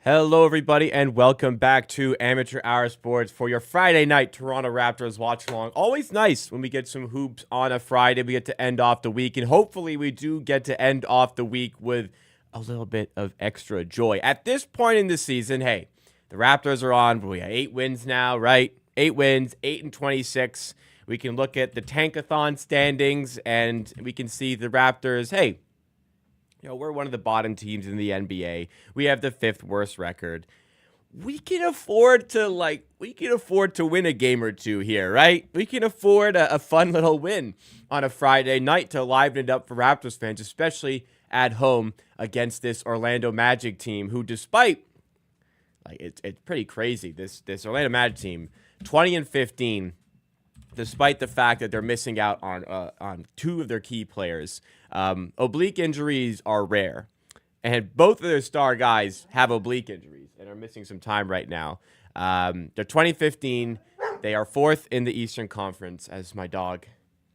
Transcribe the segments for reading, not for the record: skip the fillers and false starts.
Hello, everybody, and welcome back to Amateur Hour Sports for your Friday night Toronto Raptors watch along. Always nice when we get some hoops on a Friday. We get to end off the week, and hopefully we do get to end off the week with a little bit of extra joy. At this point in the season, hey, the Raptors are on. We have 8 wins now, right? 8 wins, 8-26. We can look at the Tankathon standings, and we can see the Raptors, hey, we're one of the bottom teams in the NBA. We have the 5th worst record. We can afford to win a game or two here, right? We can afford a fun little win on a Friday night to liven it up for Raptors fans, especially at home against this Orlando Magic team, who, despite it's pretty crazy. This Orlando Magic team, 20-15. Despite the fact that they're missing out on 2 of their key players. Oblique injuries are rare. And both of their star guys have oblique injuries and are missing some time right now. They're 20-15. They are 4th in the Eastern Conference, as my dog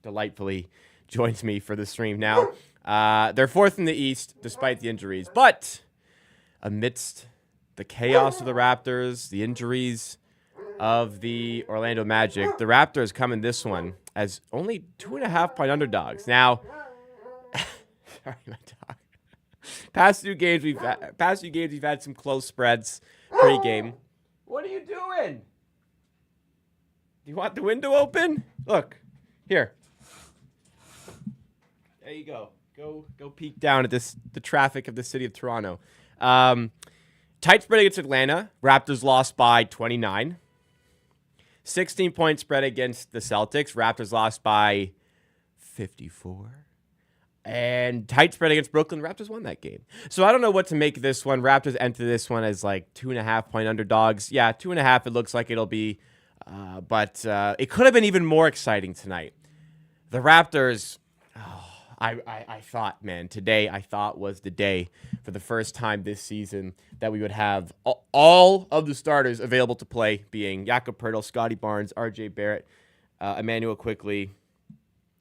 delightfully joins me for the stream now. They're 4th in the East, despite the injuries. But amidst the chaos of the Raptors, the injuries of the Orlando Magic, the Raptors come in this one as only 2.5-point underdogs. Now, sorry, my dog. Past few games we've had some close spreads pre-game. What are you doing? Do you want the window open? Look, here. There you go. Go peek down at the traffic of the city of Toronto. Tight spread against Atlanta. Raptors lost by 29. 16-point spread against the Celtics. Raptors lost by 54. And tight spread against Brooklyn. Raptors won that game. So I don't know what to make of this one. Raptors enter this one as 2.5-point underdogs. Yeah, 2.5 it looks like it'll be. But it could have been even more exciting tonight. The Raptors, I thought, man, today I thought was the day for the first time this season that we would have all of the starters available to play, being Jakob Poeltl, Scotty Barnes, R.J. Barrett, Emmanuel Quickley,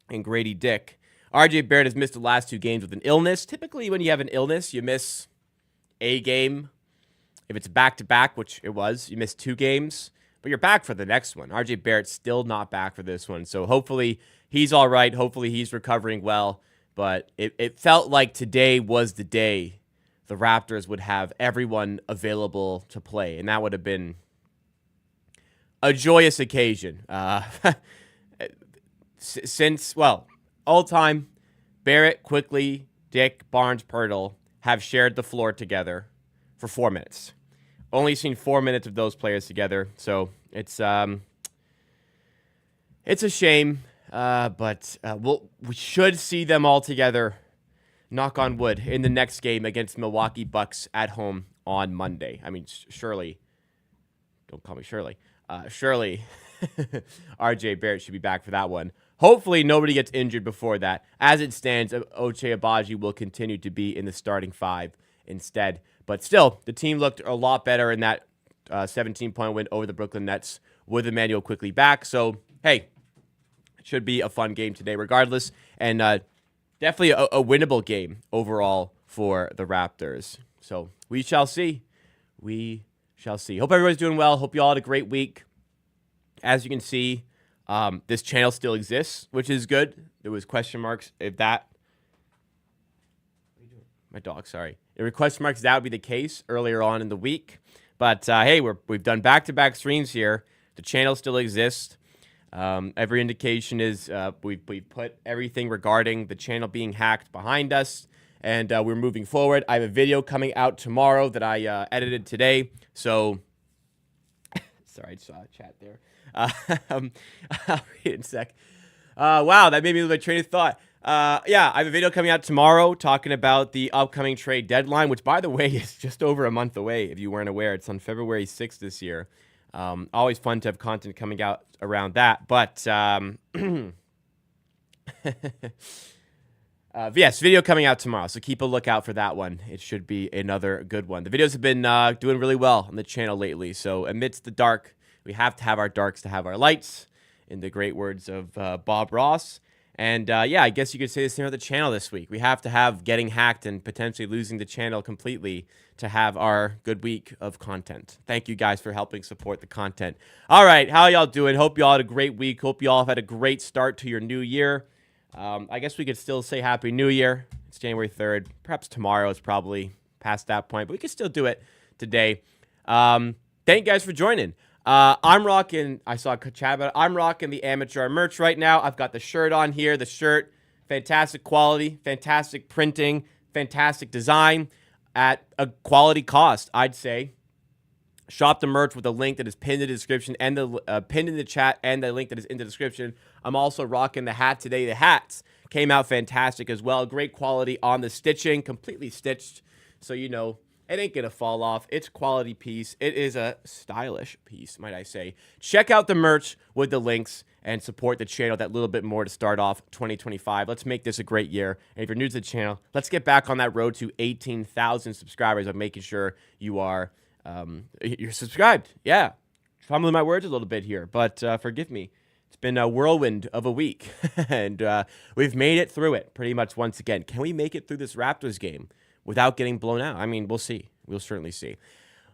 and Grady Dick. R.J. Barrett has missed the last 2 games with an illness. Typically, when you have an illness, you miss a game. If it's back-to-back, which it was, you miss 2 games, but you're back for the next one. R.J. Barrett's still not back for this one, so hopefully he's all right. Hopefully he's recovering well. But it felt like today was the day the Raptors would have everyone available to play, and that would have been a joyous occasion. All time, Barrett, Quickley, Dick, Barnes, Poeltl have shared the floor together for 4 minutes. Only seen 4 minutes of those players together, so it's a shame. But we should see them all together, knock on wood, in the next game against Milwaukee Bucks at home on Monday. I mean, surely, don't call me Shirley. Surely, R.J. Barrett should be back for that one. Hopefully, nobody gets injured before that. As it stands, Ochai Agbaji will continue to be in the starting 5 instead. But still, the team looked a lot better in that 17-point win over the Brooklyn Nets with Emmanuel Quickley back. So, hey, should be a fun game today regardless, and definitely a winnable game overall for the Raptors. So we shall see. We shall see. Hope everybody's doing well. Hope you all had a great week. As you can see, this channel still exists, which is good. There was question marks if that... My dog, sorry. There were question marks that would be the case earlier on in the week. But hey, we've done back-to-back streams here. The channel still exists. Every indication is we've put everything regarding the channel being hacked behind us, and we're moving forward. I have a video coming out tomorrow that I edited today. So, sorry, I saw a chat there. I'll read it in a sec. Wow, that made me lose my train of thought. Yeah, I have a video coming out tomorrow talking about the upcoming trade deadline, which, by the way, is just over a month away, if you weren't aware. It's on February 6th this year. Always fun to have content coming out around that. But, yes, video coming out tomorrow, so keep a lookout for that one. It should be another good one. The videos have been doing really well on the channel lately, so amidst the dark, we have to have our darks to have our lights, in the great words of Bob Ross. And yeah, I guess you could say the same about the channel this week. We have to have getting hacked and potentially losing the channel completely to have our good week of content. Thank you guys for helping support the content. All right, how y'all doing? Hope y'all had a great week. Hope y'all have had a great start to your new year. I guess we could still say Happy New Year. It's January 3rd. Perhaps tomorrow is probably past that point, but we could still do it today. Thank you guys for joining. I'm rocking, I saw a chat about it. I'm rocking the amateur merch right now. I've got the shirt on here. The shirt, fantastic quality, fantastic printing, fantastic design at a quality cost, I'd say. Shop the merch with the link that is pinned in the description and the pinned in the chat and the link that is in the description. I'm also rocking the hat today. The hats came out fantastic as well. Great quality on the stitching, completely stitched. So, you know, it ain't going to fall off. It's a quality piece. It is a stylish piece, might I say. Check out the merch with the links and support the channel that little bit more to start off 2025. Let's make this a great year. And if you're new to the channel, let's get back on that road to 18,000 subscribers of making sure you are you're subscribed. Yeah. Fumbling my words a little bit here, but forgive me. It's been a whirlwind of a week, and we've made it through it pretty much once again. Can we make it through this Raptors game without getting blown out? I mean, we'll see. We'll certainly see.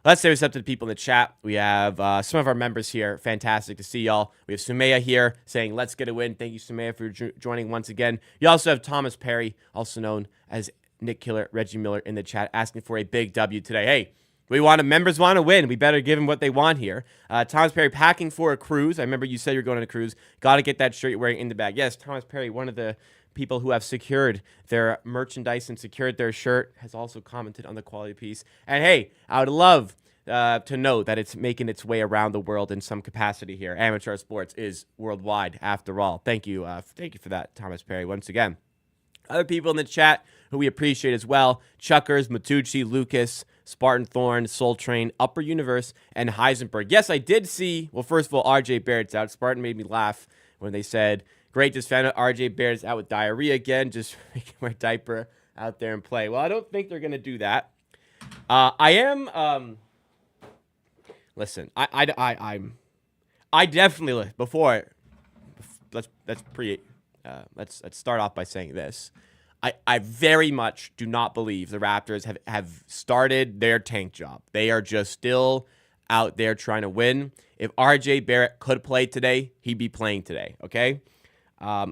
Let's say what's up to the people in the chat. We have some of our members here. Fantastic to see y'all. We have Sumaya here saying, let's get a win. Thank you, Sumaya, for joining once again. You also have Thomas Perry, also known as Nick Killer, Reggie Miller in the chat, asking for a big W today. Hey, members want to win. We better give them what they want here. Thomas Perry packing for a cruise. I remember you said you're going on a cruise. Got to get that shirt you're wearing in the bag. Yes, Thomas Perry, one of the people who have secured their merchandise and secured their shirt, has also commented on the quality piece. And hey, I would love to know that it's making its way around the world in some capacity here. Amateur sports is worldwide after all. Thank you for that, Thomas Perry, once again. Other people in the chat who we appreciate as well: Chuckers, Matucci, Lucas, Spartan Thorn, Soul Train, Upper Universe, and Heisenberg. Yes, I did see, well, first of all, RJ Barrett's out. Spartan made me laugh when they said, great, just found out RJ Barrett's out with diarrhea again. Just make him wear a diaper out there and play. Well, I don't think they're going to do that. I am, listen, I definitely, let's start off by saying this. I very much do not believe the Raptors have started their tank job. They are just still out there trying to win. If RJ Barrett could play today, he'd be playing today, okay?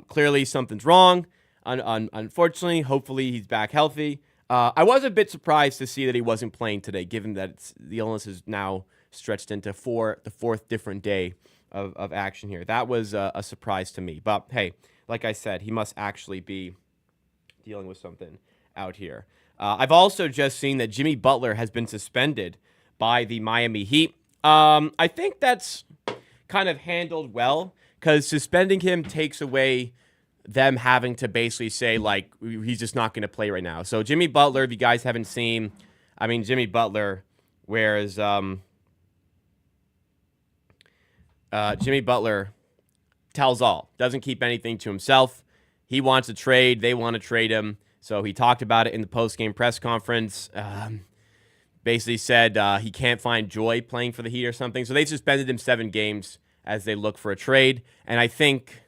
Clearly something's wrong. Unfortunately, hopefully he's back healthy. I was a bit surprised to see that he wasn't playing today, given that the illness is now stretched into the fourth different day of action here. That was a surprise to me. But hey, like I said, he must actually be dealing with something out here. I've also just seen that Jimmy Butler has been suspended by the Miami Heat. I think that's kind of handled well, because suspending him takes away them having to basically say, like, he's just not going to play right now. So Jimmy Butler, if you guys haven't seen, I mean, Jimmy Butler wears Jimmy Butler tells all, doesn't keep anything to himself. He wants to trade. They want to trade him. So he talked about it in the post-game press conference. Basically said he can't find joy playing for the Heat or something. So they suspended him 7 games as they look for a trade. And I think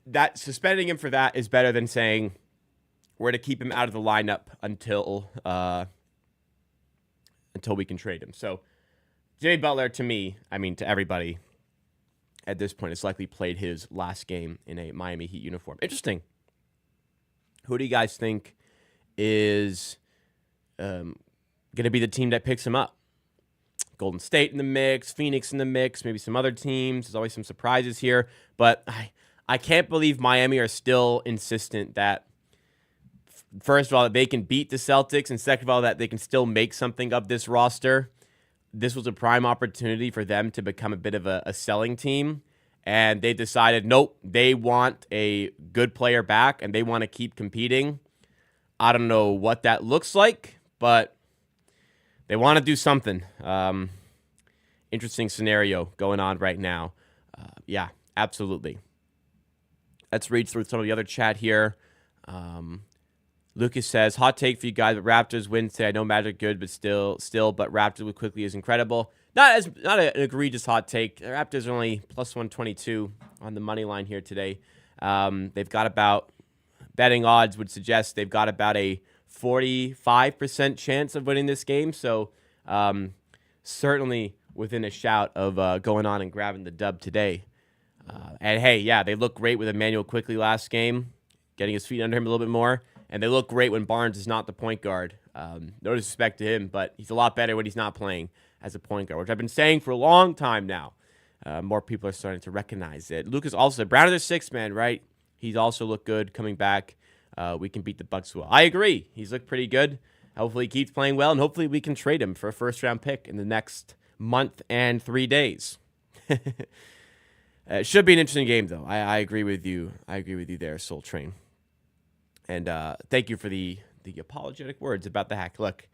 that suspending him for that is better than saying we're to keep him out of the lineup until we can trade him. So Jimmy Butler, to me, I mean to everybody at this point, has likely played his last game in a Miami Heat uniform. Interesting. Who do you guys think is going to be the team that picks him up? Golden State in the mix, Phoenix in the mix, maybe some other teams. There's always some surprises here. But I can't believe Miami are still insistent that, first of all, that they can beat the Celtics, and second of all, that they can still make something of this roster. This was a prime opportunity for them to become a bit of a selling team, and they decided, nope, they want a good player back, and they want to keep competing. I don't know what that looks like, but they want to do something. Interesting scenario going on right now. Yeah, absolutely. Let's read through some of the other chat here. Lucas says, hot take for you guys, but Raptors win today. I know Magic good, but still, but Raptors quickly is incredible. Not an egregious hot take. The Raptors are only plus 122 on the money line here today. They've got about, betting odds would suggest they've got about a 45% chance of winning this game. So certainly within a shout of going on and grabbing the dub today. And hey, yeah, they look great with Emmanuel Quickly last game, getting his feet under him a little bit more. And they look great when Barnes is not the point guard. No disrespect to him, but he's a lot better when he's not playing as a point guard, which I've been saying for a long time now. More people are starting to recognize it. Lucas also said, Brown is their sixth man, right? He's also looked good coming back. We can beat the Bucks well. I agree. He's looked pretty good. Hopefully he keeps playing well, and hopefully we can trade him for a first-round pick in the next month and 3 days. It should be an interesting game, though. I agree with you. I agree with you there, Soul Train. And thank you for the apologetic words about the hack. Look,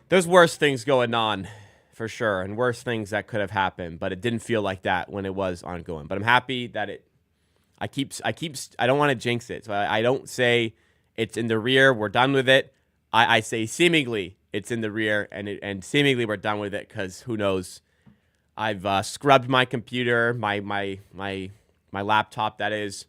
there's worse things going on, for sure, and worse things that could have happened, but it didn't feel like that when it was ongoing. But I'm happy that I don't want to jinx it, so I don't say it's in the rear, we're done with it. I say seemingly it's in the rear, and seemingly we're done with it, because who knows. I've scrubbed my computer, my laptop, that is,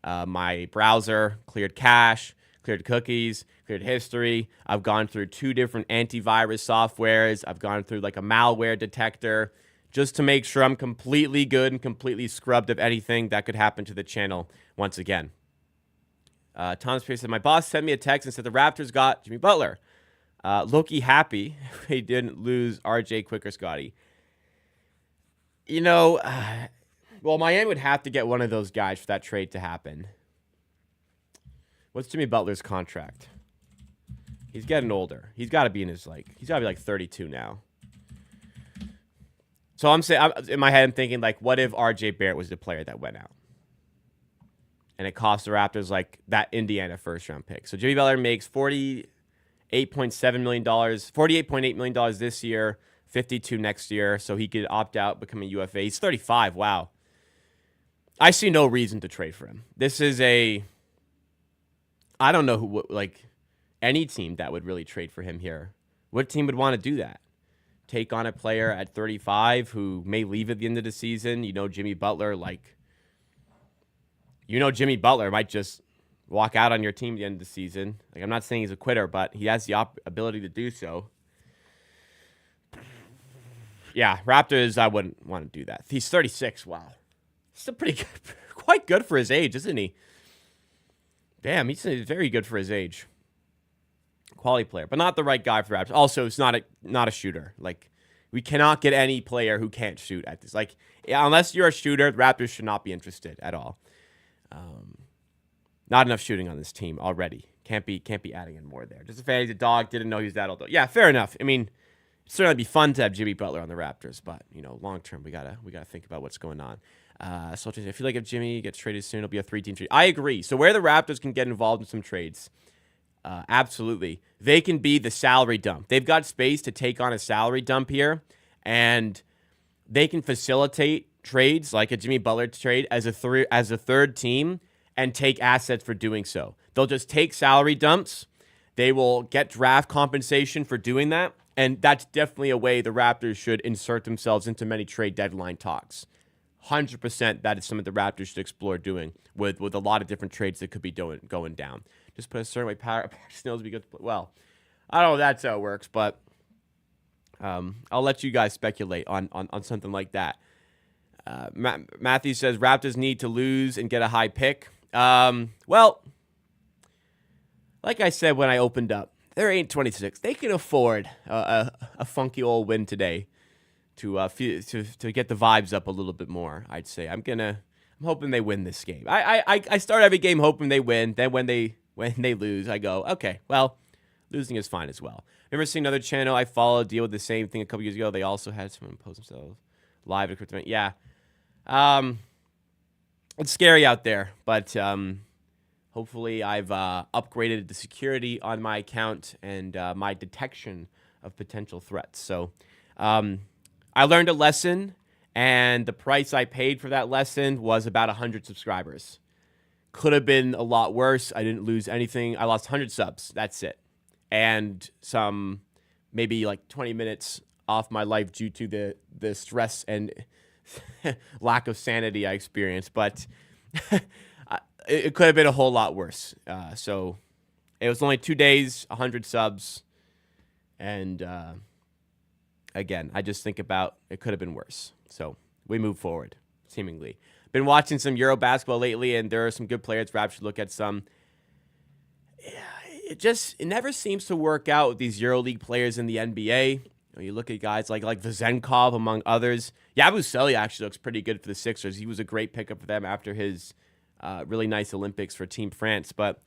my browser, cleared cache, cleared cookies, cleared history. I've gone through 2 different antivirus softwares. I've gone through like a malware detector just to make sure I'm completely good and completely scrubbed of anything that could happen to the channel once again. Thomas Pierce said, my boss sent me a text and said the Raptors got Jimmy Butler. Loki happy they didn't lose RJ Quick or Scotty. You know, well, Miami would have to get one of those guys for that trade to happen. What's Jimmy Butler's contract? He's getting older. He's got to be he's got to be like 32 now. So I'm saying, in my head, I'm thinking, like, what if RJ Barrett was the player that went out? And it cost the Raptors, like, that Indiana first-round pick. So Jimmy Butler makes $48.7 million, $48.8 million this year, 52 next year, so he could opt out, become a UFA. He's 35. Wow. I see no reason to trade for him. This is I don't know who, like, any team that would really trade for him here. What team would want to do that? Take on a player at 35 who may leave at the end of the season. Jimmy Butler, Jimmy Butler might just walk out on your team at the end of the season. Like, I'm not saying he's a quitter, but he has the ability to do so. Yeah, Raptors, I wouldn't want to do that. He's 36. Wow. Still pretty good. Quite good for his age, isn't he? Damn, he's very good for his age. Quality player, but not the right guy for the Raptors. Also, it's not a shooter. Like, we cannot get any player who can't shoot at this. Like, unless you're a shooter, the Raptors should not be interested at all. Not enough shooting on this team already. Can't be adding in more there. Just a fan, he's a dog. Didn't know he was that old. Yeah, fair enough. I mean, it'd certainly be fun to have Jimmy Butler on the Raptors, but long term, we gotta think about what's going on. So I feel like if Jimmy gets traded soon, it'll be a 3-team trade. I agree. So where the Raptors can get involved in some trades, absolutely, they can be the salary dump. They've got space to take on a salary dump here, and they can facilitate trades like a Jimmy Butler trade as a third team and take assets for doing so. They'll just take salary dumps. They will get draft compensation for doing that, and that's definitely a way the Raptors should insert themselves into many trade deadline talks. 100% that is something the Raptors should explore doing with a lot of different trades that could be going down. Just put a certain way Snell's would be good to play. Well, I don't know if that's how it works, but I'll let you guys speculate on something like that. Matthew says Raptors need to lose and get a high pick. Well, like I said when I opened up, they're 8-26. They can afford a funky old win today to get the vibes up a little bit more. I'd say I'm hoping they win this game. I start every game hoping they win. Then when they lose, I go, okay, well, losing is fine as well. Remember seeing another channel I followed deal with the same thing a couple years ago? They also had someone post themselves live at crypto. Yeah. It's scary out there, but hopefully I've upgraded the security on my account and my detection of potential threats. So I learned a lesson, and the price I paid for that lesson was about 100 subscribers. Could have been a lot worse. I didn't lose anything. I lost 100 subs. That's it. And some maybe like 20 minutes off my life due to the stress and lack of sanity I experienced, but it could have been a whole lot worse. So it was only 2 days, 100 subs, and again, I just think about it could have been worse. So we move forward, seemingly. Been watching some Euro basketball lately, and there are some good players. Perhaps should look at some. It never seems to work out with these EuroLeague players in the NBA. You look at guys like Vezenkov, among others. Yabusele actually looks pretty good for the Sixers. He was a great pickup for them after his really nice Olympics for Team France. But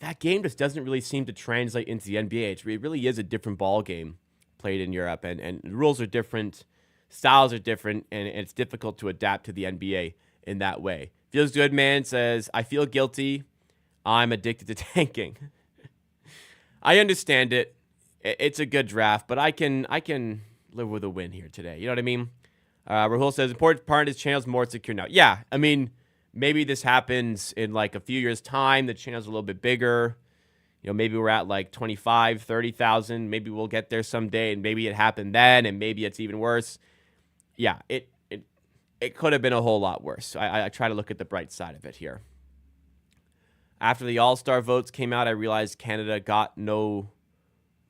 that game just doesn't really seem to translate into the NBA. It really is a different ball game played in Europe, and the rules are different, styles are different, and it's difficult to adapt to the NBA in that way. Feels Good Man says, I feel guilty. I'm addicted to tanking. I understand it. It's a good draft, but I can live with a win here today. You know what I mean? Rahul says, important part of his channel's more secure now. Yeah, I mean, maybe this happens in like a few years' time. The channel's a little bit bigger. You know, maybe we're at like 25, 30,000. Maybe we'll get there someday, and maybe it happened then, and maybe it's even worse. Yeah, it could have been a whole lot worse. I try to look at the bright side of it here. After the All-Star votes came out, I realized Canada got no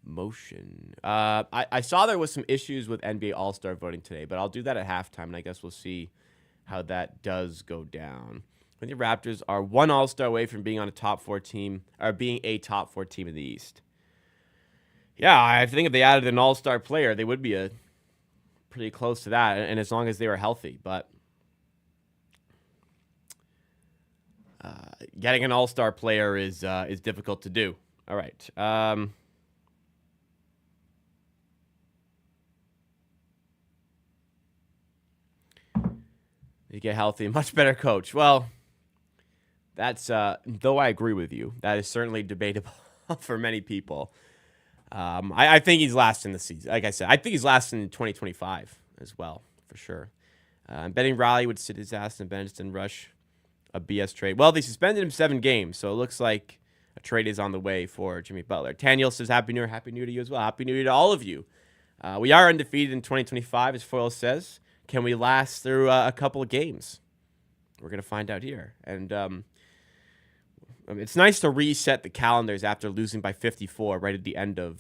motion. I saw there was some issues with NBA All-Star voting today, but I'll do that at halftime, and I guess we'll see how that does go down. When the Raptors are one All-Star away from being on a top 4 team, or being a top 4 team in the East. Yeah, I think if they added an All-Star player, they would be pretty close to that, and as long as they were healthy. But getting an All-Star player is difficult to do. All right. You get healthy, much better coach. Well, that's though I agree with you, that is certainly debatable for many people. I think he's last in the season. Like I said, I think he's last in 2025 as well, for sure. I'm betting Riley would sit his ass and bench and rush a BS trade. Well, they suspended him 7 games, so it looks like a trade is on the way for Jimmy Butler. Taniel says, Happy New Year. Happy New Year to you as well. Happy New Year to all of you. We are undefeated in 2025, as Foyle says. Can we last through a couple of games? We're going to find out here. And it's nice to reset the calendars after losing by 54 right at the end of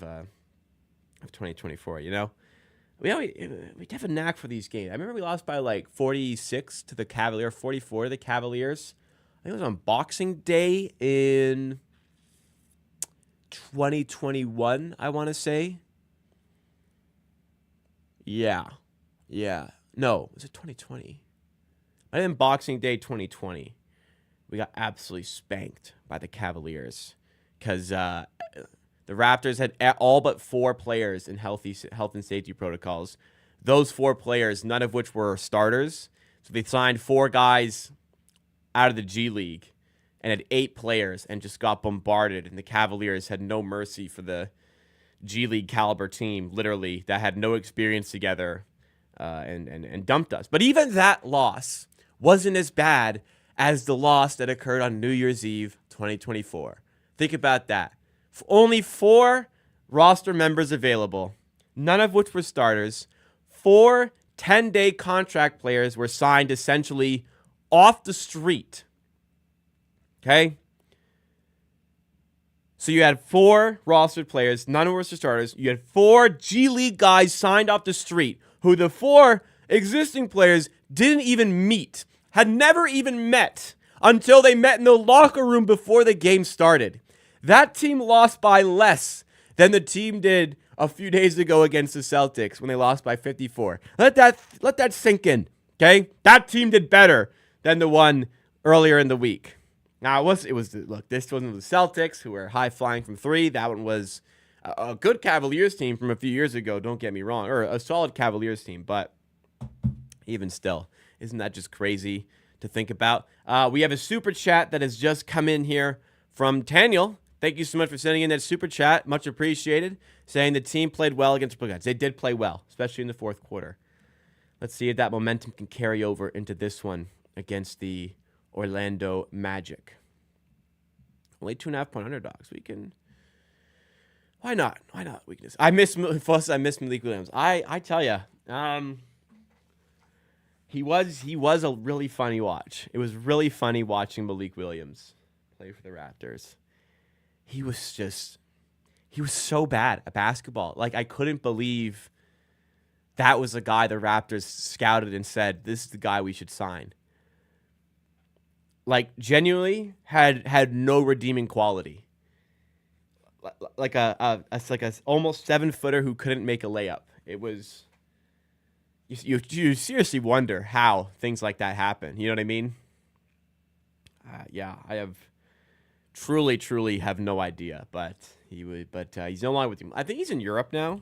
2024, you know? We have a knack for these games. I remember we lost by like 46 to the Cavaliers, 44 to the Cavaliers. I think it was on Boxing Day in 2021, I want to say. Yeah. No, was it 2020? I think Boxing Day 2020. We got absolutely spanked by the Cavaliers because the Raptors had all but 4 players in health and safety protocols. Those 4 players, none of which were starters. So they signed 4 guys out of the G League and had 8 players and just got bombarded. And the Cavaliers had no mercy for the G League caliber team, literally, that had no experience together and dumped us. But even that loss wasn't as bad as the loss that occurred on New Year's Eve 2024. Think about that. Only 4 roster members available, none of which were starters. 4 10-day contract players were signed essentially off the street. Okay? So you had 4 rostered players, none of which were starters. You had 4 G League guys signed off the street, who the 4 existing players didn't even meet, had never even met until they met in the locker room before the game started. That team lost by less than the team did a few days ago against the Celtics when they lost by 54. Let that sink in, okay? That team did better than the one earlier in the week. Now, look, this wasn't the Celtics, who were high-flying from 3. That one was a good Cavaliers team from a few years ago, don't get me wrong, or a solid Cavaliers team, but even still, isn't that just crazy to think about? We have a super chat that has just come in here from Taniel. Thank you so much for sending in that super chat. Much appreciated. Saying the team played well against Blue Guys. They did play well, especially in the 4th quarter. Let's see if that momentum can carry over into this one against the Orlando Magic. Only 2.5-point underdogs. We can. Why not? Weakness. I miss Malik Williams. I tell you. He was a really funny watch. It was really funny watching Malik Williams play for the Raptors. He was so bad at basketball. Like, I couldn't believe that was the guy the Raptors scouted and said, this is the guy we should sign. Like, genuinely had no redeeming quality. Like a almost 7-footer who couldn't make a layup. It was you seriously wonder how things like that happen. You know what I mean? Yeah, I have truly have no idea. But he's no longer with him. I think he's in Europe now.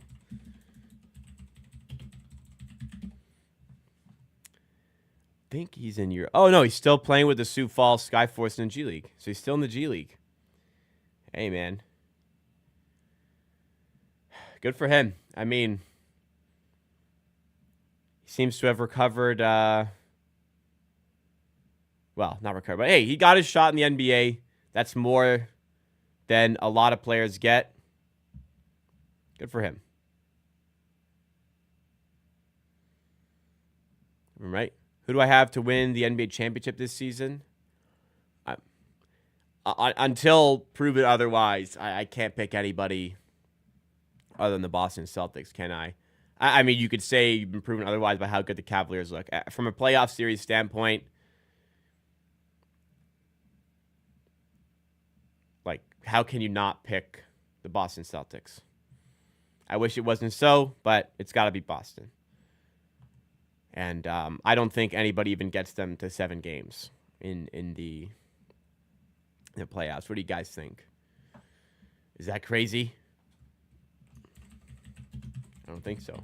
Oh no, he's still playing with the Sioux Falls Skyforce in the G League. So he's still in the G League. Hey man, good for him. I mean, he seems to have recovered. Well, not recovered, but hey, he got his shot in the NBA. That's more than a lot of players get. Good for him. All right. Who do I have to win the NBA championship this season? Until proven otherwise, I can't pick anybody other than the Boston Celtics, can I? I mean, you could say you've been proven otherwise by how good the Cavaliers look. From a playoff series standpoint, like, how can you not pick the Boston Celtics? I wish it wasn't so, but it's got to be Boston. And I don't think anybody even gets them to 7 games in the playoffs. What do you guys think? Is that crazy? I don't think so.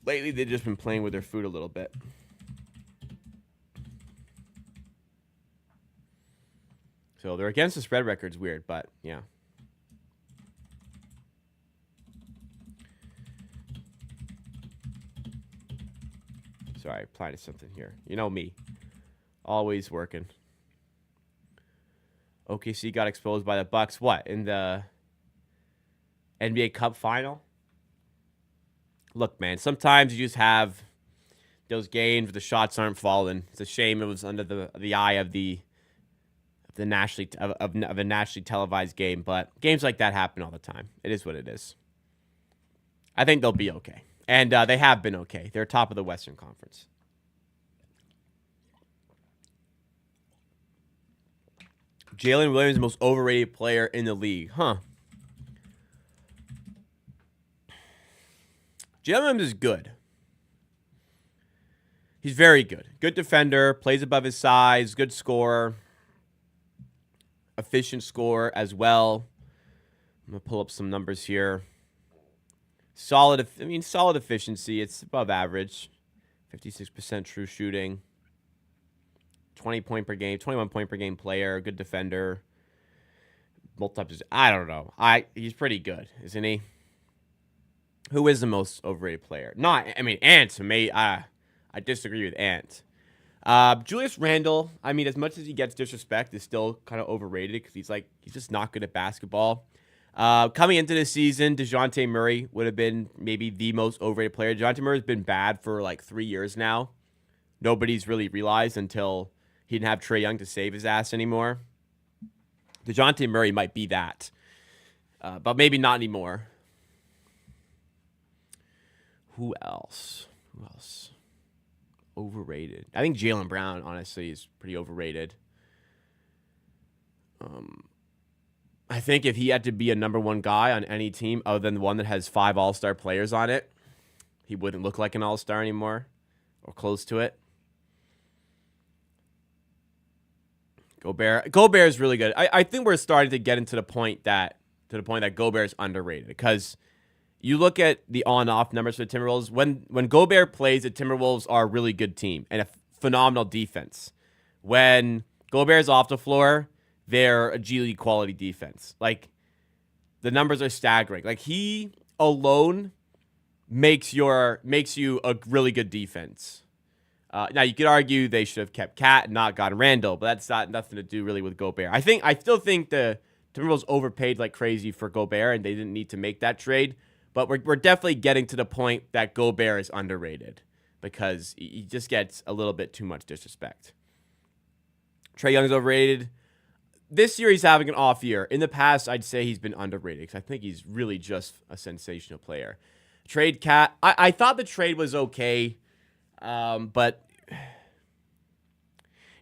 Lately, they've just been playing with their food a little bit. So they're against the spread record's weird, but yeah. Sorry, applying to something here. You know me. Always working. OKC got exposed by the Bucks. What? In the NBA Cup final? Look, man, sometimes you just have those games where the shots aren't falling. It's a shame it was under the eye of a nationally televised game, but games like that happen all the time. It is what it is. I think they'll be okay. And they have been okay. They're top of the Western Conference. Jalen Williams, the most overrated player in the league. Huh. Jalen Williams is good. He's very good. Good defender. Plays above his size. Good scorer. Efficient scorer as well. I'm going to pull up some numbers here. Solid efficiency. It's above average. 56% true shooting. 21 point per game player. Good defender. I don't know. He's pretty good, isn't he? Who is the most overrated player? Ant. I disagree with Ant. Julius Randle, as much as he gets disrespect, is still kind of overrated because he's just not good at basketball. Coming into the season, DeJounte Murray would have been maybe the most overrated player. DeJounte Murray's been bad for like 3 years now. Nobody's really realized until he didn't have Trae Young to save his ass anymore. DeJounte Murray might be that, but maybe not anymore. Who else? Overrated. I think Jaylen Brown, honestly, is pretty overrated. I think if he had to be a number one guy on any team other than the one that has 5 all-star players on it, he wouldn't look like an all-star anymore or close to it. Gobert is really good. I think we're starting to get to the point that Gobert is underrated because you look at the on-off numbers for the Timberwolves. When Gobert plays, the Timberwolves are a really good team and a phenomenal defense. When Gobert's off the floor, they're a G League quality defense. Like, the numbers are staggering. Like, he alone makes you a really good defense. Now, you could argue they should have kept Cat and not gotten Randall, but that's nothing to do really with Gobert. I still think the Timberwolves overpaid like crazy for Gobert, and they didn't need to make that trade. But we're definitely getting to the point that Gobert is underrated. because he just gets a little bit too much disrespect. Trae Young's overrated. This year, he's having an off year. In the past, I'd say he's been underrated because I think he's really just a sensational player. Trade Cat. I thought the trade was okay, but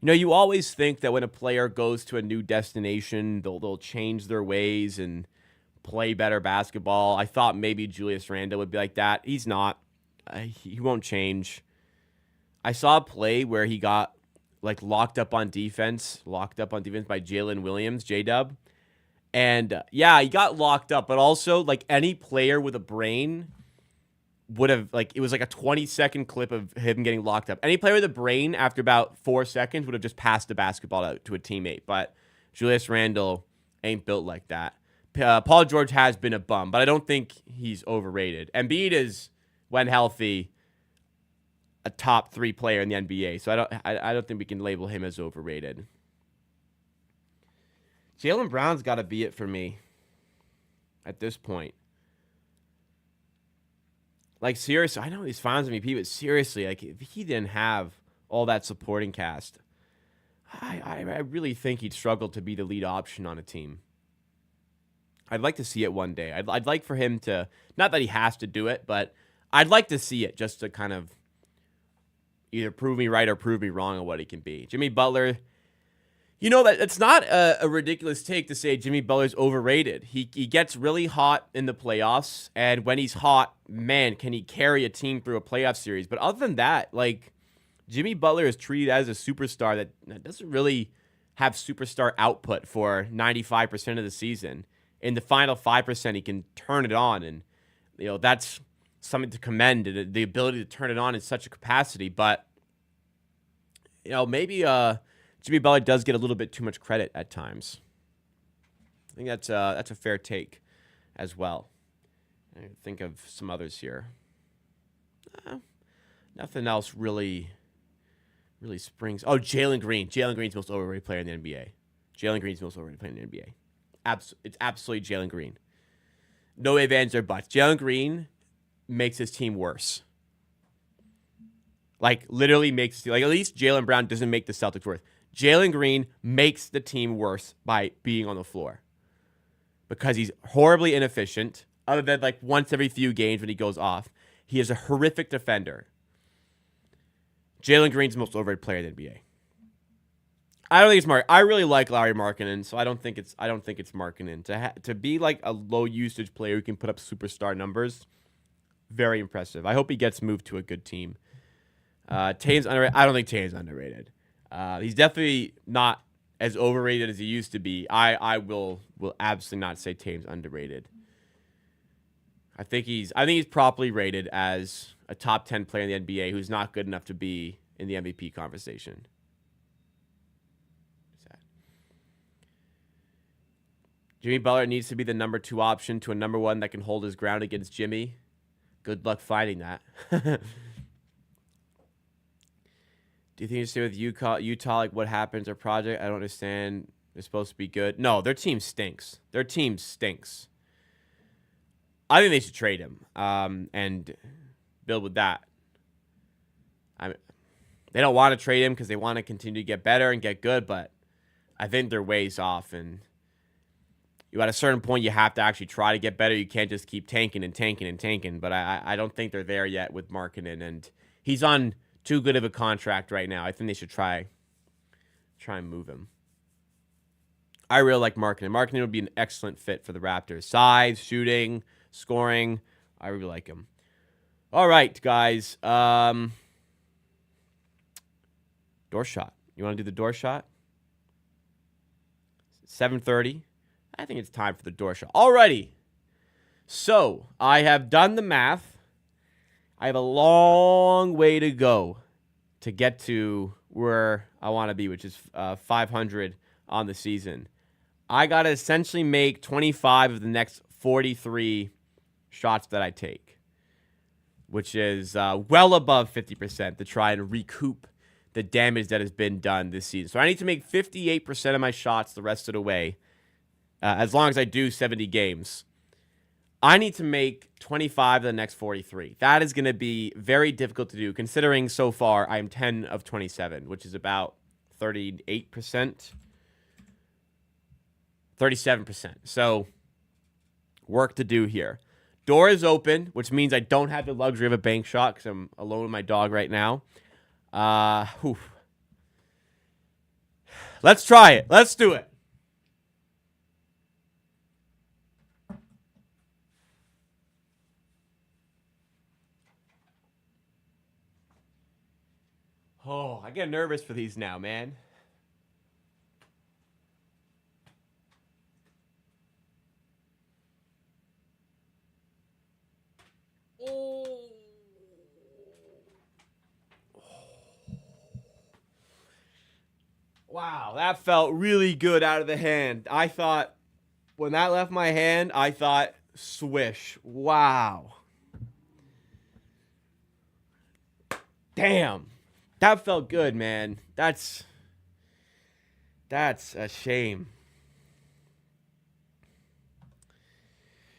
you always think that when a player goes to a new destination, they'll change their ways and play better basketball. I thought maybe Julius Randle would be like that. He's not. He won't change. I saw a play where he got locked up on defense by Jalen Williams, J-Dub. And he got locked up, but also any player with a brain would have it was a 20-second clip of him getting locked up. Any player with a brain after about 4 seconds would have just passed the basketball out to a teammate. But Julius Randle ain't built like that. Paul George has been a bum, but I don't think he's overrated. Embiid is, when healthy, a top 3 player in the NBA. So I don't think we can label him as overrated. Jaylen Brown's got to be it for me at this point. Seriously, I know he's Finals MVP, but seriously, if he didn't have all that supporting cast, I really think he'd struggle to be the lead option on a team. I'd like to see it one day. I'd like for him to, not that he has to do it, but I'd like to see it just to kind of either prove me right or prove me wrong on what he can be. Jimmy Butler, that it's not a ridiculous take to say Jimmy Butler's overrated. He gets really hot in the playoffs, and when he's hot, man, can he carry a team through a playoff series. But other than that, Jimmy Butler is treated as a superstar that doesn't really have superstar output for 95% of the season. In the final 5%, he can turn it on, and that's something to commend, the ability to turn it on in such a capacity. But maybe Jimmy Butler does get a little bit too much credit at times. I think that's a fair take as well. I think of some others here. Nothing else really springs. Oh, Jalen Green. Jalen Green's the most overrated player in the NBA. Jalen Green's the most overrated player in the NBA. It's absolutely Jalen Green. No ifs, ands, or buts. Jalen Green makes his team worse. Literally makes at least Jaylen Brown doesn't make the Celtics worse. Jalen Green makes the team worse by being on the floor because he's horribly inefficient. Other than once every few games when he goes off, he is a horrific defender. Jalen Green's the most overrated player in the NBA. I don't think it's Mark. I really like Lauri Markkanen, so I don't think it's Markkanen to be a low usage player who can put up superstar numbers. Very impressive. I hope he gets moved to a good team. Tatum's underrated. I don't think Tatum's underrated. He's definitely not as overrated as he used to be. I will absolutely not say Tatum's underrated. I think he's properly rated as a top 10 player in the NBA who's not good enough to be in the MVP conversation. Jimmy Butler needs to be the number 2 option to a number 1 that can hold his ground against Jimmy. Good luck finding that. Do you think you stay with Utah? What happens? Our project? I don't understand. They're supposed to be good. No, their team stinks. I think they should trade him and build with that. They don't want to trade him because they want to continue to get better and get good, but I think they're ways off. And at a certain point, you have to actually try to get better. You can't just keep tanking. But I don't think they're there yet with Markkanen, and he's on too good of a contract right now. I think they should try and move him. I really like Markkanen. Markkanen would be an excellent fit for the Raptors. Size, shooting, scoring. I really like him. All right, guys. Door shot. You want to do the door shot? 7:30. I think it's time for the door shot. Alrighty. So, I have done the math. I have a long way to go to get to where I want to be, which is 500 on the season. I got to essentially make 25 of the next 43 shots that I take, which is well above 50% to try and recoup the damage that has been done this season. So I need to make 58% of my shots the rest of the way. As long as I do 70 games, I need to make 25 of the next 43. That is going to be very difficult to do, considering so far I'm 10 of 27, which is about 38%, 37%. So work to do here. Door is open, which means I don't have the luxury of a bank shot because I'm alone with my dog right now. Let's try it. Let's do it. Oh, I get nervous for these now, man. Oh. Wow, that felt really good out of the hand. I thought, when that left my hand, I thought, swish. Wow. Damn. That felt good, man. That's a shame.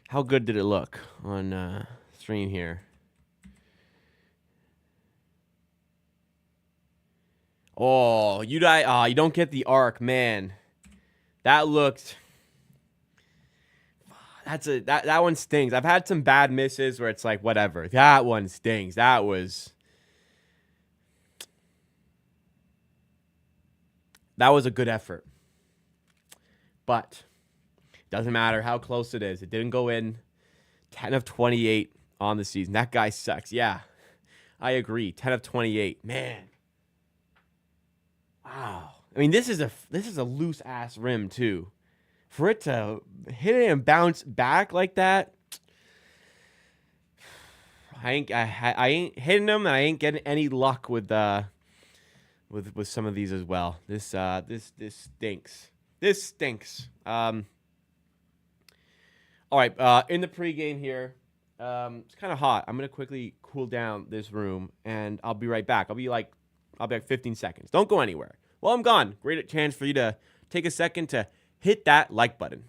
How good did it look on stream here? Oh, you don't get the arc, man. That looked. That one stings. I've had some bad misses where it's like whatever. That one stings. That was a good effort. But it doesn't matter how close it is. It didn't go in. 10 of 28 on the season. That guy sucks. Yeah, I agree. 10 of 28. Man. Wow. I mean, this is a loose ass rim too. For it to hit it and bounce back like that, I ain't hitting them, and I ain't getting any luck with some of these as well. This stinks. This stinks. All right, in the pregame here, it's kind of hot. I'm gonna quickly cool down this room, and I'll be right back. I'll be like 15 seconds. Don't go anywhere. While I'm gone, great chance for you to take a second to hit that like button.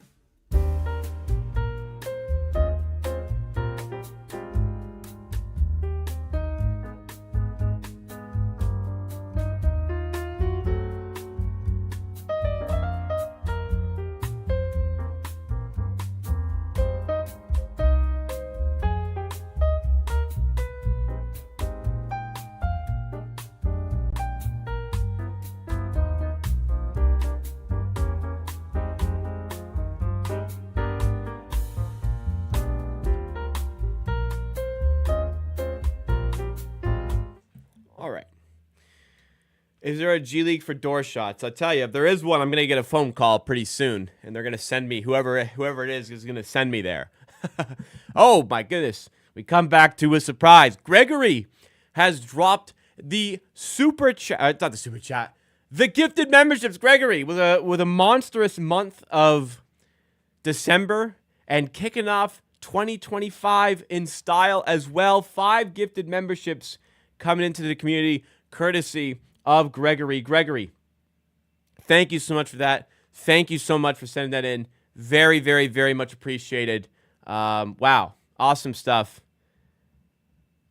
All right. Is there a G League for door shots? I'll tell you, if there is one, I'm going to get a phone call pretty soon, and they're going to send me, whoever it is going to send me there. Oh, my goodness. We come back to a surprise. Gregory has dropped the super chat. Not the super chat. The gifted memberships, Gregory, with a monstrous month of December and kicking off 2025 in style as well. 5 gifted memberships coming into the community, courtesy of Gregory. Gregory, thank you so much for that. Thank you so much for sending that in. Very, very, very much appreciated. Wow, awesome stuff.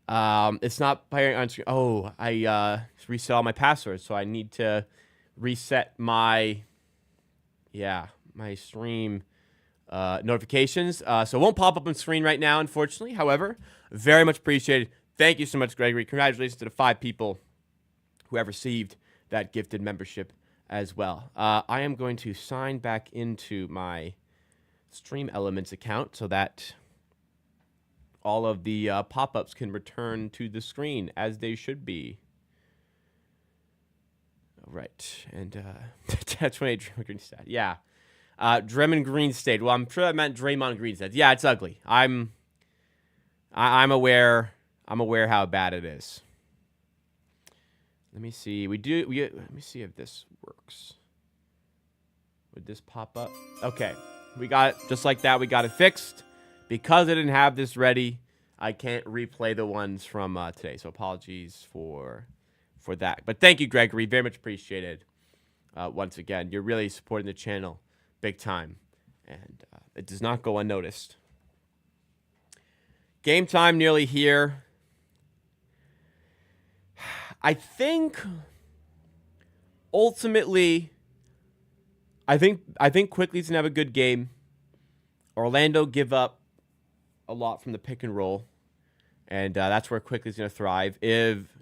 It's not playing on screen. Oh, I reset all my passwords, so I need to reset my stream notifications. So it won't pop up on screen right now, unfortunately. However, very much appreciated. Thank you so much, Gregory. Congratulations to the 5 people who have received that gifted membership as well. I am going to sign back into my Stream Elements account so that all of the pop-ups can return to the screen as they should be. All right. And 28 Draymond Green stat. Yeah. Draymond Green State. Well, I'm sure that meant Draymond Green stat. Yeah, it's ugly. I'm aware. I'm aware how bad it is. Let me see. Let me see if this works. Would this pop up? Okay. We got it just like that. We got it fixed. Because I didn't have this ready, I can't replay the ones from today. So apologies for that. But thank you, Gregory. Very much appreciated. Once again, you're really supporting the channel big time. And it does not go unnoticed. Game time nearly here. I think ultimately, I think Quickly's gonna have a good game. Orlando give up a lot from the pick and roll, and that's where Quickly's gonna thrive. If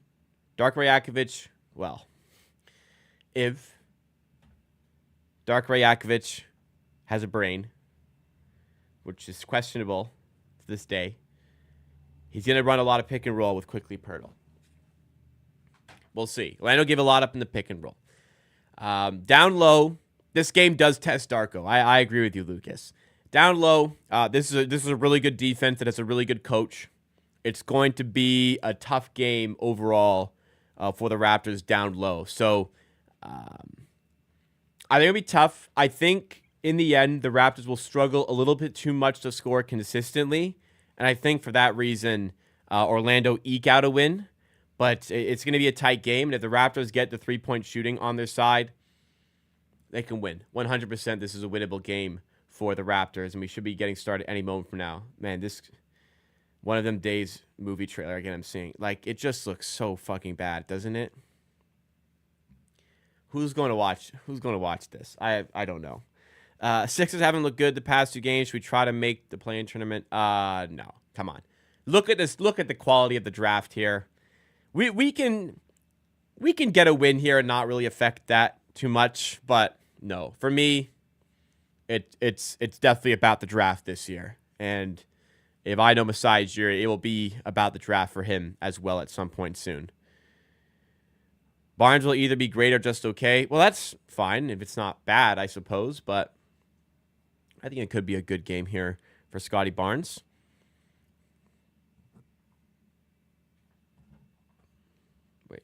Dark Rajakovic has a brain, which is questionable to this day, he's going to run a lot of pick and roll with Quickly Pirtle. We'll see. Orlando gave a lot up in the pick and roll. Down low, this game does test Darko. I agree with you, Lucas. Down low, this is a really good defense that has a really good coach. It's going to be a tough game overall for the Raptors down low. So I think it'll be tough. I think in the end, the Raptors will struggle a little bit too much to score consistently. And I think for that reason, Orlando eke out a win. But it's going to be a tight game. And if the Raptors get the three-point shooting on their side, they can win. 100% this is a winnable game for the Raptors. And we should be getting started any moment from now. Man, this one of them days movie trailer again I'm seeing. Like, it just looks so fucking bad, doesn't it? Who's going to watch this? I don't know. Sixers haven't looked good the past 2 games. Should we try to make the play-in tournament? No. Come on. Look at this. Look at the quality of the draft here. We can get a win here and not really affect that too much, but no. For me, it's definitely about the draft this year. And if I know Masai Ujiri, it will be about the draft for him as well at some point soon. Barnes will either be great or just okay. Well, that's fine if it's not bad, I suppose. But I think it could be a good game here for Scotty Barnes. Wait.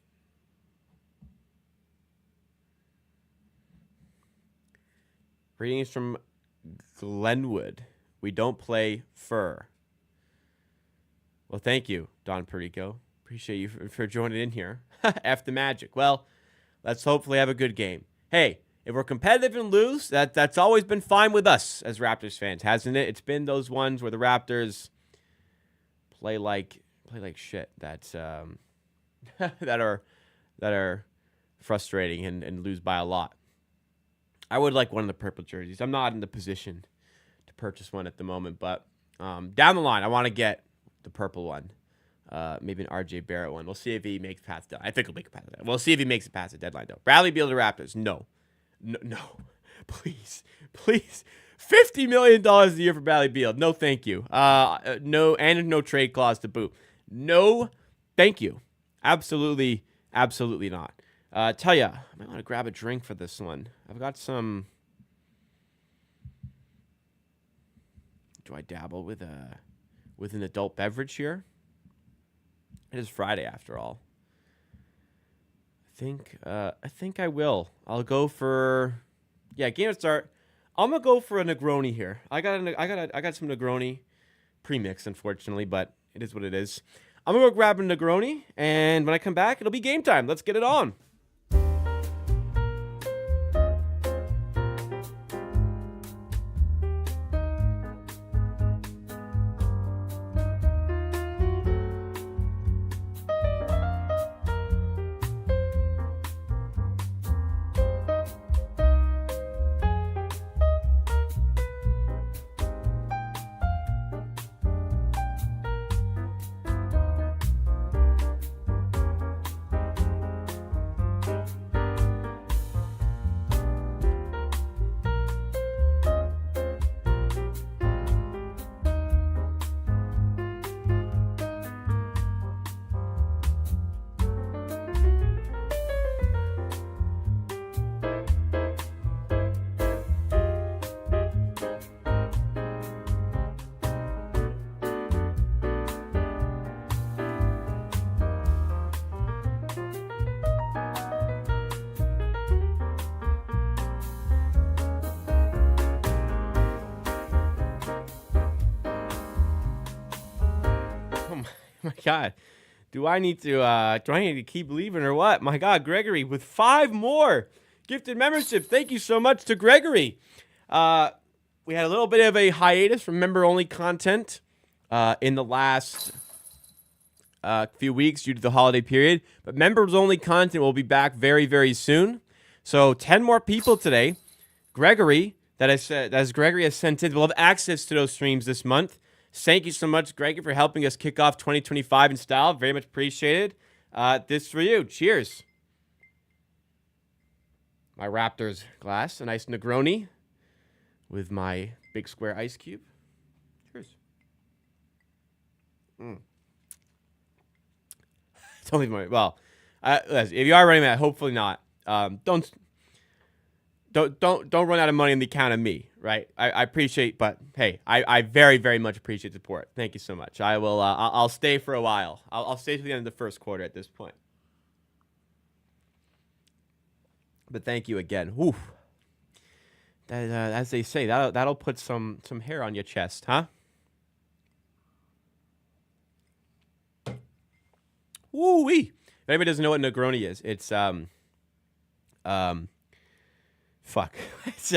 Greetings from Glenwood. We don't play fur. Well, thank you, Don Perico. Appreciate you for joining in here. F the Magic. Well, let's hopefully have a good game. Hey, if we're competitive and lose, that's always been fine with us as Raptors fans, hasn't it? It's been those ones where the Raptors play like shit. That's that are frustrating and lose by a lot. I would like one of the purple jerseys. I'm not in the position to purchase one at the moment, but down the line, I want to get the purple one. Maybe an RJ Barrett one. We'll see if he makes past deadline. I think he'll make it past deadline. We'll see if he makes it past the deadline, though. Bradley Beal to Raptors. No. Please. $50 million a year for Bradley Beal. No, thank you. No, and no trade clause to boot. No, thank you. Absolutely not. Tell ya, I might want to grab a drink for this one. I've got some. Do I dabble with an adult beverage here? It is Friday after all. I think I will. I'll go for game start. I'm gonna go for a Negroni here. I got some Negroni pre-mix, unfortunately, but it is what it is. I'm gonna go grab a Negroni, and when I come back, it'll be game time. Let's get it on. My God, do I need to keep leaving or what? My God, Gregory with 5 more gifted memberships. Thank you so much to Gregory. We had a little bit of a hiatus from member-only content. in the last few weeks due to the holiday period. But members-only content will be back very, very soon. So 10 more people today. Gregory, Gregory has sent in, will have access to those streams this month. Thank you so much, Gregory, for helping us kick off 2025 in style. Very much appreciated. This for you. Cheers. My Raptors glass, a nice Negroni with my big square ice cube. Cheers. It's only my, well, if you are running that, hopefully not. Don't run out of money on the account of me, right? I appreciate, but hey, I very, very much appreciate the support. Thank you so much. I will. I'll stay for a while. I'll stay to the end of the first quarter at this point. But thank you again. Whew. That, as they say, that'll put some hair on your chest, huh? Woo-wee. If anybody doesn't know what Negroni is, it's it's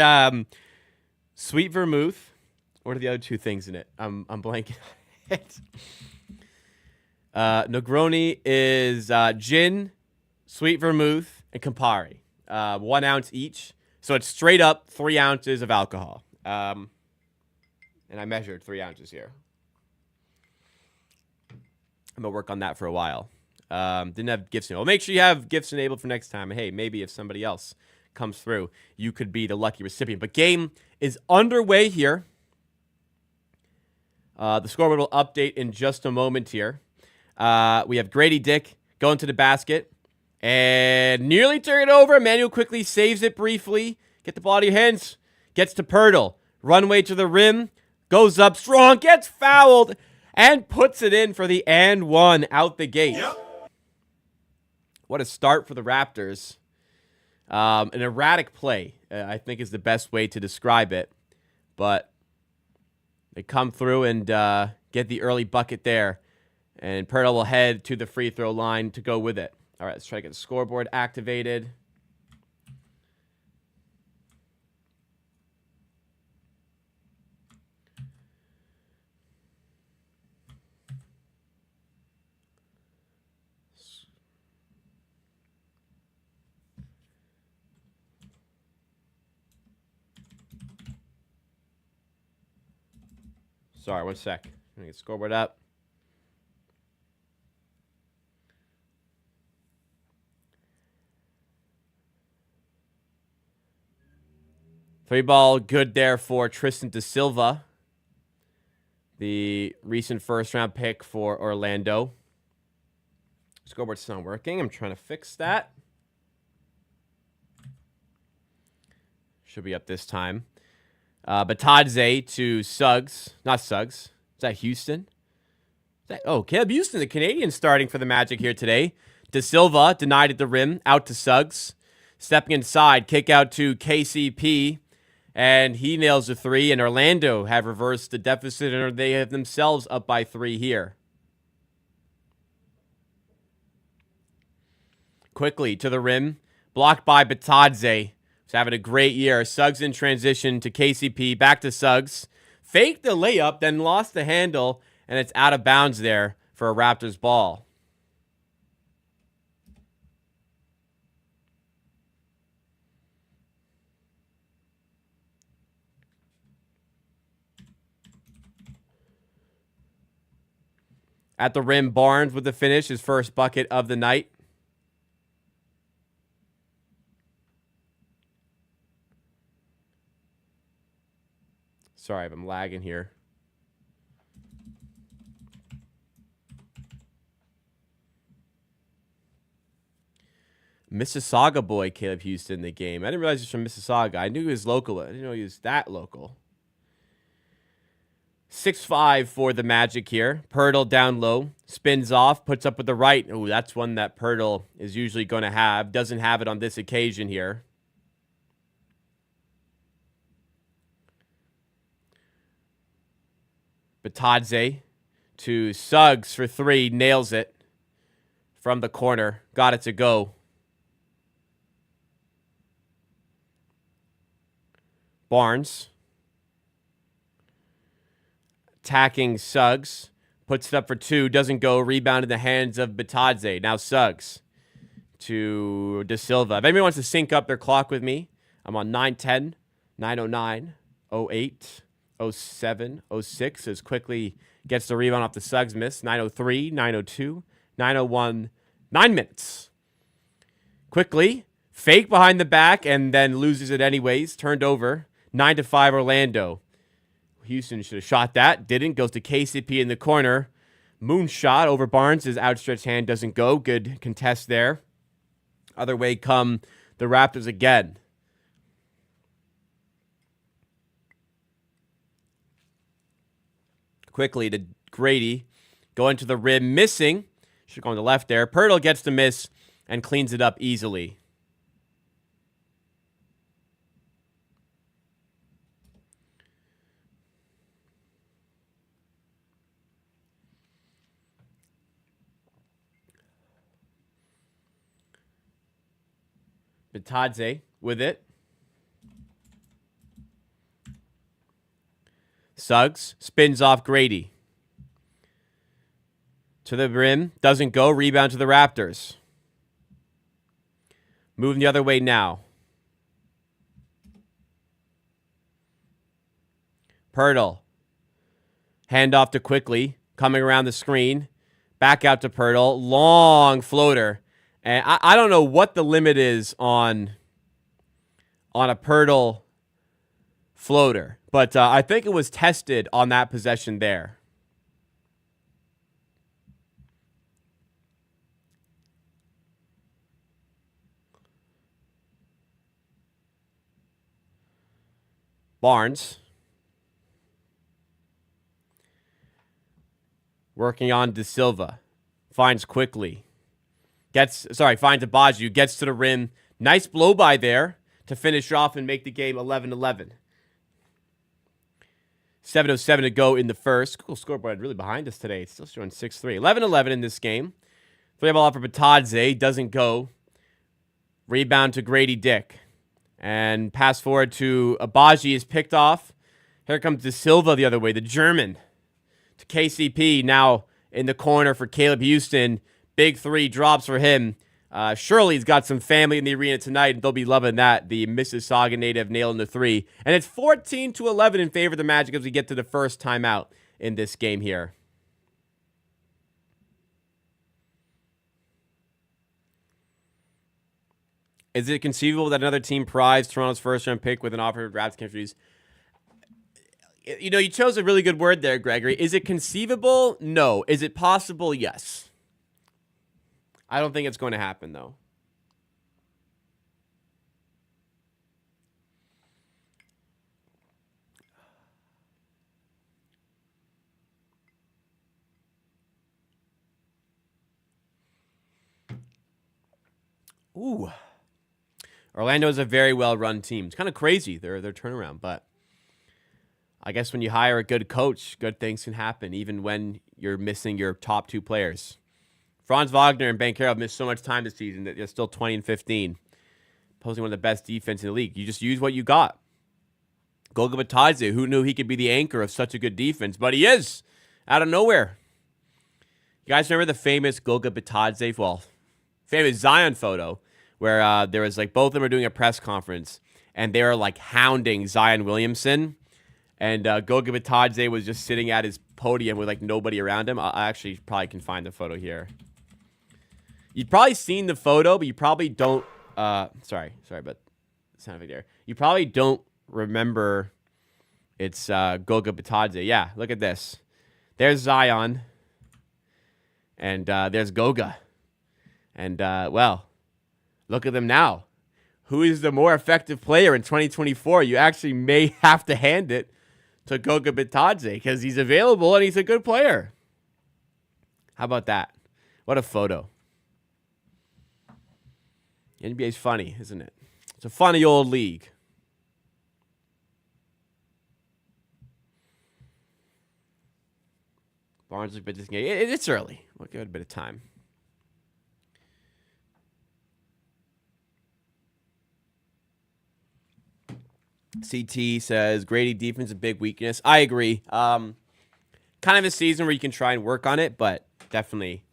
sweet vermouth. What are the other two things in it? I'm blanking. Negroni is gin, sweet vermouth, and Campari. 1 ounce each. So it's straight up 3 ounces of alcohol. And I measured 3 ounces here. I'm gonna work on that for a while. Didn't have gifts enabled. Well, make sure you have gifts enabled for next time. Hey, maybe if somebody else comes through, you could be the lucky recipient. But game is underway here. The scoreboard will update in just a moment here. We have Grady Dick going to the basket and nearly turn it over. Emmanuel quickly saves it briefly. Get the ball out of your hands. Gets to Pirtle. Runway to the rim. Goes up strong. Gets fouled. And puts it in for the and one out the gate. Yep. What a start for the Raptors. An erratic play, I think, is the best way to describe it. But they come through and get the early bucket there. And Pirtle will head to the free throw line to go with it. All right, let's try to get the scoreboard activated. Sorry, 1 sec. I'm going to get scoreboard up. Three ball good there for Tristan Da Silva, the recent first-round pick for Orlando. Scoreboard's not working. I'm trying to fix that. Should be up this time. Batadze to Suggs. Not Suggs. Is that Houston? Caleb Houston, the Canadian, starting for the Magic here today. Da Silva denied at the rim. Out to Suggs. Stepping inside. Kick out to KCP. And he nails a three. And Orlando have reversed the deficit. And they have themselves up by 3 here. Quickly to the rim. Blocked by Batadze. He's having a great year. Suggs in transition to KCP. Back to Suggs. Faked the layup, then lost the handle. And it's out of bounds there for a Raptors ball. At the rim, Barnes with the finish. His first bucket of the night. Sorry, I'm lagging here. Mississauga boy, Caleb Houston, in the game. I didn't realize he was from Mississauga. I knew he was local. I didn't know he was that local. 6'5" for the Magic here. Pirtle down low. Spins off. Puts up with the right. Oh, that's one that Pirtle is usually going to have. Doesn't have it on this occasion here. Batadze to Suggs for 3. Nails it from the corner. Got it to go. Barnes Attacking Suggs. Puts it up for 2. Doesn't go. Rebound in the hands of Bitadze. Now Suggs to De Silva. If anybody wants to sync up their clock with me, I'm on 9:10, 9:09, 08, 07, 06. As quickly gets the rebound off the Suggs miss. 9:03, 9:02, 9:01. 9 minutes. Quickly. Fake behind the back and then loses it anyways. Turned over. 9-5 Orlando. Houston should have shot that. Didn't. Goes to KCP in the corner. Moonshot over Barnes. His outstretched hand doesn't go. Good contest there. Other way come the Raptors again. Quickly to Grady. Going to the rim. Missing. Should go on the left there. Pirtle gets the miss and cleans it up easily. Bitadze with it. Suggs spins off Grady. To the rim. Doesn't go. Rebound to the Raptors. Moving the other way now. Pirtle. Handoff to Quickly. Coming around the screen. Back out to Pirtle. Long floater. And I don't know what the limit is on a Pirtle floater. But I think it was tested on that possession there. Barnes. Working on De Silva. Finds Quickly. Finds Abaju. Gets to the rim. Nice blow by there to finish off and make the game 11-11. 7:07 to go in the first. Cool scoreboard really behind us today. It's still showing 6-3. 11-11 in this game. Play ball off for Bitadze. Doesn't go. Rebound to Grady Dick. And pass forward to Abaji is picked off. Here comes De Silva the other way. The German to KCP. Now in the corner for Caleb Houston. Big 3 drops for him. Shirley's got some family in the arena tonight, and they'll be loving that. The Mississauga native nailing the 3. And it's 14-11 in favor of the Magic as we get to the first timeout in this game here. Is it conceivable that another team prized Toronto's first-round pick with an offer of Raptors countries? You know, you chose a really good word there, Gregory. Is it conceivable? No. Is it possible? Yes. I don't think it's going to happen, though. Ooh. Orlando is a very well-run team. It's kind of crazy, their turnaround, but I guess when you hire a good coach, good things can happen, even when you're missing your top 2 players. Franz Wagner and Banchero have missed so much time this season that they're still 20-15, posing one of the best defense in the league. You just use what you got. Goga Bitadze, who knew he could be the anchor of such a good defense, but he is out of nowhere. You guys remember the famous Goga Bitadze, famous Zion photo where there was like both of them were doing a press conference and they were like hounding Zion Williamson, and Goga Bitadze was just sitting at his podium with like nobody around him. I actually probably can find the photo here. You've probably seen the photo, but you probably don't. Sorry, but sound effect there. You probably don't remember. It's Goga Bitadze. Yeah, look at this. There's Zion, and there's Goga, and look at them now. Who is the more effective player in 2024? You actually may have to hand it to Goga Bitadze because he's available and he's a good player. How about that? What a photo. The NBA's funny, isn't it? It's a funny old league. Barnes a bit disengaged. It's early. We'll give it a bit of time. CT says Grady defense a big weakness. I agree. kind of a season where you can try and work on it, but definitely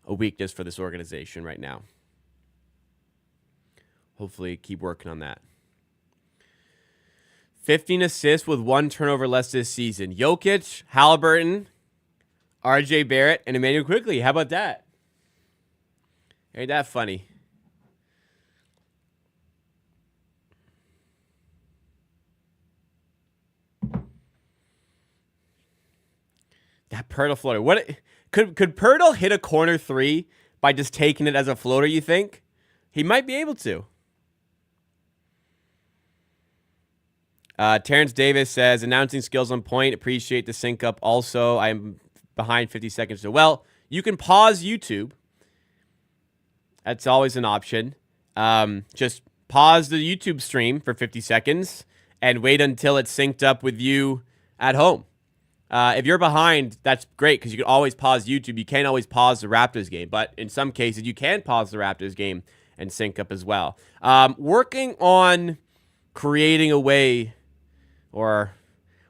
a weakness for this organization right now. Hopefully keep working on that. 15 assists with 1 turnover less this season. Jokic, Halliburton, RJ Barrett, and Emmanuel Quigley. How about that? Ain't that funny? That Pirtle floater. What could Pirtle hit a corner 3 by just taking it as a floater, you think? He might be able to. Terrence Davis says, announcing skills on point. Appreciate the sync up. Also, I'm behind 50 seconds. So, well, you can pause YouTube. That's always an option. Just pause the YouTube stream for 50 seconds and wait until it's synced up with you at home. If you're behind, that's great because you can always pause YouTube. You can't always pause the Raptors game, but in some cases, you can pause the Raptors game and sync up as well. Working on creating a way or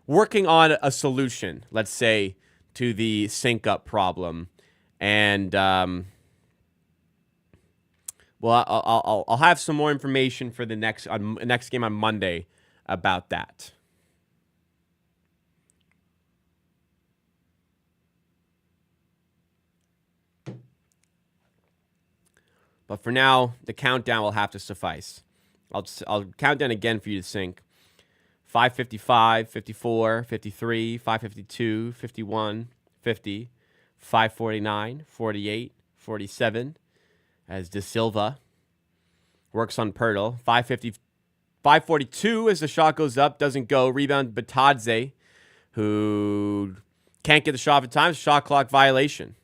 working on a solution, let's say, to the sync up problem. And, well, I'll have some more information for the next game on Monday about that. But for now, the countdown will have to suffice. I'll count down again for you to sync. 5:55, 54, 53, 5:52, 51, 50, 5:49, 48, 47. As De Silva works on Pirtle. 5:42 as the shot goes up, doesn't go. Rebound Batadze, who can't get the shot at times. Shot clock violation.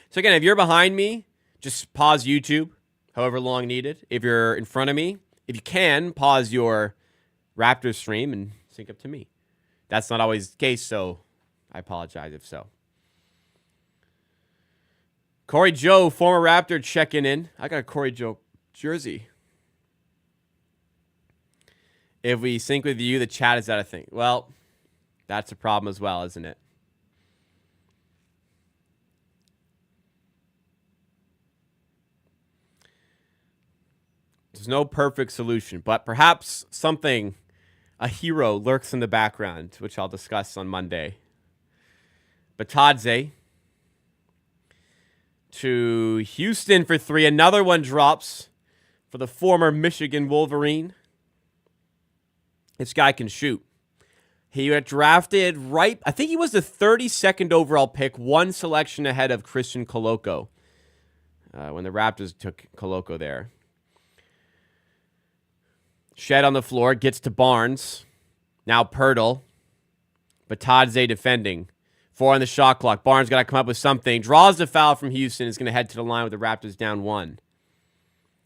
So again, if you're behind me, just pause YouTube, however long needed. If you're in front of me, if you can, pause your Raptors stream and sync up to me. That's not always the case, so I apologize if so. Corey Joe, former Raptor, checking in. I got a Corey Joe jersey. If we sync with you, the chat is out of thing. Well, that's a problem as well, isn't it? There's no perfect solution, but perhaps something, a hero lurks in the background, which I'll discuss on Monday. Batadze to Houston for 3. Another one drops for the former Michigan Wolverine. This guy can shoot. He got drafted right, I think he was the 32nd overall pick, one selection ahead of Christian Coloco when the Raptors took Coloco there. Shed on the floor, gets to Barnes. Now Pirtle. Batadze defending. 4 on the shot clock. Barnes got to come up with something. Draws the foul from Houston. Is going to head to the line with the Raptors down 1.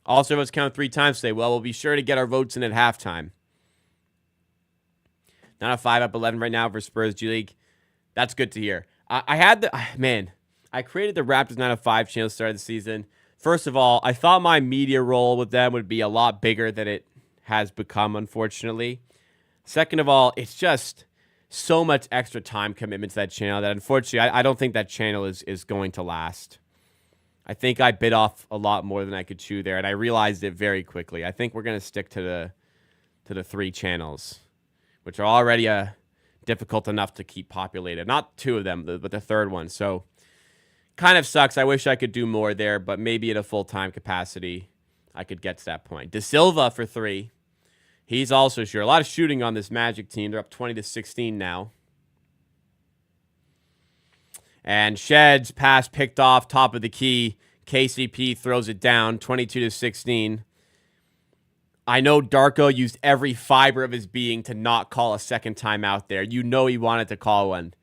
Also, let's count 3 times today. Well, we'll be sure to get our votes in at halftime. 9-5 up 11 right now for Spurs G League. That's good to hear. I created the Raptors 9-5 channel at the start of the season. First of all, I thought my media role with them would be a lot bigger than it has become, unfortunately. Second of all, it's just so much extra time commitment to that channel that unfortunately I don't think that channel is going to last. I think I bit off a lot more than I could chew there, and I realized it very quickly. I think we're going to stick to the 3 channels, which are already difficult enough to keep populated. Not 2 of them, but the third one. So kind of sucks. I wish I could do more there, but maybe at a full-time capacity I could get to that point. De Silva for 3. He's also sure. A lot of shooting on this Magic team. They're up 20-16 now. And Shed's pass picked off, top of the key. KCP throws it down, 22-16. I know Darko used every fiber of his being to not call a second timeout there. You know he wanted to call one.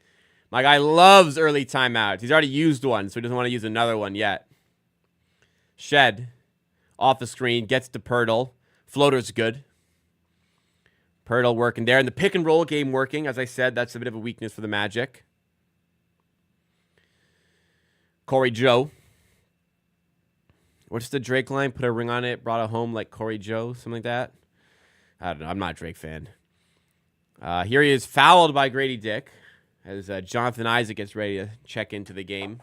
My guy loves early timeouts. He's already used one, so he doesn't want to use another one yet. Shed, off the screen, gets to Pirtle. Floater's good. Pirtle working there. And the pick and roll game working. As I said, that's a bit of a weakness for the Magic. Corey Joe. What's the Drake line? Put a ring on it, brought it home like Corey Joe, something like that. I don't know. I'm not a Drake fan. Here he is fouled by Grady Dick as Jonathan Isaac gets ready to check into the game.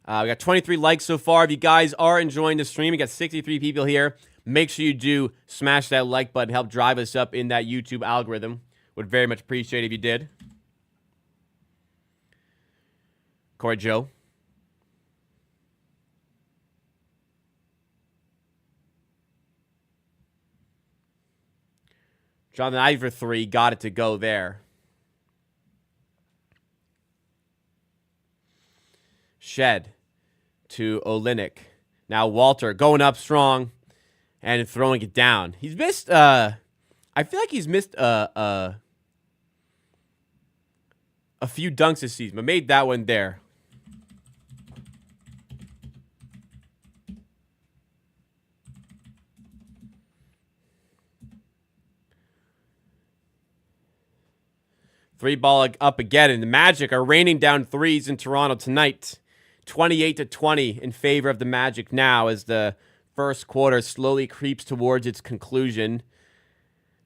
We got 23 likes so far. If you guys are enjoying the stream, we got 63 people here. Make sure you do smash that like button. Help drive us up in that YouTube algorithm. Would very much appreciate it if you did. Corey Joe. Jonathan Isaac for 3. Got it to go there. Shed to Olynyk. Now Walter going up strong and throwing it down. He's missed, I feel like he's missed a few dunks this season, but made that one there. Three ball up again, and the Magic are raining down threes in Toronto tonight. 28-20 in favor of the Magic now as the first quarter slowly creeps towards its conclusion.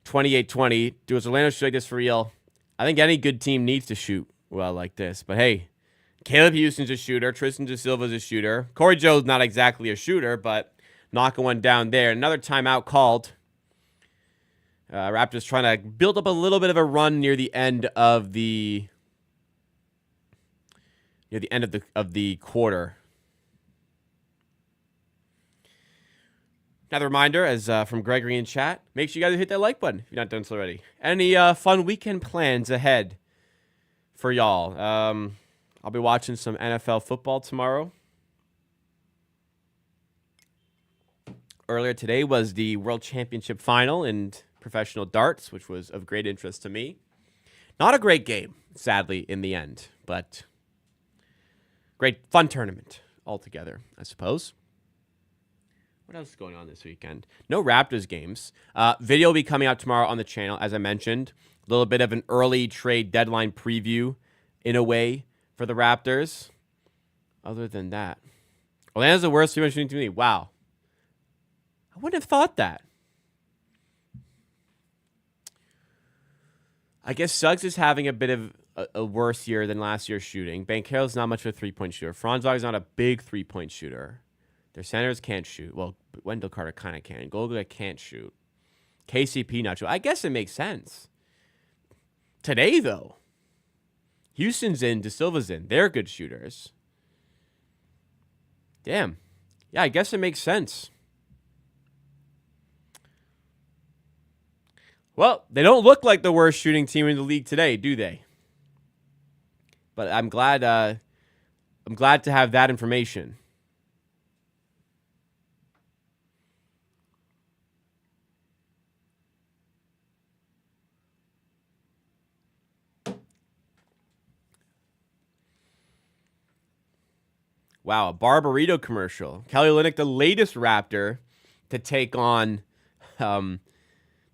28-20. Does Orlando shoot like this for real? I think any good team needs to shoot well like this. But hey, Caleb Houston's a shooter. Tristan DeSilva's a shooter. Corey Joe's not exactly a shooter, but knocking one down there. Another timeout called. Raptors trying to build up a little bit of a run near the end of the quarter. Another reminder, as from Gregory in chat, make sure you guys hit that like button if you're not done so already. Any fun weekend plans ahead for y'all? I'll be watching some NFL football tomorrow. Earlier today was the World Championship final in professional darts, which was of great interest to me. Not a great game, sadly, in the end, but great fun tournament altogether, I suppose. What else is going on this weekend? No Raptors games. Video will be coming out tomorrow on the channel, as I mentioned. A little bit of an early trade deadline preview, in a way, for the Raptors. Other than that, Orlando's the worst three-point shooting team to me. Wow. I wouldn't have thought that. I guess Suggs is having a bit of a worse year than last year's shooting. Banchero's not much of a three-point shooter. Franzog's not a big three-point shooter. Their centers can't shoot. Well, Wendell Carter kind of can. Golga can't shoot. KCP not shoot. I guess it makes sense. Today, though, Houston's in, DeSilva's in. They're good shooters. Damn. Yeah, I guess it makes sense. Well, they don't look like the worst shooting team in the league today, do they? But I'm glad to have that information. Wow, a Barbarito commercial. Kelly Olynyk, the latest Raptor to take on the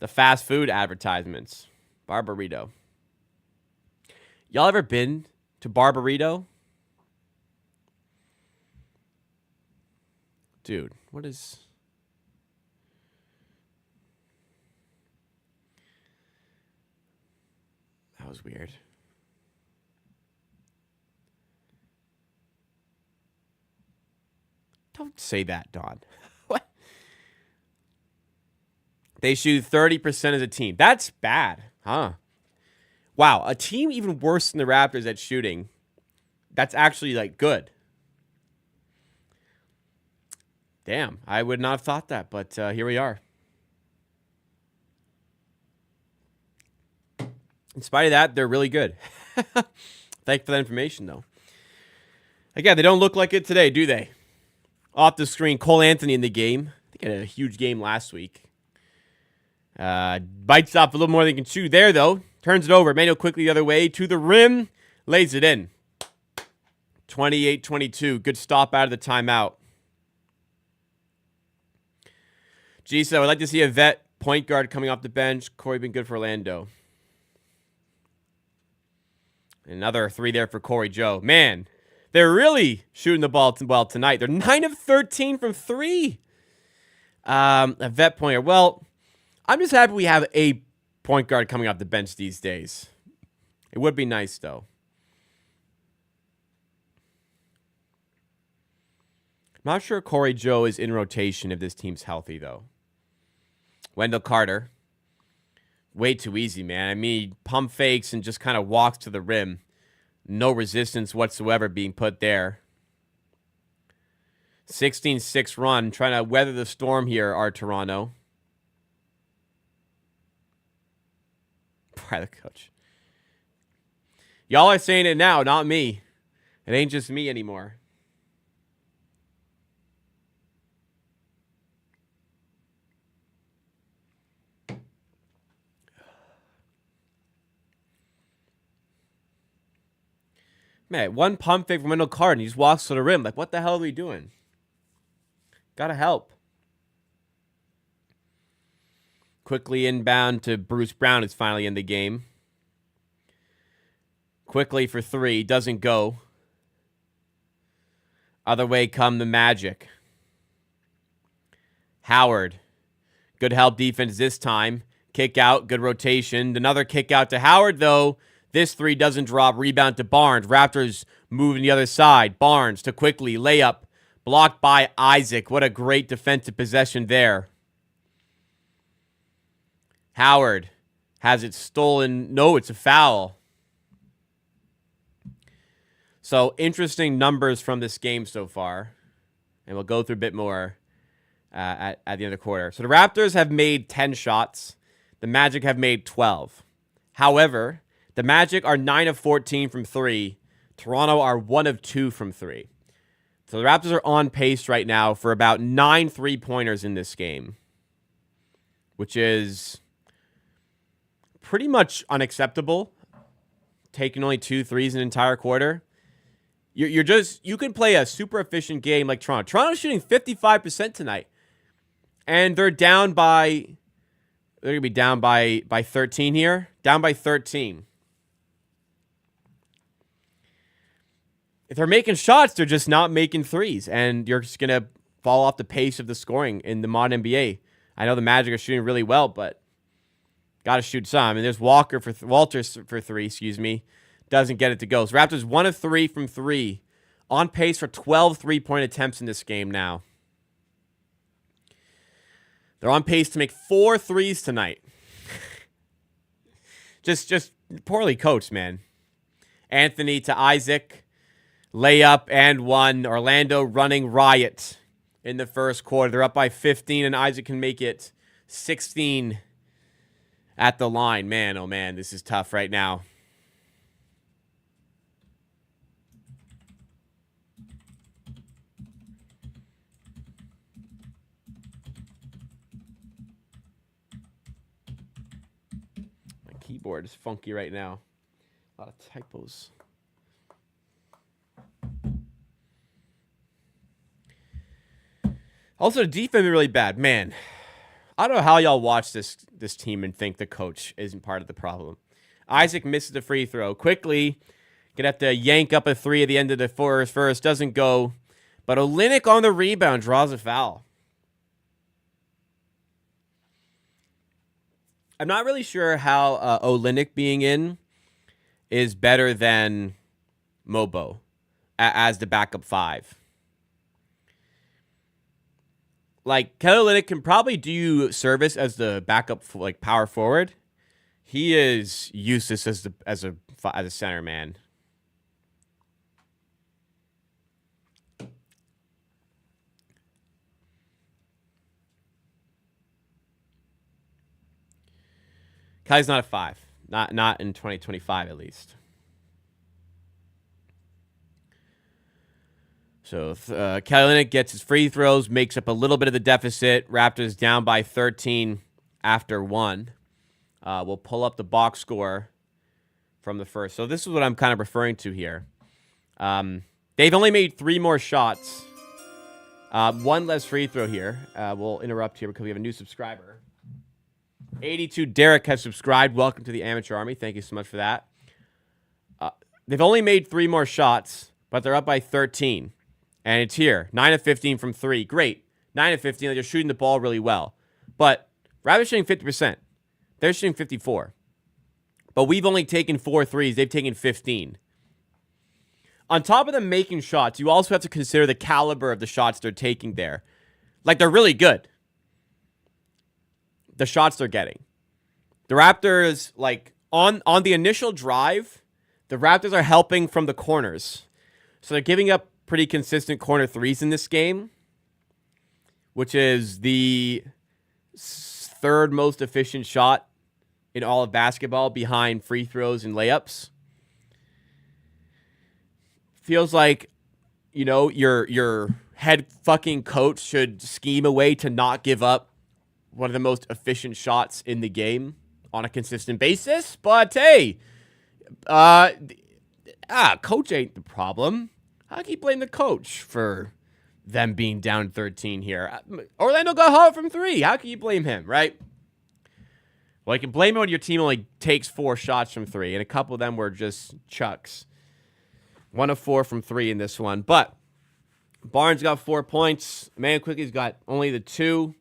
fast food advertisements. Barbarito. Y'all ever been to Barbarito? Dude, what is... That was weird. Don't say that, Don. What? They shoot 30% as a team. That's bad, huh? Wow, a team even worse than the Raptors at shooting. That's actually, like, good. Damn, I would not have thought that, but here we are. In spite of that, they're really good. Thank you for that information, though. Again, they don't look like it today, do they? Off the screen, Cole Anthony in the game. I think he had a huge game last week. Bites off a little more than he can chew there, though. Turns it over. Manuel quickly the other way to the rim. Lays it in. 28-22. Good stop out of the timeout. Geez, I would like to see a vet point guard coming off the bench. Corey been good for Orlando. Another 3 there for Corey Joe. Man, they're really shooting the ball well tonight. They're 9 of 13 from 3. A vet pointer. Well, I'm just happy we have a point guard coming off the bench these days. It would be nice, though. I'm not sure Corey Joe is in rotation if this team's healthy, though. Wendell Carter. Way too easy, man. I mean, pump fakes and just kind of walks to the rim. No resistance whatsoever being put there. 16-6 run. Trying to weather the storm here, our Toronto. By the coach. Y'all are saying it now, not me. It ain't just me anymore. Man, one pump fake from Wendell Carter, and he just walks to the rim. Like, what the hell are we doing? Gotta help. Quickly inbound to Bruce Brown, who's finally in the game. Quickly for 3, doesn't go. Other way come the Magic. Howard. Good help defense this time. Kick out, good rotation. Another kick out to Howard, though. This 3 doesn't drop. Rebound to Barnes. Raptors moving the other side. Barnes to quickly. Layup. Blocked by Isaac. What a great defensive possession there. Howard has it stolen. No, it's a foul. So, interesting numbers from this game so far. And we'll go through a bit more at the end of the quarter. So, the Raptors have made 10 shots. The Magic have made 12. However, the Magic are 9 of 14 from 3. Toronto are 1 of 2 from 3. So the Raptors are on pace right now for about 9 3-pointers in this game, which is pretty much unacceptable. Taking only 2 threes an entire quarter. You can play a super efficient game like Toronto. Toronto's shooting 55% tonight. And they're down by, they're going to be down by 13 here. Down by 13. If they're making shots, they're just not making threes. And you're just going to fall off the pace of the scoring in the modern NBA. I know the Magic are shooting really well, but got to shoot some. I mean, there's Walters for 3, Doesn't get it to go. So Raptors 1 of 3 from 3. On pace for 12 3-point attempts in this game now. They're on pace to make 4 threes tonight. just poorly coached, man. Anthony to Isaac. Layup and 1. Orlando running riot in the first quarter. They're up by 15, and Isaac can make it 16 at the line. Man, oh man, this is tough right now. My keyboard is funky right now. A lot of typos. Also, the defense is really bad. Man, I don't know how y'all watch this team and think the coach isn't part of the problem. Isaac misses the free throw. Quickly, gonna have to yank up a 3 at the end of the first. Doesn't go. But Olynyk on the rebound draws a foul. I'm not really sure how Olynyk being in is better than Mobo as the backup 5. Like, Kelly Olynyk can probably do service as the backup, like, power forward. He is useless as a center, man. Kelly's not a 5. Not in 2025, at least. So Kelly Olynyk gets his free throws, makes up a little bit of the deficit. Raptors down by 13 after 1. We'll pull up the box score from the first. So this is what I'm kind of referring to here. They've only made 3 more shots. 1 less free throw here. We'll interrupt here because we have a new subscriber. 82 Derek has subscribed. Welcome to the Amateur Army. Thank you so much for that. They've only made 3 more shots, but they're up by 13. And it's here. 9 of 15 from 3. Great. 9 of 15. They're shooting the ball really well. But Raptors shooting 50%. They're shooting 54. But we've only taken 4 threes. They've taken 15. On top of them making shots, you also have to consider the caliber of the shots they're taking there. Like, they're really good. The shots they're getting. The Raptors, like, on the initial drive, the Raptors are helping from the corners. So they're giving up pretty consistent corner threes in this game, which is the 3rd most efficient shot in all of basketball behind free throws and layups. Feels like, you know, your head fucking coach should scheme a way to not give up one of the most efficient shots in the game on a consistent basis. But hey, coach ain't the problem. How can you blame the coach for them being down 13 here? Orlando got hot from 3. How can you blame him, right? Well, you can blame him when your team only takes 4 shots from 3, and a couple of them were just chucks. 1 of 4 from 3 in this one. But Barnes got 4 points. Man Quickly's got only the 2.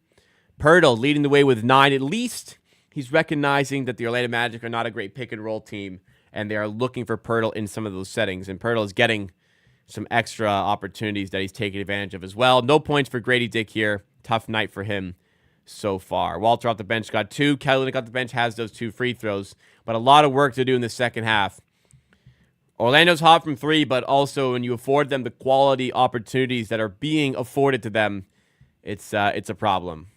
Pirtle leading the way with 9. At least he's recognizing that the Orlando Magic are not a great pick-and-roll team, and they are looking for Pirtle in some of those settings. And Pirtle is getting some extra opportunities that he's taking advantage of as well. No points for Grady Dick here. Tough night for him so far. Walter off the bench got 2. Kelly off the bench has those 2 free throws, but a lot of work to do in the second half. Orlando's hot from 3, but also when you afford them the quality opportunities that are being afforded to them, it's a problem.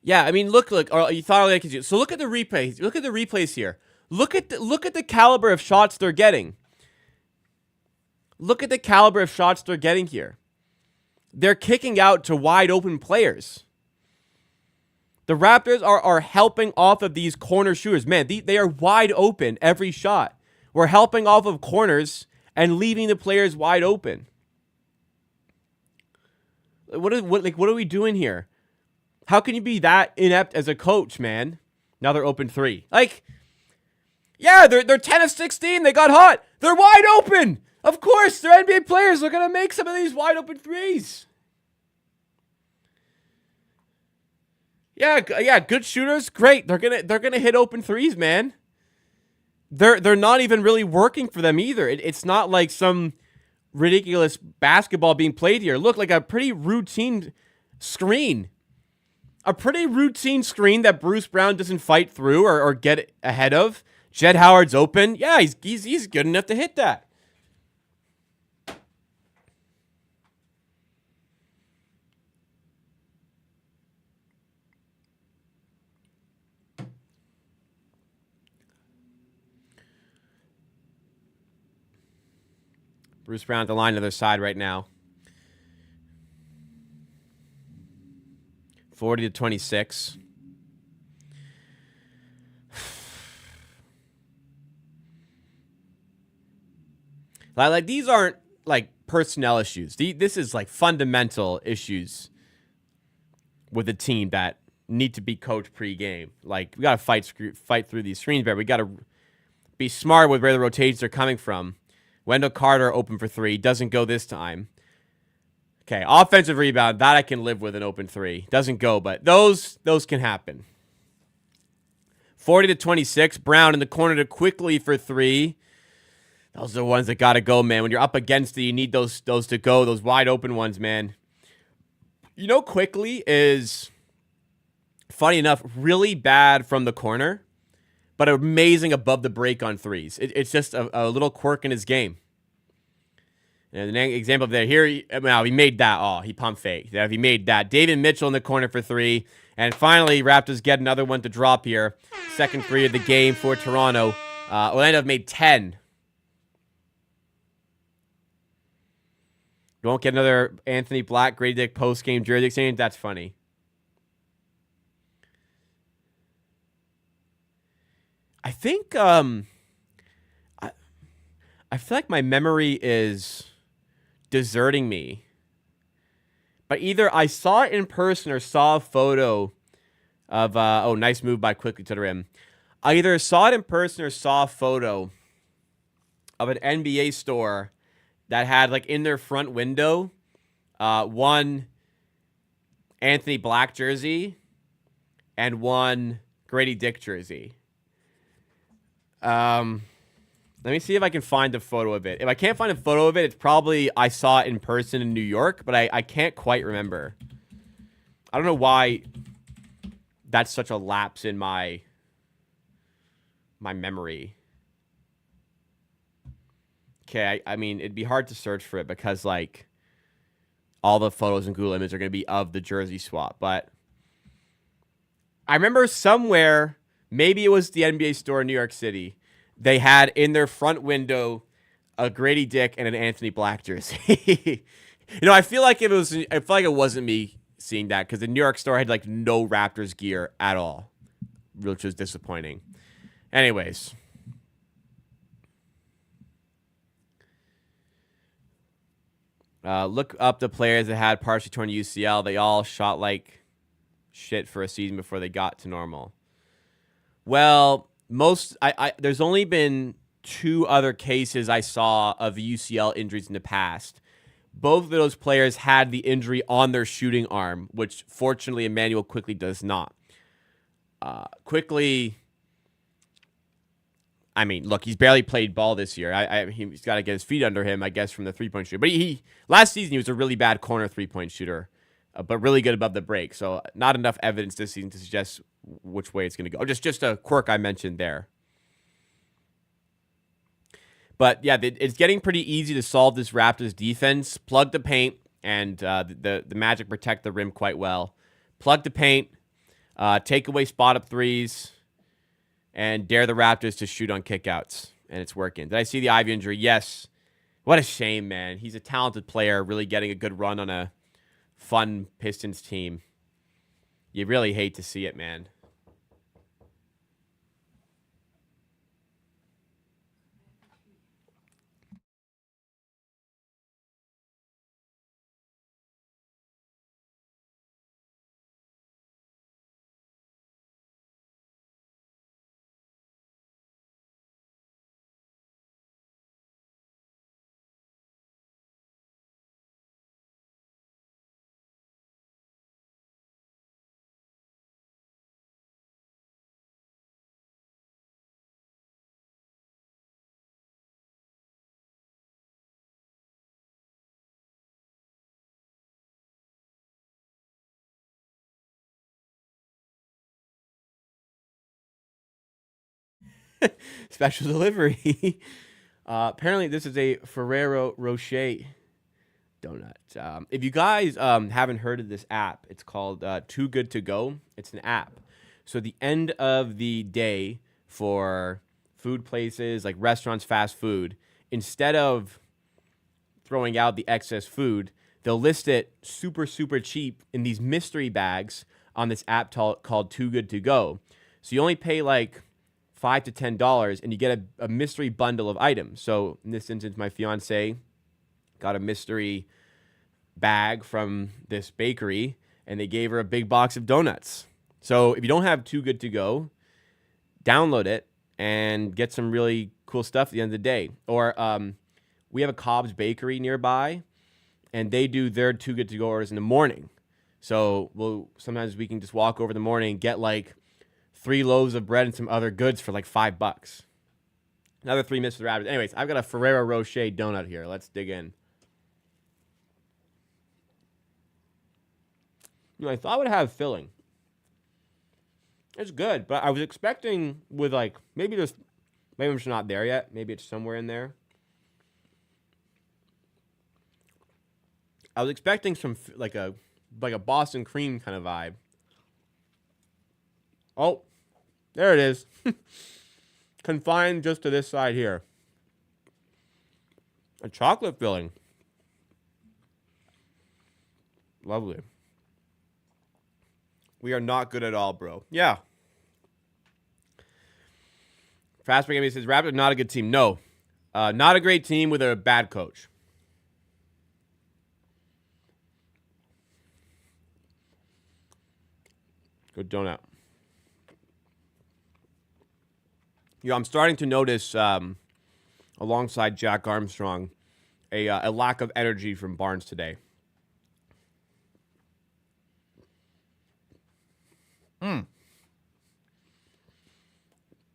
Yeah, I mean, look. Or you thought I could do. So look at the replays. Look at the replays here. Look at the caliber of shots they're getting. Look at the caliber of shots they're getting here. They're kicking out to wide open players. The Raptors are helping off of these corner shooters. Man, they are wide open every shot. We're helping off of corners and leaving the players wide open. What are we doing here? How can you be that inept as a coach, man? Now they're open 3. Like, yeah, they're 10 of 16. They got hot. They're wide open. Of course, they're NBA players. They're gonna make some of these wide open threes. Yeah, good shooters, great. They're gonna hit open threes, man. They're not even really working for them either. It's not like some ridiculous basketball being played here. Look, like a pretty routine screen. A pretty routine screen that Bruce Brown doesn't fight through or get ahead of. Jed Howard's open. Yeah, he's good enough to hit that. Bruce Brown at the line to their side right now. 40-26. Like these aren't like personnel issues. This is like fundamental issues with a team that need to be coached pre-game. Like, we got to fight through these screens better. We got to be smart with where the rotations are coming from. Wendell Carter open for 3. Doesn't go this time. Okay, offensive rebound. That I can live with an open 3. Doesn't go, but those can happen. 40-26. Brown in the corner to Quickly for 3. Those are the ones that got to go, man. When you're up against it, you need those to go. Those wide open ones, man. You know, Quickly is, funny enough, really bad from the corner, but amazing above the break on threes. It's just a little quirk in his game. And an example of that here, he made that. Oh, he pump faked. Yeah, he made that. David Mitchell in the corner for 3. And finally, Raptors get another one to drop here. Second 3 of the game for Toronto. Orlando have made 10. You won't get another Anthony Black, Grady Dick post-game jersey exchange? That's funny. I think I feel like my memory is deserting me. But either I saw it in person or saw a photo of, oh, nice move by quickly to the rim. I either saw it in person or saw a photo of an NBA store that had, like, in their front window, one Anthony Black jersey and one Grady Dick jersey. Let me see if I can find a photo of it. If I can't find a photo of it, it's probably I saw it in person in New York, but I can't quite remember. I don't know why that's such a lapse in my memory. Okay, I mean, it'd be hard to search for it because, like, all the photos in Google Images are going to be of the jersey swap. But I remember somewhere, maybe it was the NBA store in New York City, they had in their front window a Grady Dick and an Anthony Black jersey. I feel like it wasn't me seeing that because the New York store had, like, no Raptors gear at all, which was disappointing. Anyways. Look up the players that had partially torn UCL. They all shot like shit for a season before they got to normal. Well, there's only been 2 other cases I saw of UCL injuries in the past. Both of those players had the injury on their shooting arm, which fortunately Emmanuel Quickly does not. Quickly, I mean, look, he's barely played ball this year. He's got to get his feet under him, I guess, from the three-point shooter. But last season, he was a really bad corner three-point shooter, but really good above the break. So not enough evidence this season to suggest which way it's going to go. Just a quirk I mentioned there. But, yeah, it's getting pretty easy to solve this Raptors defense. Plug the paint, and the Magic protect the rim quite well. Plug the paint, take away spot-up threes, and dare the Raptors to shoot on kickouts. And it's working. Did I see the Ivy injury? Yes. What a shame, man. He's a talented player, really getting a good run on a fun Pistons team. You really hate to see it, man. Special delivery. Apparently, this is a Ferrero Rocher donut. If you guys haven't heard of this app, it's called Too Good To Go. It's an app. So the end of the day for food places like restaurants, fast food, instead of throwing out the excess food, they'll list it super, super cheap in these mystery bags on this app called Too Good To Go. So you only pay like $5 to $10 and you get a mystery bundle of items. So in this instance, my fiance got a mystery bag from this bakery and they gave her a big box of donuts. So if you don't have Too Good To Go, download it and get some really cool stuff at the end of the day. Or we have a Cobb's Bakery nearby and they do their Too Good To Go orders in the morning. So sometimes we can just walk over in the morning and get like 3 loaves of bread and some other goods for like $5. Another 3 Mr. Raptors. Anyways, I've got a Ferrero Rocher donut here. Let's dig in. I thought it would have filling. It's good, but I was expecting with like maybe it's not there yet. Maybe it's somewhere in there. I was expecting some like a Boston cream kind of vibe. Oh, there it is. Confined just to this side here. A chocolate filling. Lovely. We are not good at all, bro. Yeah. Fast Break says, Raptors not a good team. No. Not a great team with a bad coach. Good donut. I'm starting to notice, alongside Jack Armstrong, a lack of energy from Barnes today.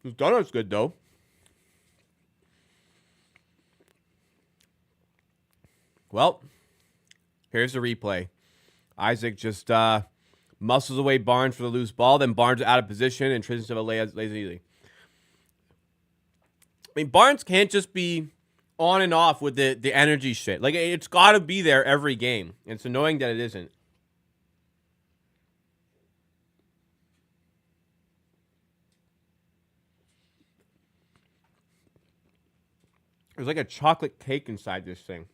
His donut's good, though. Well, here's the replay. Isaac just muscles away Barnes for the loose ball. Then Barnes out of position and Tristan lays it easy. I mean, Barnes can't just be on and off with the energy shit. Like, it's got to be there every game. It's annoying that it isn't. There's like a chocolate cake inside this thing.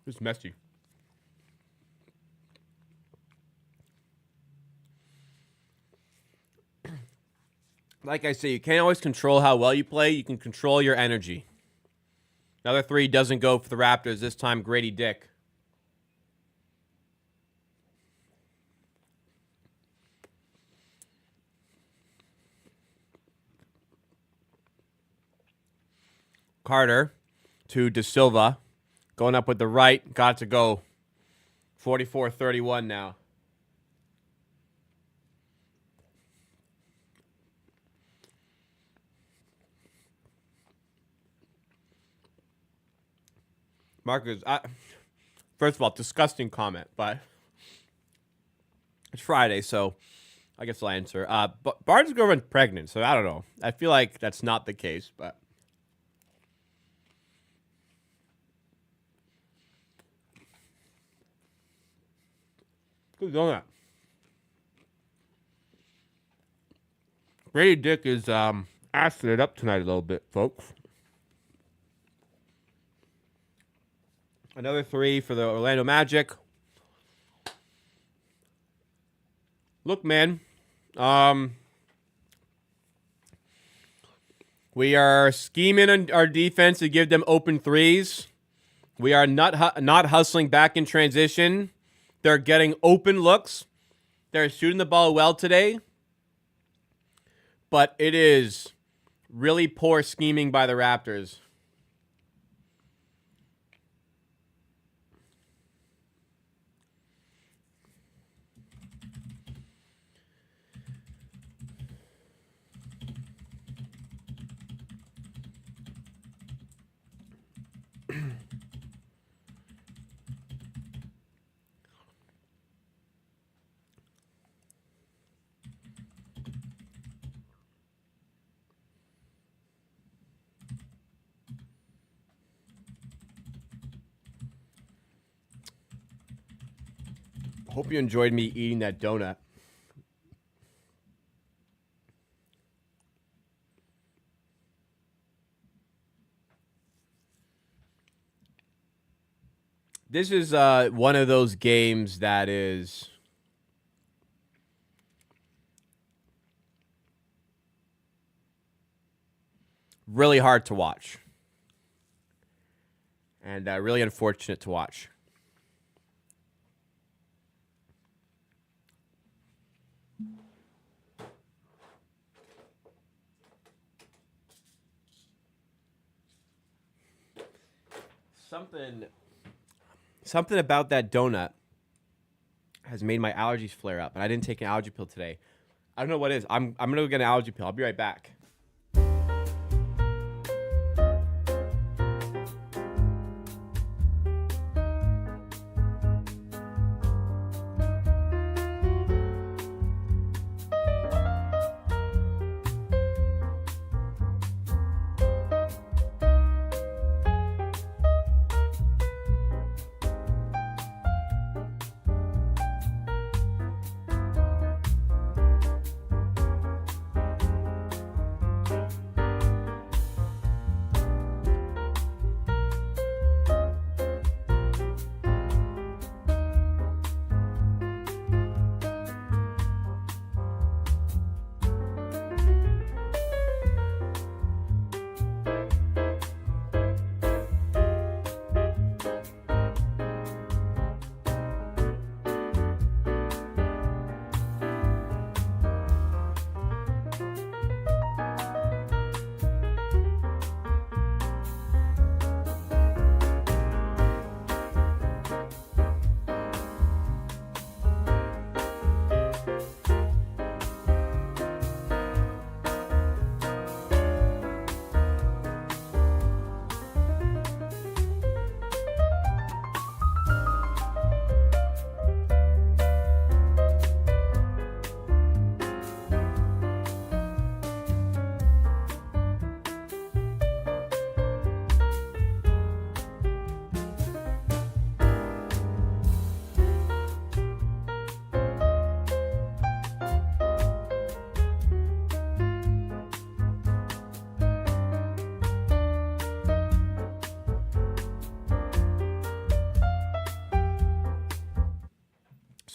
It's messy. Like I say, you can't always control how well you play. You can control your energy. Another three doesn't go for the Raptors. This time, Grady Dick. Carter to De Silva. Going up with the right. Got to go. 44-31 now. Marcus, first of all, disgusting comment, but it's Friday, so I guess I'll answer. But Barnes' girlfriend's pregnant, so I don't know. I feel like that's not the case, but. Good donut. Brady Dick is assing it up tonight a little bit, folks. Another three for the Orlando Magic. Look, man. We are scheming on our defense to give them open threes. We are not hustling back in transition. They're getting open looks. They're shooting the ball well today. But it is really poor scheming by the Raptors. Hope you enjoyed me eating that donut. This is one of those games that is really hard to watch. And really unfortunate to watch. Something about that donut has made my allergies flare up, and I didn't take an allergy pill today. I don't know what it is. I'm gonna go get an allergy pill. I'll be right back.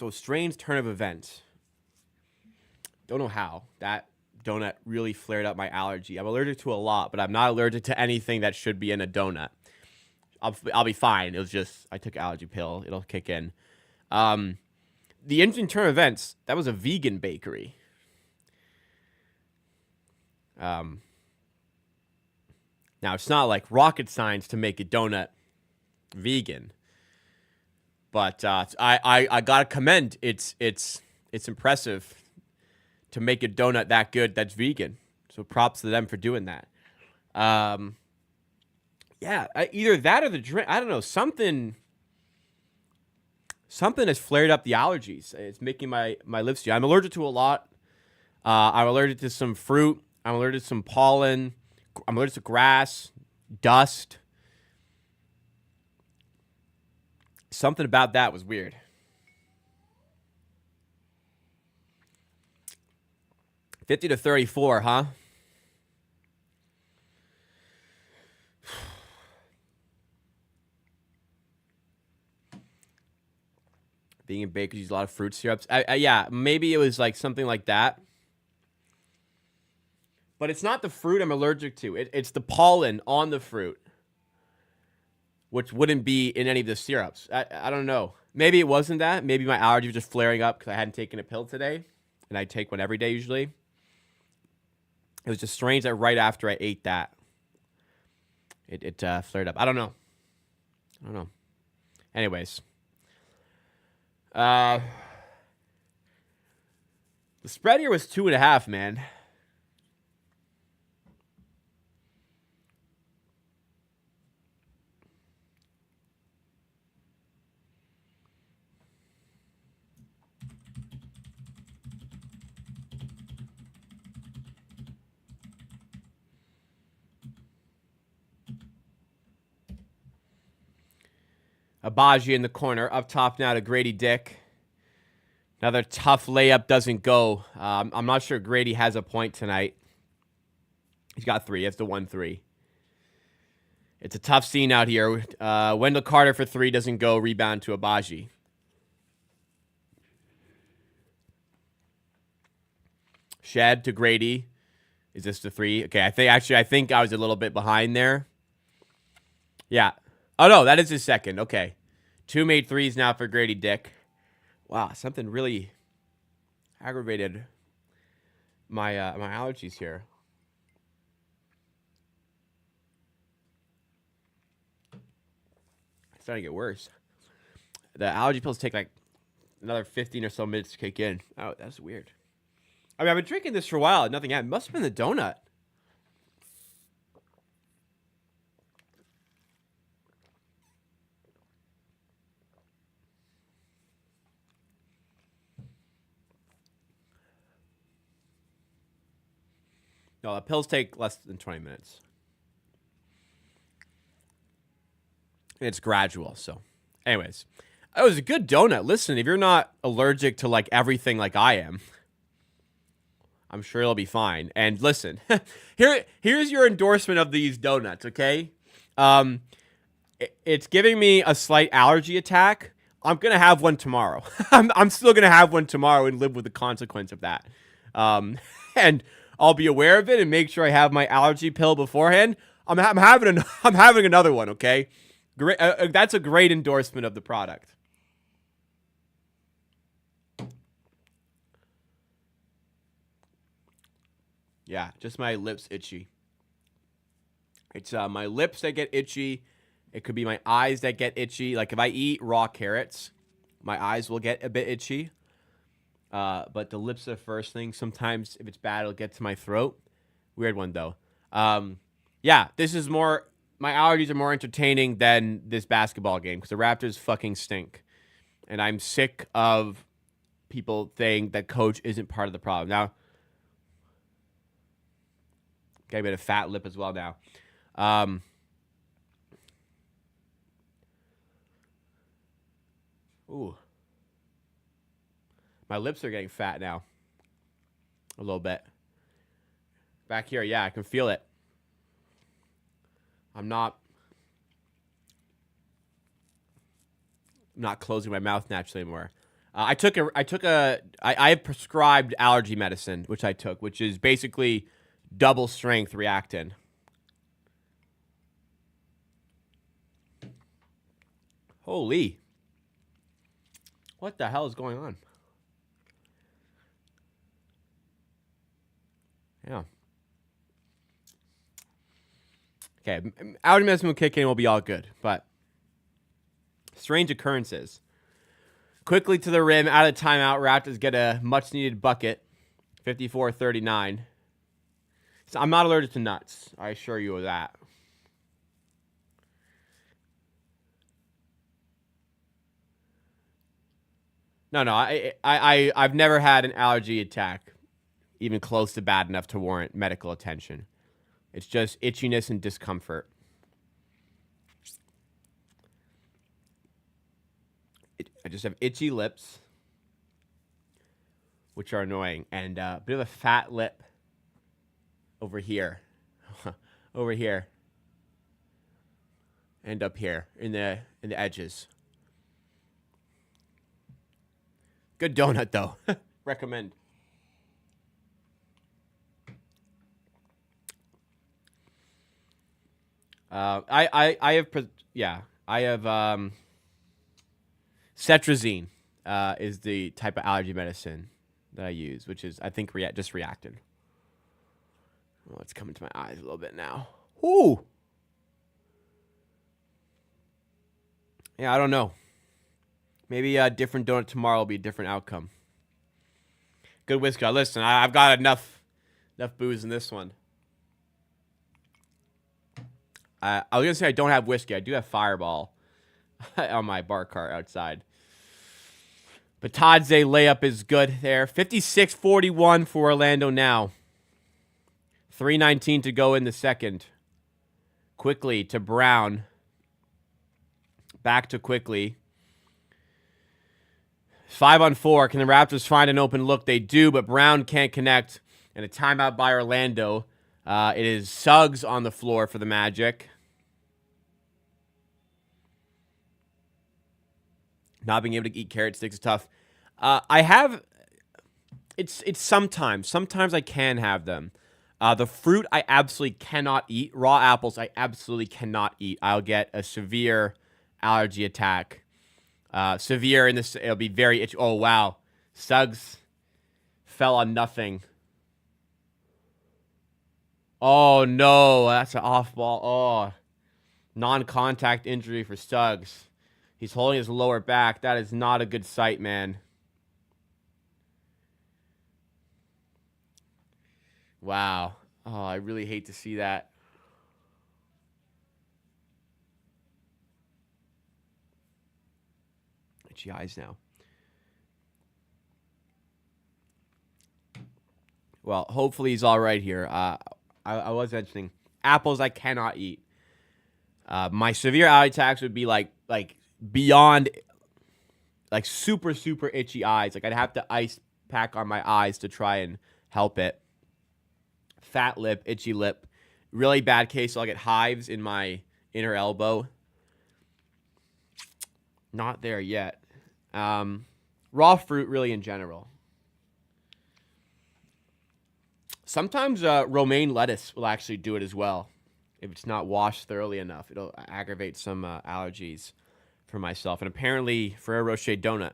So strange turn of events. Don't know how that donut really flared up my allergy. I'm allergic to a lot, but I'm not allergic to anything that should be in a donut. I'll be fine. It was just I took an allergy pill. It'll kick in. The interesting turn of events. That was a vegan bakery. Now it's not like rocket science to make a donut vegan, but I gotta commend it's impressive to make a donut that good that's vegan. So props to them for doing that. Yeah, either that or the drink. I don't know, something has flared up the allergies. It's making my lips dry. I'm allergic to a lot. I'm allergic to some fruit. I'm allergic to some pollen. I'm allergic to grass, dust. Something about that was weird. $50 to $34, huh? Being in bakers, use a lot of fruit syrups. Yeah, maybe it was like something like that. But it's not the fruit I'm allergic to. It's the pollen on the fruit, which wouldn't be in any of the syrups. I don't know. Maybe it wasn't that. Maybe my allergy was just flaring up because I hadn't taken a pill today, and I take one every day usually. It was just strange that right after I ate that, it flared up. I don't know. Anyways. The spread here was 2.5, man. Abaji in the corner. Up top now to Grady Dick. Another tough layup doesn't go. I'm not sure Grady has a point tonight. He's got 3. He has the 1-3. It's a tough scene out here. Wendell Carter for 3 doesn't go. Rebound to Abaji. Shed to Grady. Is this the 3? Okay, I think I was a little bit behind there. Yeah. Oh, no, that is his second. Okay. 2 made 3s now for Grady Dick. Wow, something really aggravated my my allergies here. It's starting to get worse. The allergy pills take like another 15 or so minutes to kick in. Oh, that's weird. I mean, I've been drinking this for a while. Nothing happened. Must have been the donut. No, the pills take less than 20 minutes. It's gradual, so. Anyways, it was a good donut. Listen, if you're not allergic to, like, everything like I am, I'm sure it'll be fine. And listen, here's your endorsement of these donuts, okay? It's giving me a slight allergy attack. I'm going to have one tomorrow. I'm still going to have one tomorrow and live with the consequence of that. And I'll be aware of it and make sure I have my allergy pill beforehand. I'm having another one, okay? Great. That's a great endorsement of the product. Yeah, just my lips itchy. It's my lips that get itchy. It could be my eyes that get itchy. Like if I eat raw carrots, my eyes will get a bit itchy. But the lips are the first thing. Sometimes if it's bad, it'll get to my throat. Weird one though. Yeah, this is more. My allergies are more entertaining than this basketball game because the Raptors fucking stink, and I'm sick of people saying that coach isn't part of the problem. Now, got a bit of fat lip as well now. Ooh. My lips are getting fat now. A little bit. Back here, yeah, I can feel it. I'm not closing my mouth naturally anymore. I have prescribed allergy medicine, which I took, which is basically double strength Reactin. Holy. What the hell is going on? Yeah. Okay, allergy medicine will kick in, we'll be all good. But strange occurrences. Quickly to the rim, out of timeout. Raptors get a much-needed bucket, 54-39. So I'm not allergic to nuts. I assure you of that. No, I've never had an allergy attack even close to bad enough to warrant medical attention. It's just itchiness and discomfort. I just have itchy lips, which are annoying, and a bit of a fat lip over here, over here, and up here in the edges. Good donut though. Recommend. I have cetrizine is the type of allergy medicine that I use, which is I think just Reactin. Oh, it's coming to my eyes a little bit now. Ooh. Yeah, I don't know. Maybe a different donut tomorrow will be a different outcome. Good whiskey. Listen, I've got enough booze in this one. I was going to say I don't have whiskey. I do have Fireball on my bar cart outside. Batadze layup is good there. 56-41 for Orlando now. 3:19 to go in the second. Quickly to Brown. Back to Quickly. 5-on-4. Can the Raptors find an open look? They do, but Brown can't connect. And a timeout by Orlando. It is Suggs on the floor for the Magic. Not being able to eat carrot sticks is tough. It's sometimes. Sometimes I can have them. The fruit I absolutely cannot eat. Raw apples I absolutely cannot eat. I'll get a severe allergy attack. Severe in this, it'll be very itchy. Oh, wow. Suggs fell on nothing. Oh, no. That's an off ball. Oh. Non-contact injury for Suggs. He's holding his lower back. That is not a good sight, man. Wow. Oh, I really hate to see that. Itchy eyes now. Well, hopefully he's all right here. I was mentioning apples I cannot eat. My severe allergy attacks would be like beyond, like super, super itchy eyes. Like I'd have to ice pack on my eyes to try and help it. Fat lip, itchy lip. Really bad case, so I'll get hives in my inner elbow. Not there yet. Raw fruit, really, in general. Sometimes romaine lettuce will actually do it as well. If it's not washed thoroughly enough, it'll aggravate some allergies for myself. And apparently, Ferrero Rocher donut.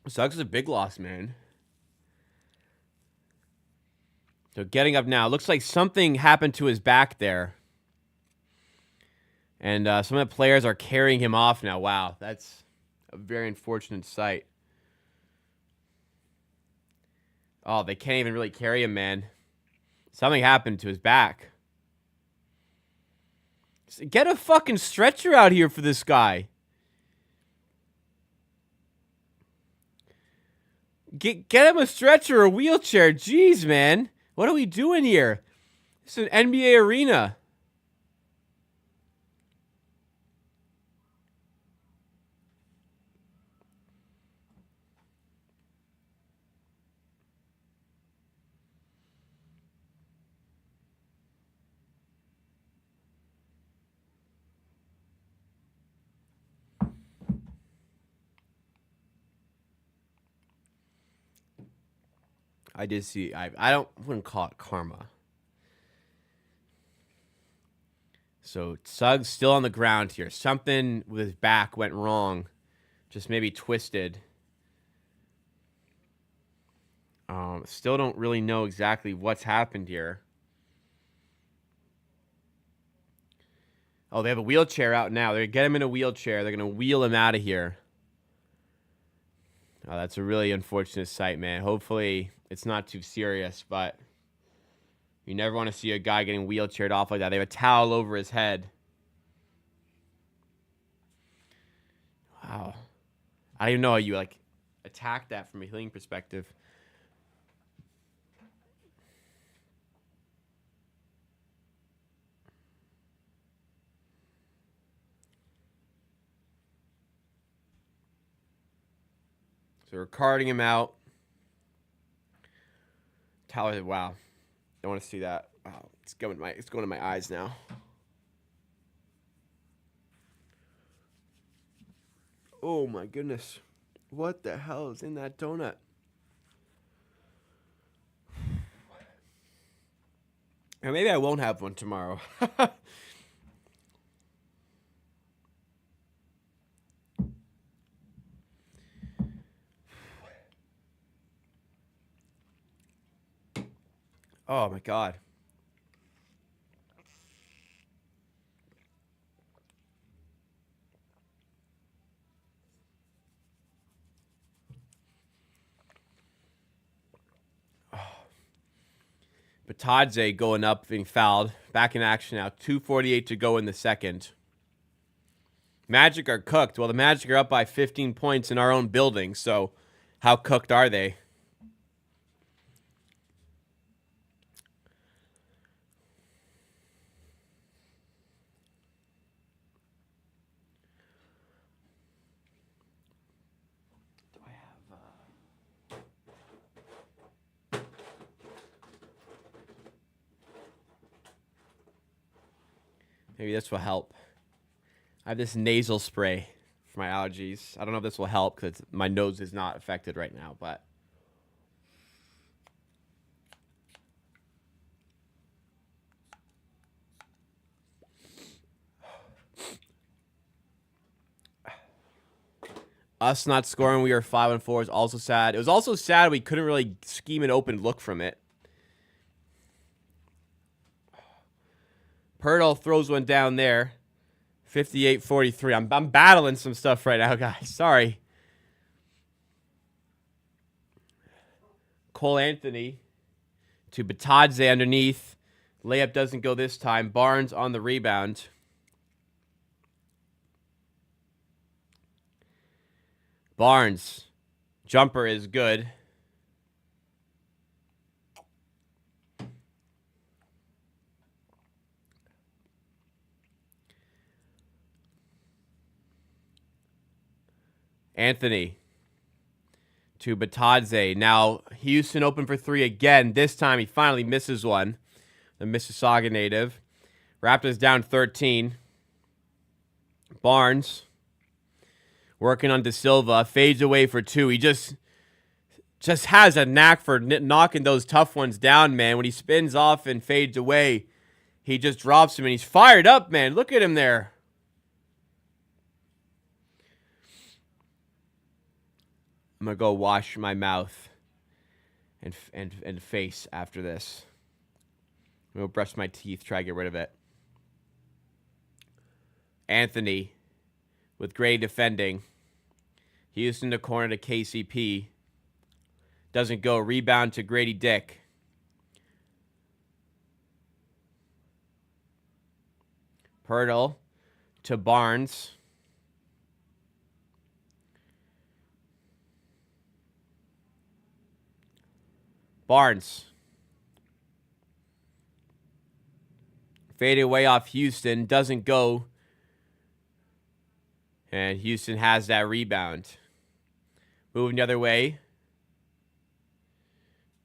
Suggs is a big loss, man. So getting up now. Looks like something happened to his back there. And some of the players are carrying him off now. Wow, that's a very unfortunate sight. Oh, they can't even really carry him, man. Something happened to his back. Get a fucking stretcher out here for this guy. Get him a stretcher or a wheelchair. Jeez, man. What are we doing here? This is an NBA arena. I did see. I wouldn't call it karma. So Suggs still on the ground here. Something with his back went wrong. Just maybe twisted. Still don't really know exactly what's happened here. Oh, they have a wheelchair out now. They're going to get him in a wheelchair. They're going to wheel him out of here. Oh, that's a really unfortunate sight, man. Hopefully it's not too serious, but you never want to see a guy getting wheelchaired off like that. They have a towel over his head. Wow. I don't even know how you, attack that from a healing perspective. So we're carting him out. Tyler, wow. Don't want to see that. Wow, it's going to my eyes now. Oh my goodness. What the hell is in that donut? And maybe I won't have one tomorrow. Oh my God. Batadze going up, being fouled. Back in action now. 2:48 to go in the second. Magic are cooked. Well, the Magic are up by 15 points in our own building, so how cooked are they? Maybe this will help. I have this nasal spray for my allergies. I don't know if this will help because my nose is not affected right now, but us not scoring, we are 5-4 is also sad. It was also sad we couldn't really scheme an open look from it. Pirtle throws one down there. 58-43. I'm battling some stuff right now, guys. Sorry. Cole Anthony to Batadze underneath. Layup doesn't go this time. Barnes on the rebound. Barnes. Jumper is good. Anthony to Batadze. Now, Houston open for three again. This time, he finally misses one. The Mississauga native. Raptors down 13. Barnes working on De Silva. Fades away for two. He just has a knack for knocking those tough ones down, man. When he spins off and fades away, he just drops him, and he's fired up, man. Look at him there. I'm going to go wash my mouth and face after this. I'm going to brush my teeth, try to get rid of it. Anthony with great defending. Houston to corner to KCP. Doesn't go. Rebound to Grady Dick. Pirtle to Barnes. Barnes. Faded away off Houston. Doesn't go. And Houston has that rebound. Moving the other way.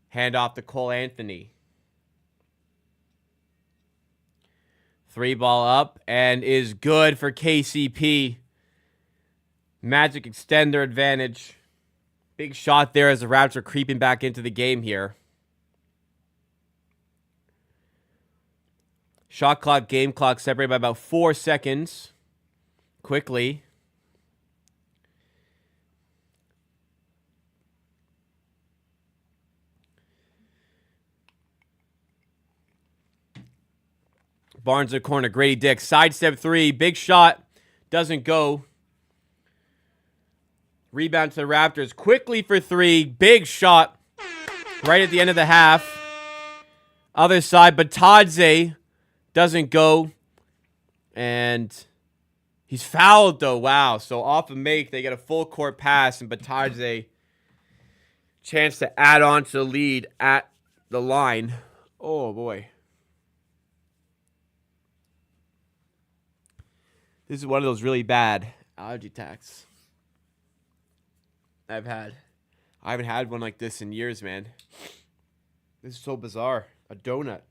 Hand off to Cole Anthony. Three ball up and is good for KCP. Magic extend their advantage. Big shot there as the Raptors are creeping back into the game here. Shot clock, game clock separated by about 4 seconds. Quickly. Barnes in the corner. Grady Dick. Sidestep three. Big shot. Doesn't go. Rebound to the Raptors. Quickly for three. Big shot. Right at the end of the half. Other side. Batadze doesn't go. And he's fouled, though. Wow. So off a make, they get a full court pass. And Batadze, chance to add on to the lead at the line. Oh, boy. This is one of those really bad allergy attacks I've had. I haven't had one like this in years, man. This is so bizarre. A donut.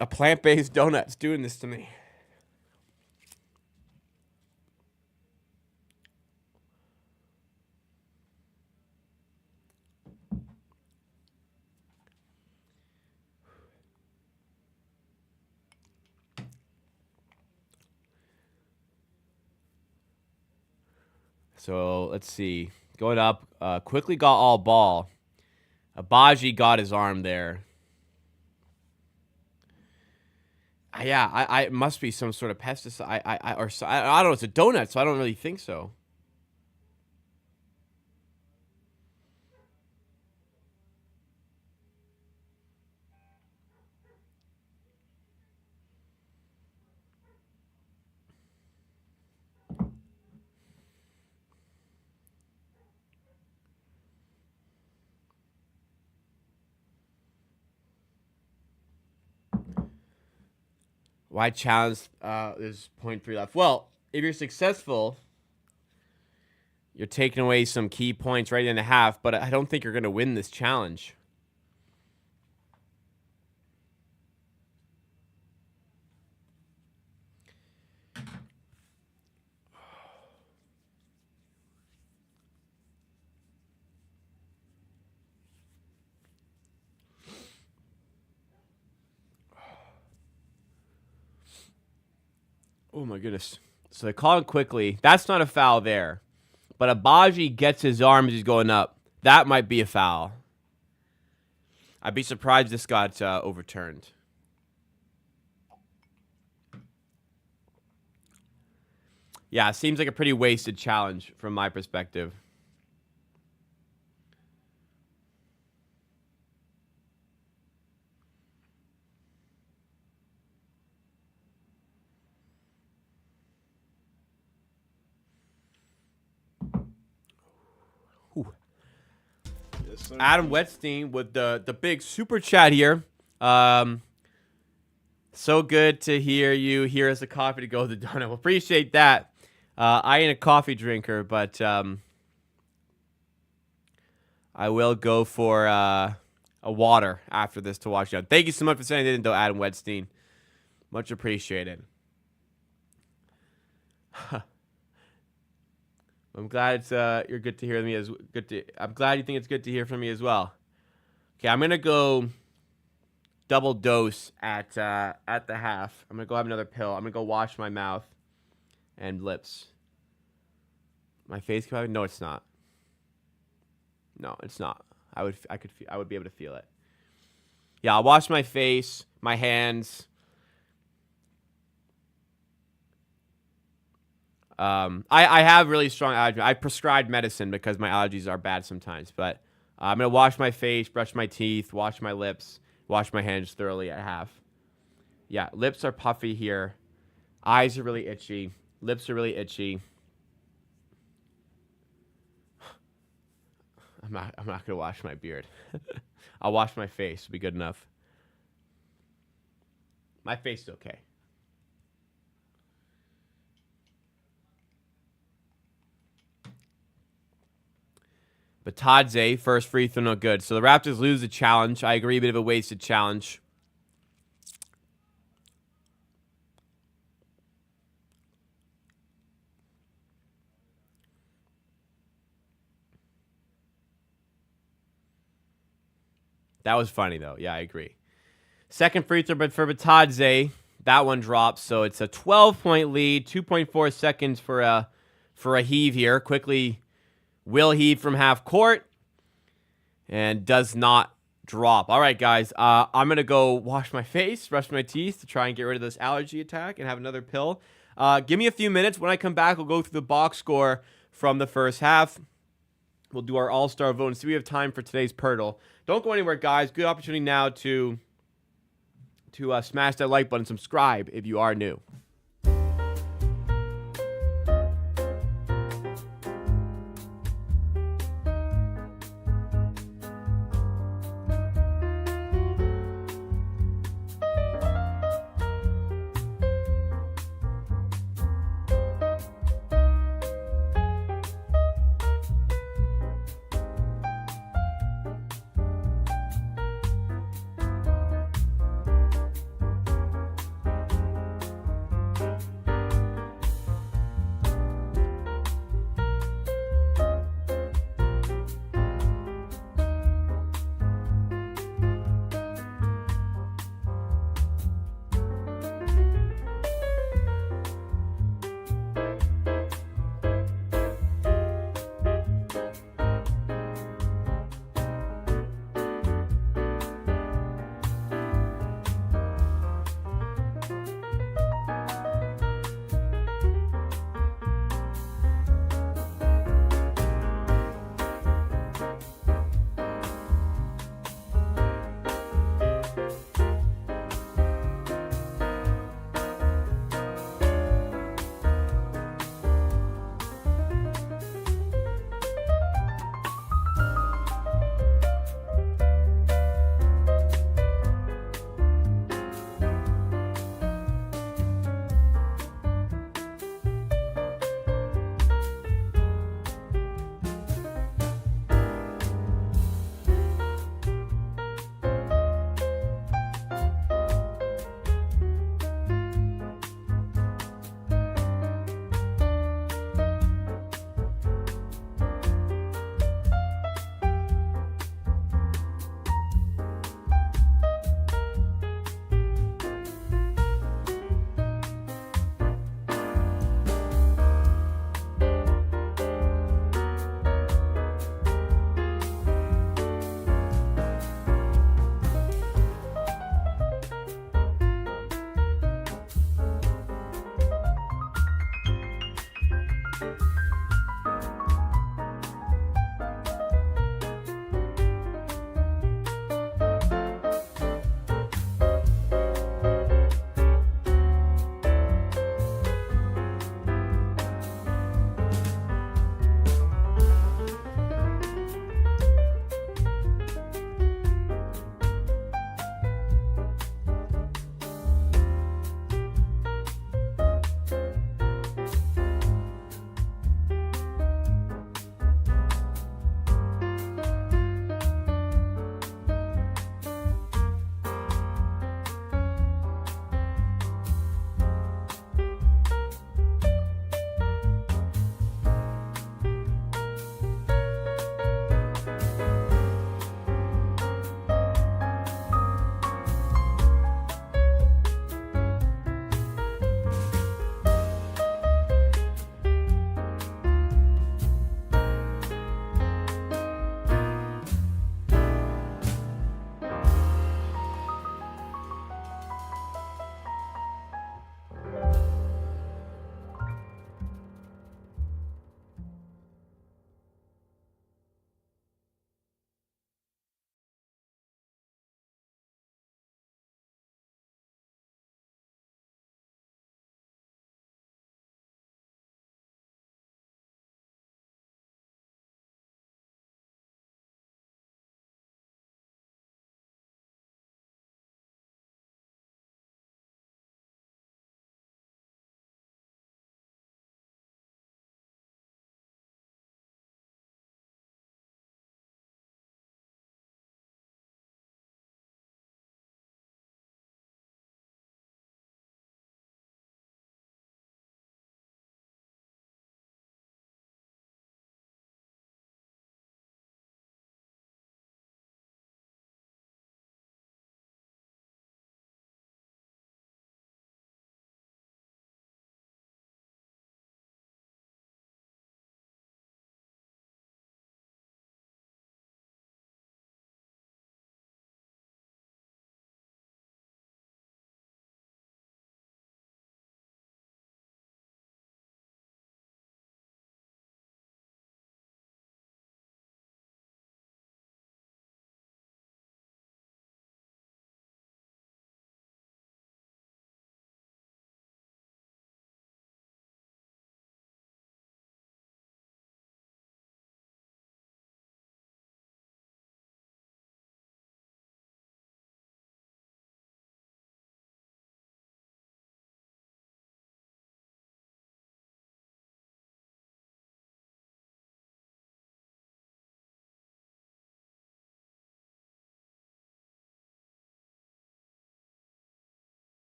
A plant-based donut's doing this to me. So, let's see. Going up, quickly got all ball. Abaji got his arm there. Yeah, it must be some sort of pesticide. I don't know. It's a donut, so I don't really think so. Why challenge? There's 0.3 left. Well, if you're successful, you're taking away some key points right in the half, but I don't think you're going to win this challenge. Oh, my goodness. So they call it quickly. That's not a foul there. But Abaji gets his arm as he's going up. That might be a foul. I'd be surprised this got overturned. Yeah, it seems like a pretty wasted challenge from my perspective. Yes, Adam Wetstein with the big super chat here. So good to hear you. Here is a coffee to go with the donut. Well, appreciate that. I ain't a coffee drinker, but I will go for a water after this to wash down. Thank you so much for sending it in, though, Adam Wetstein. Much appreciated. I'm glad it's you're good to hear me as good to. I'm glad you think it's good to hear from me as well. Okay, I'm gonna go double dose at the half. I'm gonna go have another pill. I'm gonna go wash my mouth and lips. My face can. No, it's not. No, it's not. I would be able to feel it. Yeah, I'll wash my face, my hands. I have really strong allergies. I prescribed medicine because my allergies are bad sometimes. But I'm going to wash my face, brush my teeth, wash my lips, wash my hands thoroughly at half. Yeah, lips are puffy here. Eyes are really itchy. Lips are really itchy. I'm not going to wash my beard. I'll wash my face. It'll be good enough. My face is okay. Batadze, first free throw, no good. So the Raptors lose the challenge. I agree, a bit of a wasted challenge. That was funny, though. Yeah, I agree. Second free throw but for Batadze. That one drops, so it's a 12-point lead. 2.4 seconds for a heave here. Quickly will heave from half court. And does not drop. All right, guys. I'm going to go wash my face, brush my teeth to try and get rid of this allergy attack and have another pill. Give me a few minutes. When I come back, we'll go through the box score from the first half. We'll do our all-star vote and see if we have time for today's Pirtle. Don't go anywhere, guys. Good opportunity now to smash that like button, subscribe if you are new.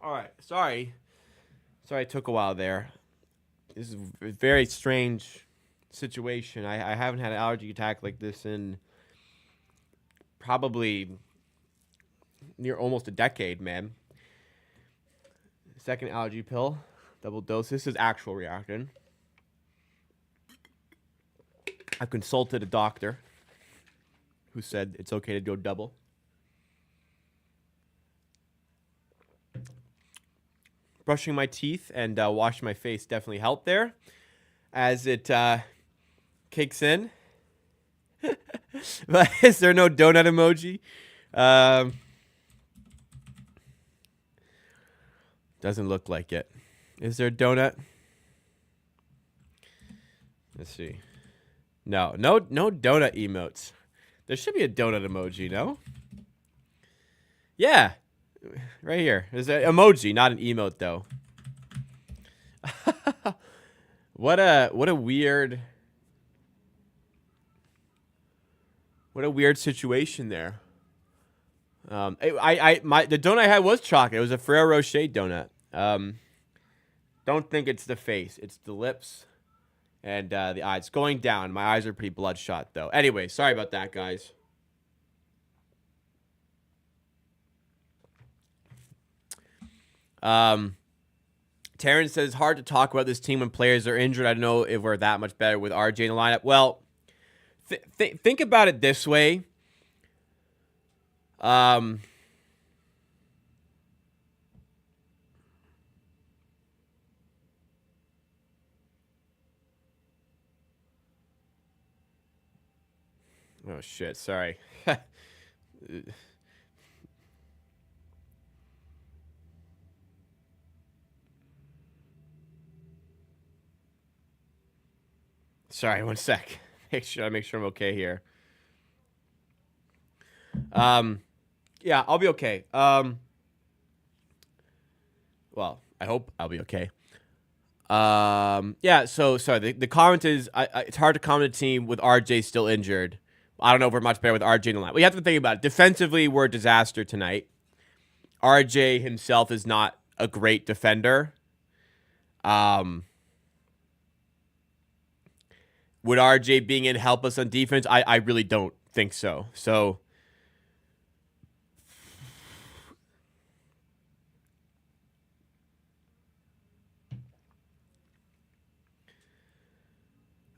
All right. Sorry. Sorry it took a while there. This is a very strange situation. I haven't had an allergy attack like this in probably near almost a decade, man. Second allergy pill, double dose. This is actual reaction. I've consulted a doctor who said it's okay to go double. Brushing my teeth and washing my face definitely helped there as it kicks in. But is there no donut emoji? Doesn't look like it. Is there a donut? Let's see. No donut emotes. There should be a donut emoji, no? Yeah. Right here. There's an emoji, not an emote though. What a weird situation there. The donut I had was chocolate. It was a Ferrero Rocher donut. Don't think it's the face. It's the lips and the eyes. Going down. My eyes are pretty bloodshot though. Anyway, sorry about that, guys. Terrence says, hard to talk about this team when players are injured. I don't know if we're that much better with RJ in the lineup. Well, think about it this way. Oh, shit. Sorry. Sorry, one sec. Make sure I'm okay here. Yeah, I'll be okay. Well, I hope I'll be okay. Yeah, so sorry. The comment is it's hard to comment a team with RJ still injured. I don't know if we're much better with RJ in the line. We have to think about it. Defensively, we're a disaster tonight. RJ himself is not a great defender. Would RJ being in help us on defense? I really don't think so. So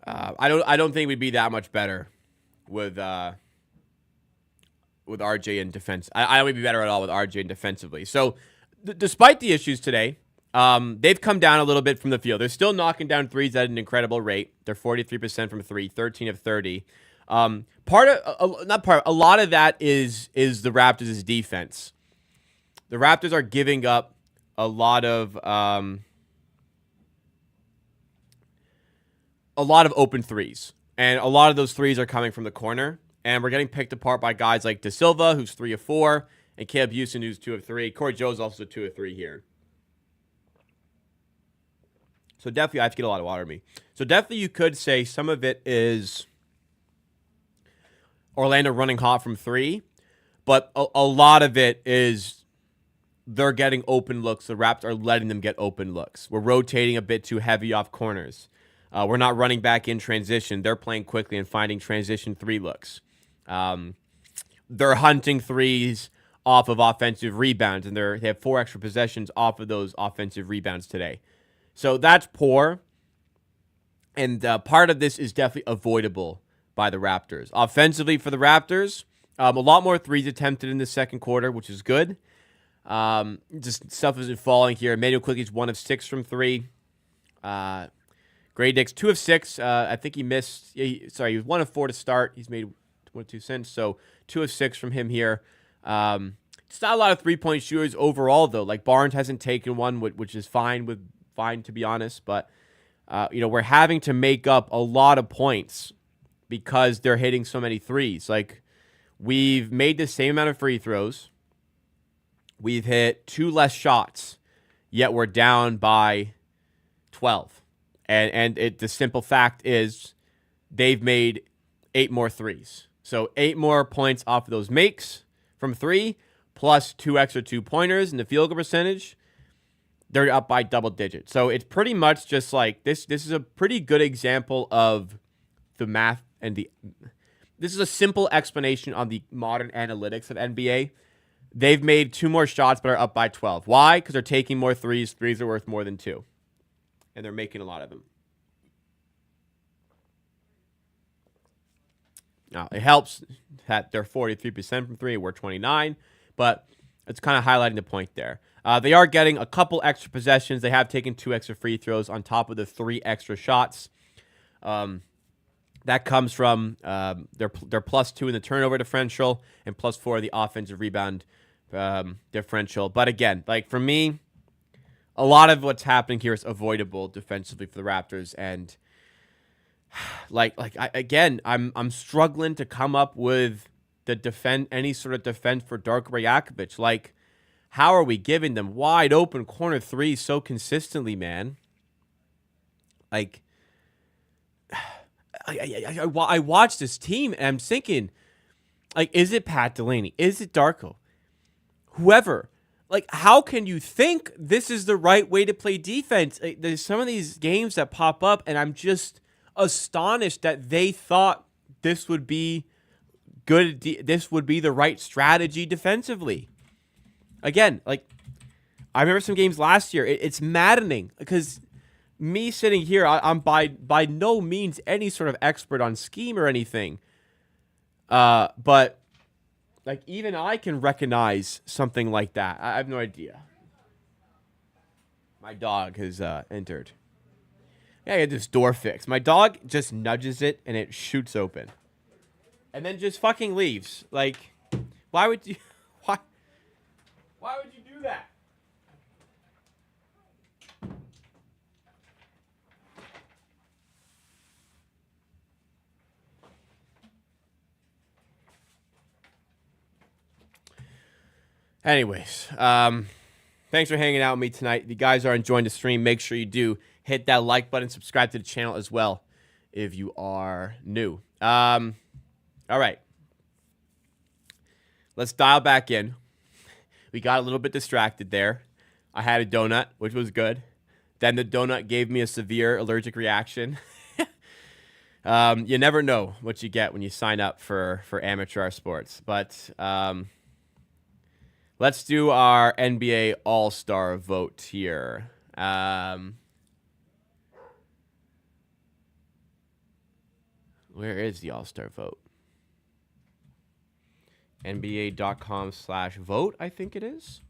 I don't think we'd be that much better with RJ in defense. I don't think we'd be better at all with RJ in defensively. So despite the issues today, they've come down a little bit from the field. They're still knocking down threes at an incredible rate. They're 43% from three, 13 of 30. A lot of that is the Raptors' defense. The Raptors are giving up a lot of open threes, and a lot of those threes are coming from the corner. And we're getting picked apart by guys like De Silva, who's 3 of 4, and Caleb Houston, who's 2 of 3. Corey Joe's also 2 of 3 here. So definitely, I have to get a lot of water in me. So definitely, you could say some of it is Orlando running hot from 3, but a lot of it is they're getting open looks. The Raps are letting them get open looks. We're rotating a bit too heavy off corners. We're not running back in transition. They're playing quickly and finding transition 3 looks. They're hunting threes off of offensive rebounds, and they have 4 extra possessions off of those offensive rebounds today. So that's poor, and part of this is definitely avoidable by the Raptors. Offensively for the Raptors, a lot more threes attempted in the second quarter, which is good. Just stuff isn't falling here. Emmanuel Quickly's 1 of 6 from 3. Gray Dick's 2 of 6. I think he missed. He was 1 of 4 to start. He's made 22 cents, so 2 of 6 from him here. It's not a lot of 3-point shooters overall, though. Like Barnes hasn't taken one, which is fine to be honest. But we're having to make up a lot of points because they're hitting so many threes. Like we've made the same amount of free throws. We've hit 2 less shots, yet we're down by 12. And the simple fact is they've made 8 more threes. So 8 more points off of those makes from 3, plus 2 extra 2-pointers in the field goal percentage. they're up by double digits. So it's pretty much just like this. This is a pretty good example of the math and this is a simple explanation on the modern analytics of NBA. They've made 2 more shots, but are up by 12. Why? Because they're taking more threes. Threes are worth more than 2. And they're making a lot of them. Now, it helps that they're 43% from 3. We're 29. But it's kind of highlighting the point there. They are getting a couple extra possessions. They have taken 2 extra free throws on top of the 3 extra shots. That comes from their +2 in the turnover differential and +4 in the offensive rebound differential. But again, like for me, a lot of what's happening here is avoidable defensively for the Raptors, and I'm struggling to come up with any sort of defense for Darko Rajakovic. Like, how are we giving them wide open corner threes so consistently, man? Like, I watched this team and I'm thinking, like, is it Pat Delaney? Is it Darko? Whoever. Like, how can you think this is the right way to play defense? There's some of these games that pop up and I'm just astonished that they thought this would be good. This would be the right strategy defensively. Again, like, I remember some games last year. It's maddening because me sitting here, I'm by no means any sort of expert on scheme or anything. But like, even I can recognize something like that. I have no idea. My dog has entered. Yeah, I get this door fixed. My dog just nudges it and it shoots open. And then just fucking leaves. Like, why would you why would you do that? Anyways, thanks for hanging out with me tonight. If you guys are enjoying the stream, make sure you do hit that like button, subscribe to the channel as well if you are new. All right. Let's dial back in. We got a little bit distracted there. I had a donut, which was good. Then the donut gave me a severe allergic reaction. You never know what you get when you sign up for Amateur Hour Sports. But let's do our NBA All-Star vote here. Where is the All-Star vote? NBA.com/vote, I think it is.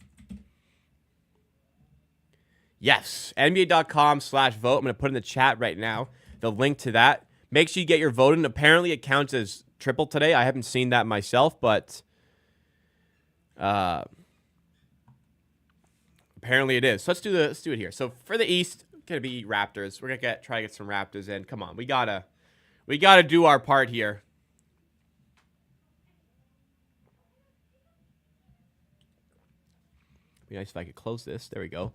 Yes, NBA.com/vote. I'm going to put in the chat right now the link to that. Make sure you get your vote in. Apparently, it counts as triple today. I haven't seen that myself, but apparently it is. So let's do it here. So for the East, it's going to be Raptors. We're going to try to get some Raptors in. Come on, we gotta do our part here. Be nice if I could close this. There we go.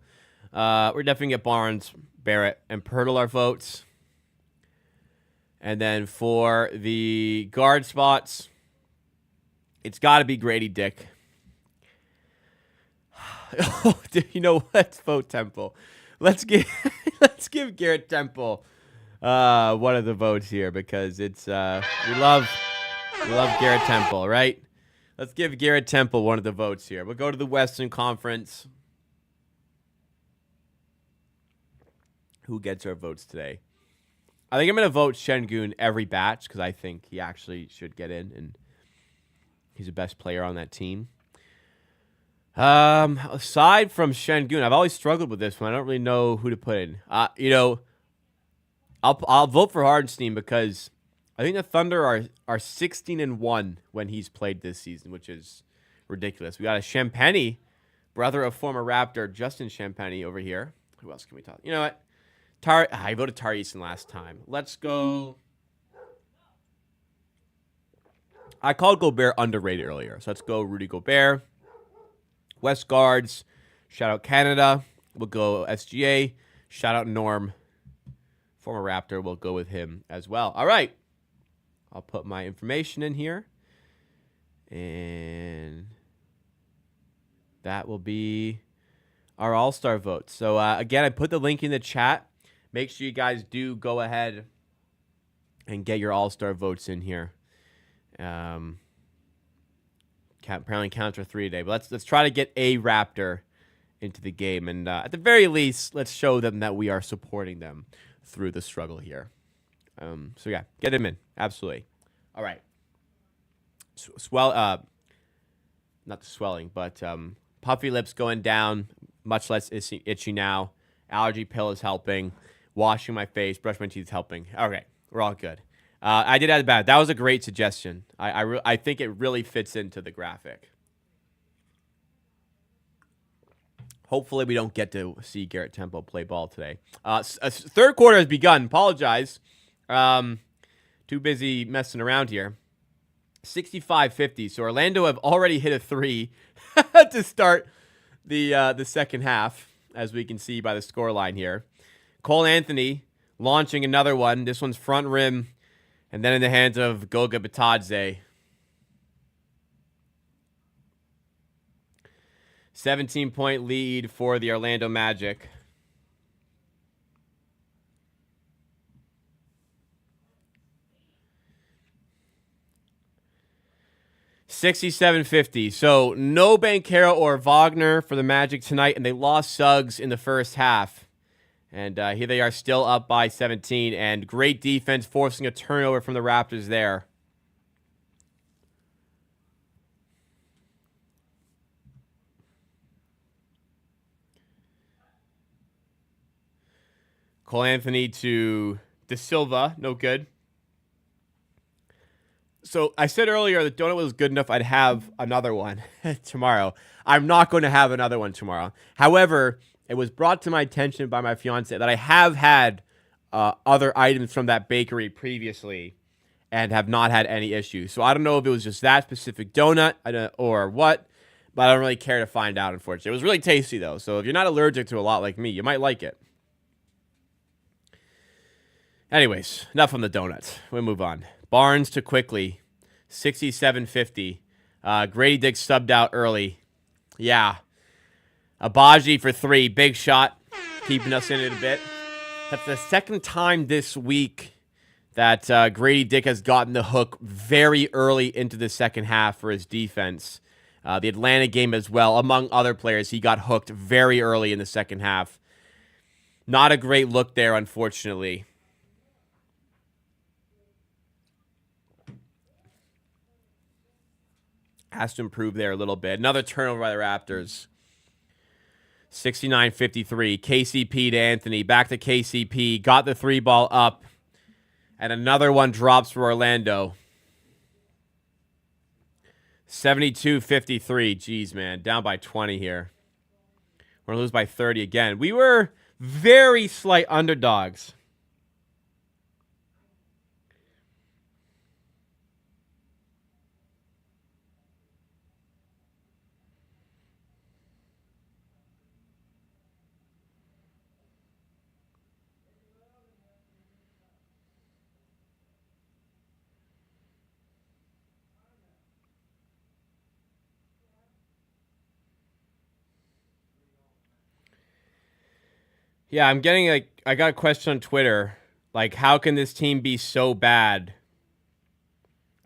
We're definitely going to get Barnes, Barrett, and Pirtle our votes. And then for the guard spots, it's got to be Grady Dick. Oh, you know what? Let's vote Temple. Let's give Garrett Temple one of the votes here because it's we love Garrett Temple, right? Let's give Garrett Temple one of the votes here. We'll go to the Western Conference. Who gets our votes today? I think I'm going to vote Şengün every batch because I think he actually should get in, and he's the best player on that team. Aside from Şengün, I've always struggled with this one. I don't really know who to put in. I'll vote for Hardenstein because I think the Thunder are 16-1 when he's played this season, which is ridiculous. We got a Champagny, brother of former Raptor Justin Champagny over here. Who else can we talk? You know what? I voted Tari Eason last time. Let's go. I called Gobert underrated earlier, so let's go Rudy Gobert. West Guards, shout out Canada. We'll go SGA. Shout out Norm, former Raptor. We'll go with him as well. All right. I'll put my information in here. And that will be our all-star votes. So, again, I put the link in the chat. Make sure you guys do go ahead and get your all-star votes in here. Apparently counts for 3 today. But let's try to get a Raptor into the game. And at the very least, let's show them that we are supporting them through the struggle here. So, yeah, get him in. Absolutely. All right. Not the swelling, but puffy lips going down, much less itchy now. Allergy pill is helping. Washing my face, brush my teeth is helping. Okay, we're all good. I did add bad. That was a great suggestion. I think it really fits into the graphic. Hopefully we don't get to see Garrett Temple play ball today. Third quarter has begun. Apologize. Too busy messing around here. 65-50. So Orlando have already hit a 3 to start the second half, as we can see by the scoreline here. Cole Anthony launching another one. This one's front rim, and then in the hands of Goga Bitadze. 17-point lead for the Orlando Magic. $67.50. So no Banchero or Wagner for the Magic tonight, and they lost Suggs in the first half. And here they are still up by 17, and great defense forcing a turnover from the Raptors there. Cole Anthony to De Silva, no good. So I said earlier the donut was good enough I'd have another one tomorrow. I'm not going to have another one tomorrow. However, it was brought to my attention by my fiance that I have had other items from that bakery previously and have not had any issues. So I don't know if it was just that specific donut or what, but I don't really care to find out, unfortunately. It was really tasty, though. So if you're not allergic to a lot like me, you might like it. Anyways, enough on the donuts. We'll move on. Barnes to Quickly, 67-50. Grady Dick subbed out early. Yeah. Abaji for 3. Big shot. Keeping us in it a bit. That's the second time this week that Grady Dick has gotten the hook very early into the second half for his defense. The Atlanta game as well. Among other players, he got hooked very early in the second half. Not a great look there, unfortunately. Has to improve there a little bit. Another turnover by the Raptors. 69-53. KCP to Anthony. Back to KCP. Got the 3-ball up. And another one drops for Orlando. 72-53. Jeez, man. Down by 20 here. We're going to lose by 30 again. We were very slight underdogs. Yeah, I'm getting I got a question on Twitter. Like, how can this team be so bad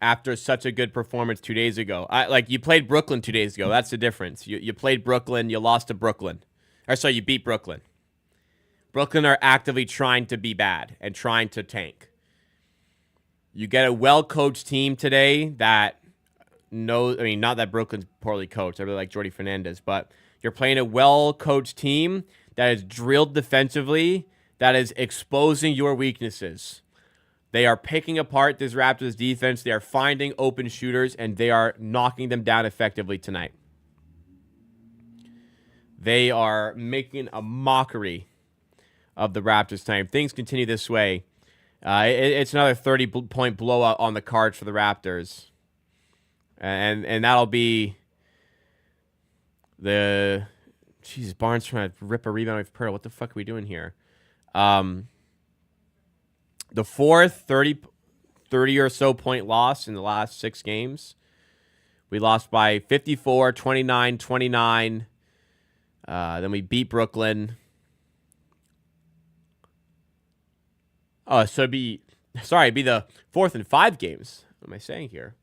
after such a good performance 2 days ago? You played Brooklyn 2 days ago. That's the difference. You played Brooklyn. You lost to Brooklyn. You beat Brooklyn. Brooklyn are actively trying to be bad and trying to tank. You get a well-coached team today that knows, not that Brooklyn's poorly coached. I really like Jordi Fernandez, but you're playing a well-coached team that is drilled defensively, that is exposing your weaknesses. They are picking apart this Raptors defense. They are finding open shooters, and they are knocking them down effectively tonight. They are making a mockery of the Raptors tonight. If things continue this way, it's another 30-point blowout on the cards for the Raptors. And that'll be the... Jesus, Barnes trying to rip a rebound with Pearl. What the fuck are we doing here? The fourth 30 or so point loss in the last 6 games. We lost by 54, 29, 29, Then we beat Brooklyn. Oh, so it'd be the 4th and 5 games. What am I saying here?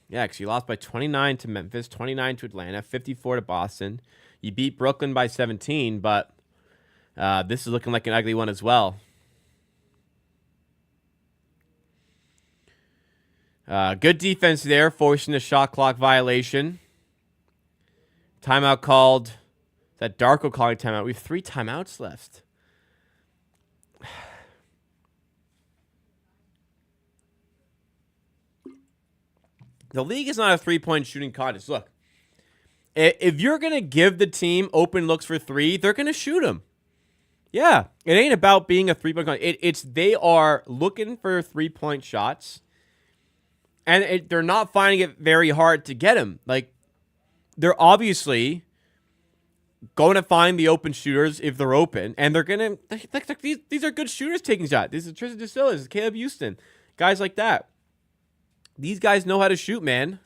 Yeah, because you lost by 29 to Memphis, 29 to Atlanta, 54 to Boston. You beat Brooklyn by 17, but this is looking like an ugly one as well. Good defense there, forcing a shot clock violation. Timeout called. That Darko calling timeout. We have 3 timeouts left. The league is not a three-point shooting contest. Look, if you're going to give the team open looks for 3, they're going to shoot them. Yeah, it ain't about being a three-point contest. It's they are looking for 3-point shots, and they're not finding it very hard to get them. Like, they're obviously going to find the open shooters if they're open, and they're going to – these are good shooters taking shots. This is Tristan DeSilla, this is Caleb Houston, guys like that. These guys know how to shoot, man.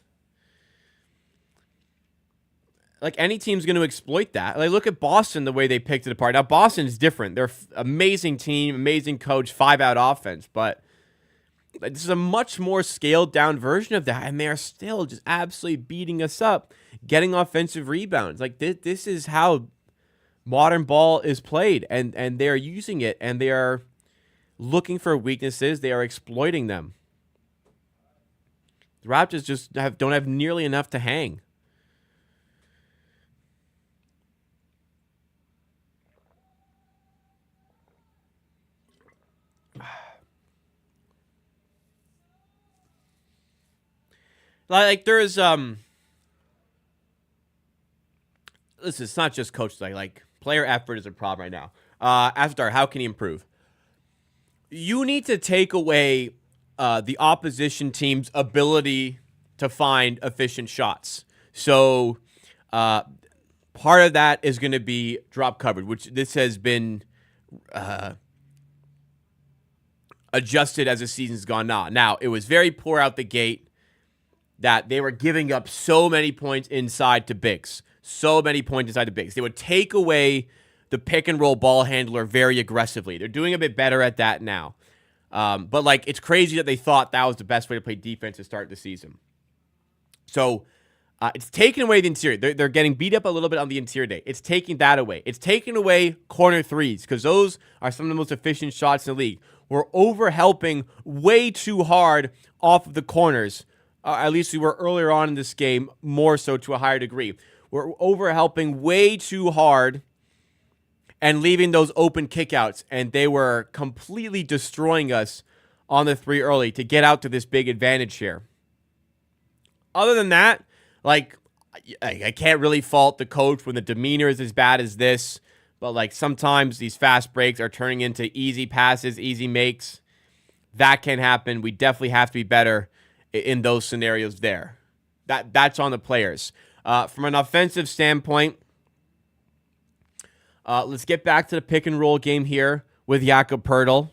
Like, any team's going to exploit that. Like, look at Boston, the way they picked it apart. Now, Boston's different. They're amazing team, amazing coach, 5-out offense. But this is a much more scaled-down version of that, and they are still just absolutely beating us up, getting offensive rebounds. Like, this is how modern ball is played, and they are using it, and they are looking for weaknesses. They are exploiting them. The Raptors just don't have nearly enough to hang. Like there's listen, it's not just coach like player effort is a problem right now. After how can he improve? You need to take away the opposition team's ability to find efficient shots. So part of that is going to be drop coverage, which this has been adjusted as the season's gone on. Now, it was very poor out the gate that they were giving up so many points inside to bigs. So many points inside to bigs. They would take away the pick and roll ball handler very aggressively. They're doing a bit better at that now. But like, it's crazy that they thought that was the best way to play defense to start the season. So it's taking away the interior. They're getting beat up a little bit on the interior day. It's taking that away. It's taking away corner threes because those are some of the most efficient shots in the league. We're over-helping way too hard off of the corners. At least we were earlier on in this game, more so to a higher degree. We're over-helping way too hard and leaving those open kickouts, and they were completely destroying us on the 3 early to get out to this big advantage here. Other than that, like, I can't really fault the coach when the demeanor is as bad as this, but like sometimes these fast breaks are turning into easy passes, easy makes. That can happen. We definitely have to be better in those scenarios there. That's on the players. From an offensive standpoint, let's get back to the pick and roll game here with Jakob Poeltl.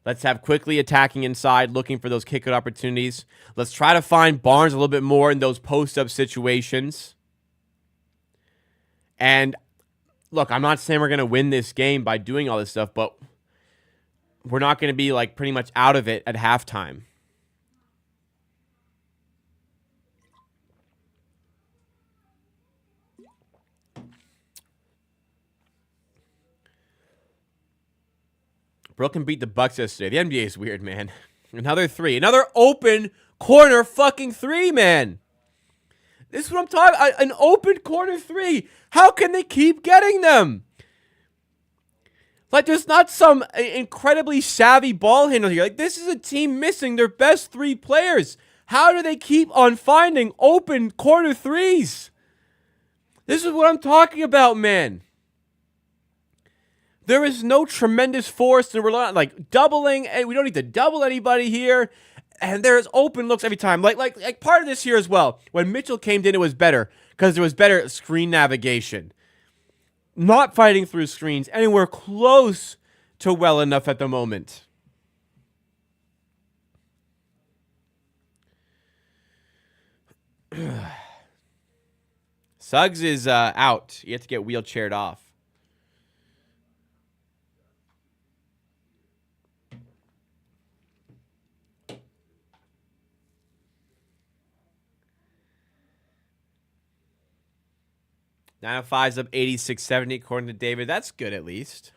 Let's have quickly attacking inside, looking for those kick-out opportunities. Let's try to find Barnes a little bit more in those post-up situations. And look, I'm not saying we're going to win this game by doing all this stuff, but we're not going to be like pretty much out of it at halftime. Brooklyn beat the Bucks yesterday. The NBA is weird, man. Another 3. Another open corner fucking 3, man. This is what I'm talking about. An open corner 3. How can they keep getting them? Like, there's not some incredibly savvy ball handler here. Like, this is a team missing their best 3 players. How do they keep on finding open corner 3s? This is what I'm talking about, man. There is no tremendous force, and we're not like doubling, and we don't need to double anybody here. And there's open looks every time. Like part of this here as well. When Mitchell came in, it was better because there was better screen navigation. Not fighting through screens anywhere close to well enough at the moment. Suggs is out. You have to get wheelchaired off. Nine five's up 86-70 according to David. That's good at least.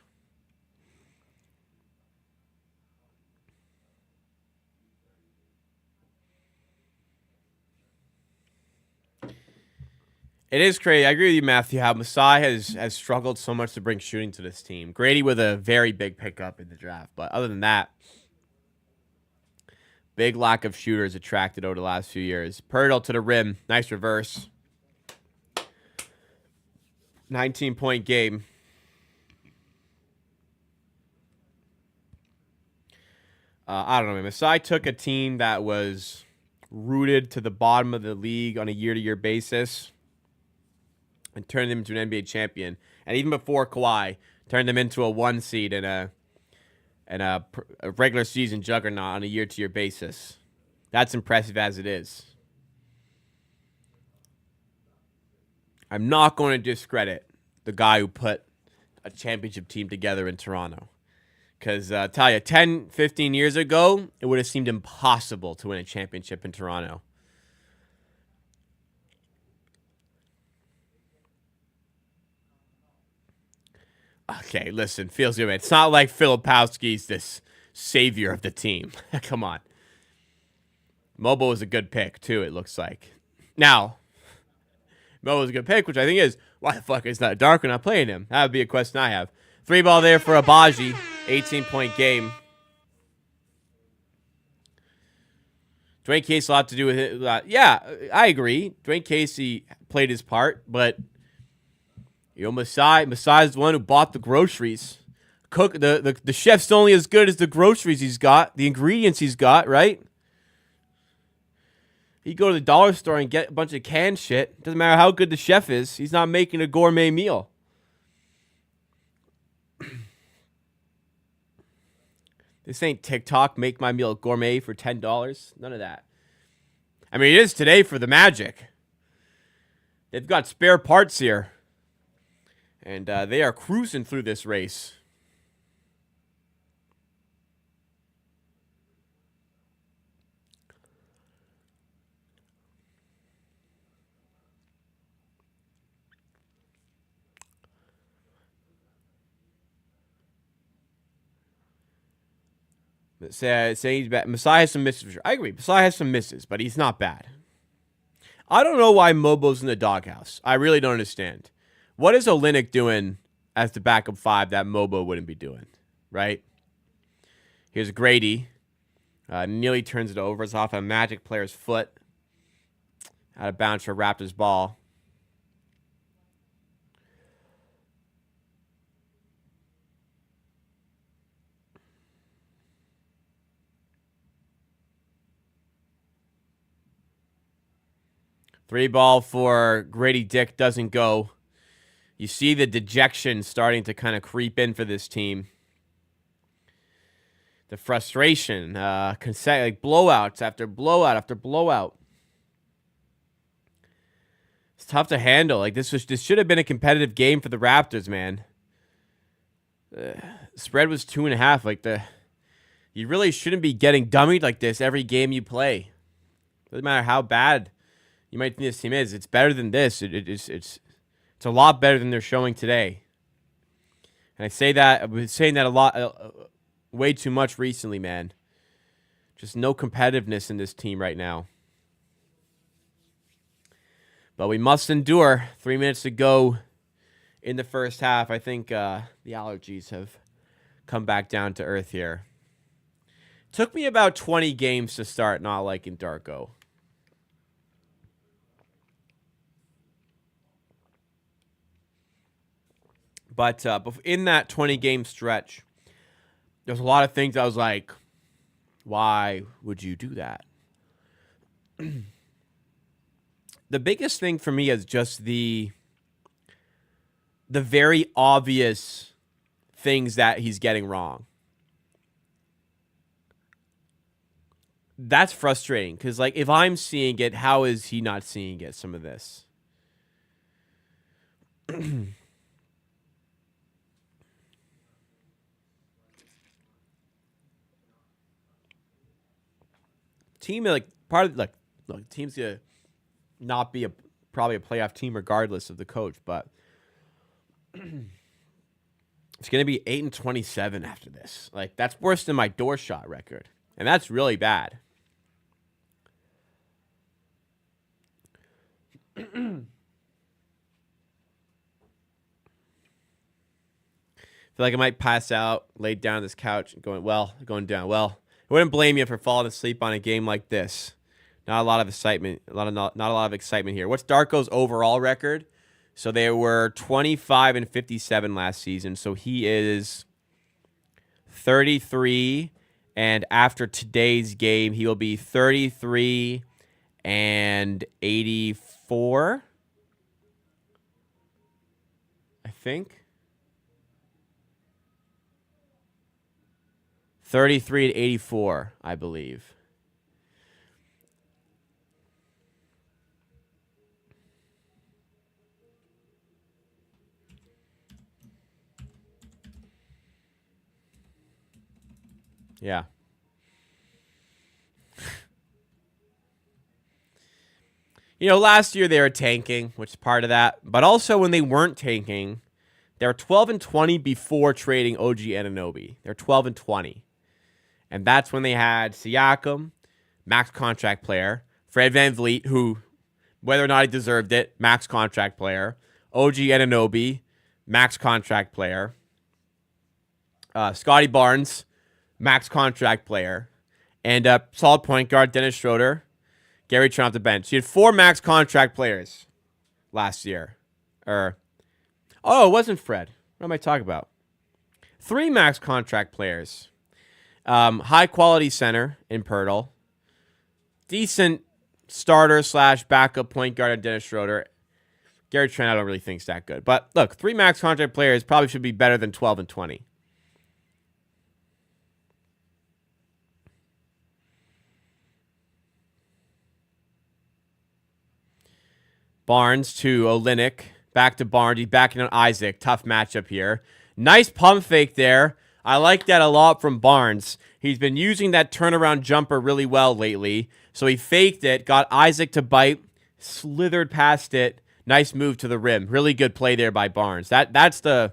It is crazy. I agree with you, Matthew, how Masai has struggled so much to bring shooting to this team. Grady with a very big pickup in the draft. But other than that, big lack of shooters attracted over the last few years. Pirtle to the rim. Nice reverse. 19-point game. I don't know, man. Masai took a team that was rooted to the bottom of the league on a year-to-year basis and turned them into an NBA champion. And even before Kawhi, turned them into a 1 seed and a regular season juggernaut on a year-to-year basis. That's impressive as it is. I'm not going to discredit the guy who put a championship team together in Toronto. Because I tell you, 10, 15 years ago, it would have seemed impossible to win a championship in Toronto. Okay, listen, feels good, man. It's not like Filipowski's this savior of the team. Come on. Mobo was a good pick, too, it looks like. Now, Mobo was a good pick, which I think is, why the fuck is that Darko not playing him? That would be a question I have. 3 ball there for Abaji. 18-point game. Dwayne Casey a lot to do with it. Yeah, I agree. Dwayne Casey played his part, but you know, Masai's the one who bought the groceries. The chef's only as good as the groceries he's got, the ingredients he's got, right? You go to the dollar store and get a bunch of canned shit. Doesn't matter how good the chef is. He's not making a gourmet meal. This ain't TikTok, make my meal gourmet for $10. None of that. I mean, it is today for the Magic. They've got spare parts here. And they are cruising through this race. Saying he's bad. Masai has some misses for sure. I agree. Masai has some misses, but he's not bad. I don't know why Mobo's in the doghouse. I really don't understand. What is Olynyk doing as the backup 5 that Mobo wouldn't be doing, right? Here's Grady. Nearly turns it over. It's off a Magic player's foot. Out of bounds for Raptors ball. Three ball for Grady Dick doesn't go. You see the dejection starting to kind of creep in for this team. The frustration, like blowouts after blowout after blowout. It's tough to handle. Like this should have been a competitive game for the Raptors, man. Spread was 2.5. Like you really shouldn't be getting dummied like this every game you play. Doesn't matter how bad you might think this team is. It's better than this. It's a lot better than they're showing today. And I've been saying that a lot, way too much recently, man. Just no competitiveness in this team right now. But we must endure. 3 minutes to go in the first half. I think the allergies have come back down to earth here. Took me about 20 games to start not liking Darko. But in that 20-game stretch, there's a lot of things I was like, why would you do that? The biggest thing for me is just the very obvious things that he's getting wrong. that's frustrating because, like, if I'm seeing it, how is he not seeing it? Some of this. Team, like, part of, like, look, team's gonna not be probably a playoff team regardless of the coach, but it's gonna be 8-27 after this. Like, that's worse than my door shot record, and that's really bad. I feel like I might pass out, laid down on this couch, and going down. Well, I wouldn't blame you for falling asleep on a game like this. Not a lot of excitement. Not a lot of excitement here. What's Darko's overall record? So they were 25-57 last season. So he is 33, and after today's game, he will be 33-84. I think 33-84, I believe. Yeah. Last year they were tanking, which is part of that. But also when they weren't tanking, they were 12-20 before trading OG Anunoby. They're 12-20. And that's when they had Siakam, max contract player, Fred VanVleet, who, whether or not he deserved it, max contract player, OG Anunoby, max contract player, Scotty Barnes, max contract player, and solid point guard Dennis Schroeder, Gary Trent off the bench. He had 4 max contract players last year. It wasn't Fred. What am I talking about? 3 max contract players. High quality center in Pirtle. Decent starter / backup point guard in Dennis Schroeder. Gary Trent, I don't really think is that good. But look, 3 max contract players probably should be better than 12-20. Barnes to Olynyk. Back to Barnes. He's backing on Isaac. Tough matchup here. Nice pump fake there. I like that a lot from Barnes. He's been using that turnaround jumper really well lately. So he faked it, got Isaac to bite, slithered past it. Nice move to the rim. Really good play there by Barnes. Those are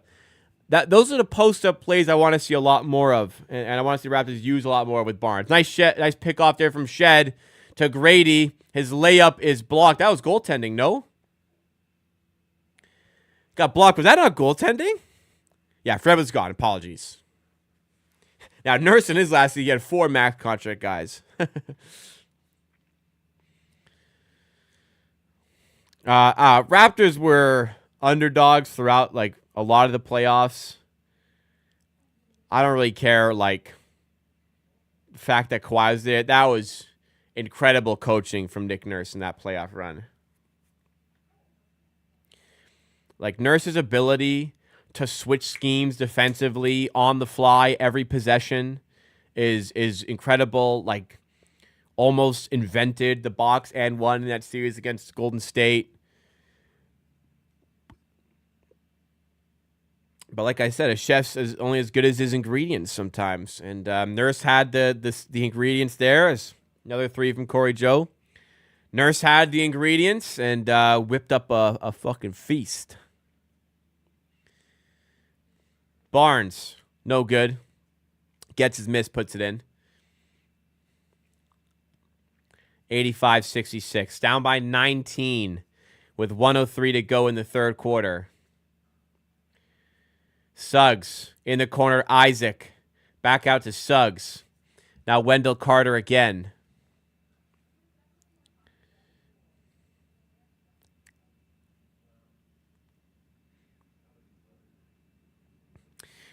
the post-up plays I want to see a lot more of. And I want to see Raptors use a lot more with Barnes. Nice pick off there from Shed to Grady. His layup is blocked. That was goaltending, no? Got blocked. Was that not goaltending? Yeah, Fred was gone. Apologies. Now, Nurse in his last season, he had 4 max contract guys. Raptors were underdogs throughout, like, a lot of the playoffs. I don't really care, like, the fact that Kawhi was there. That was incredible coaching from Nick Nurse in that playoff run. Like, Nurse's ability to switch schemes defensively on the fly every possession is incredible. Like, almost invented the box and won in that series against Golden State. But like I said, a chef's is only as good as his ingredients sometimes. And Nurse had the ingredients there. As another 3 from Corey Joe. Nurse had the ingredients and whipped up a fucking feast. Barnes, no good. Gets his miss, puts it in. 85-66. Down by 19 with 1:03 to go in the third quarter. Suggs in the corner. Isaac back out to Suggs. Now Wendell Carter again.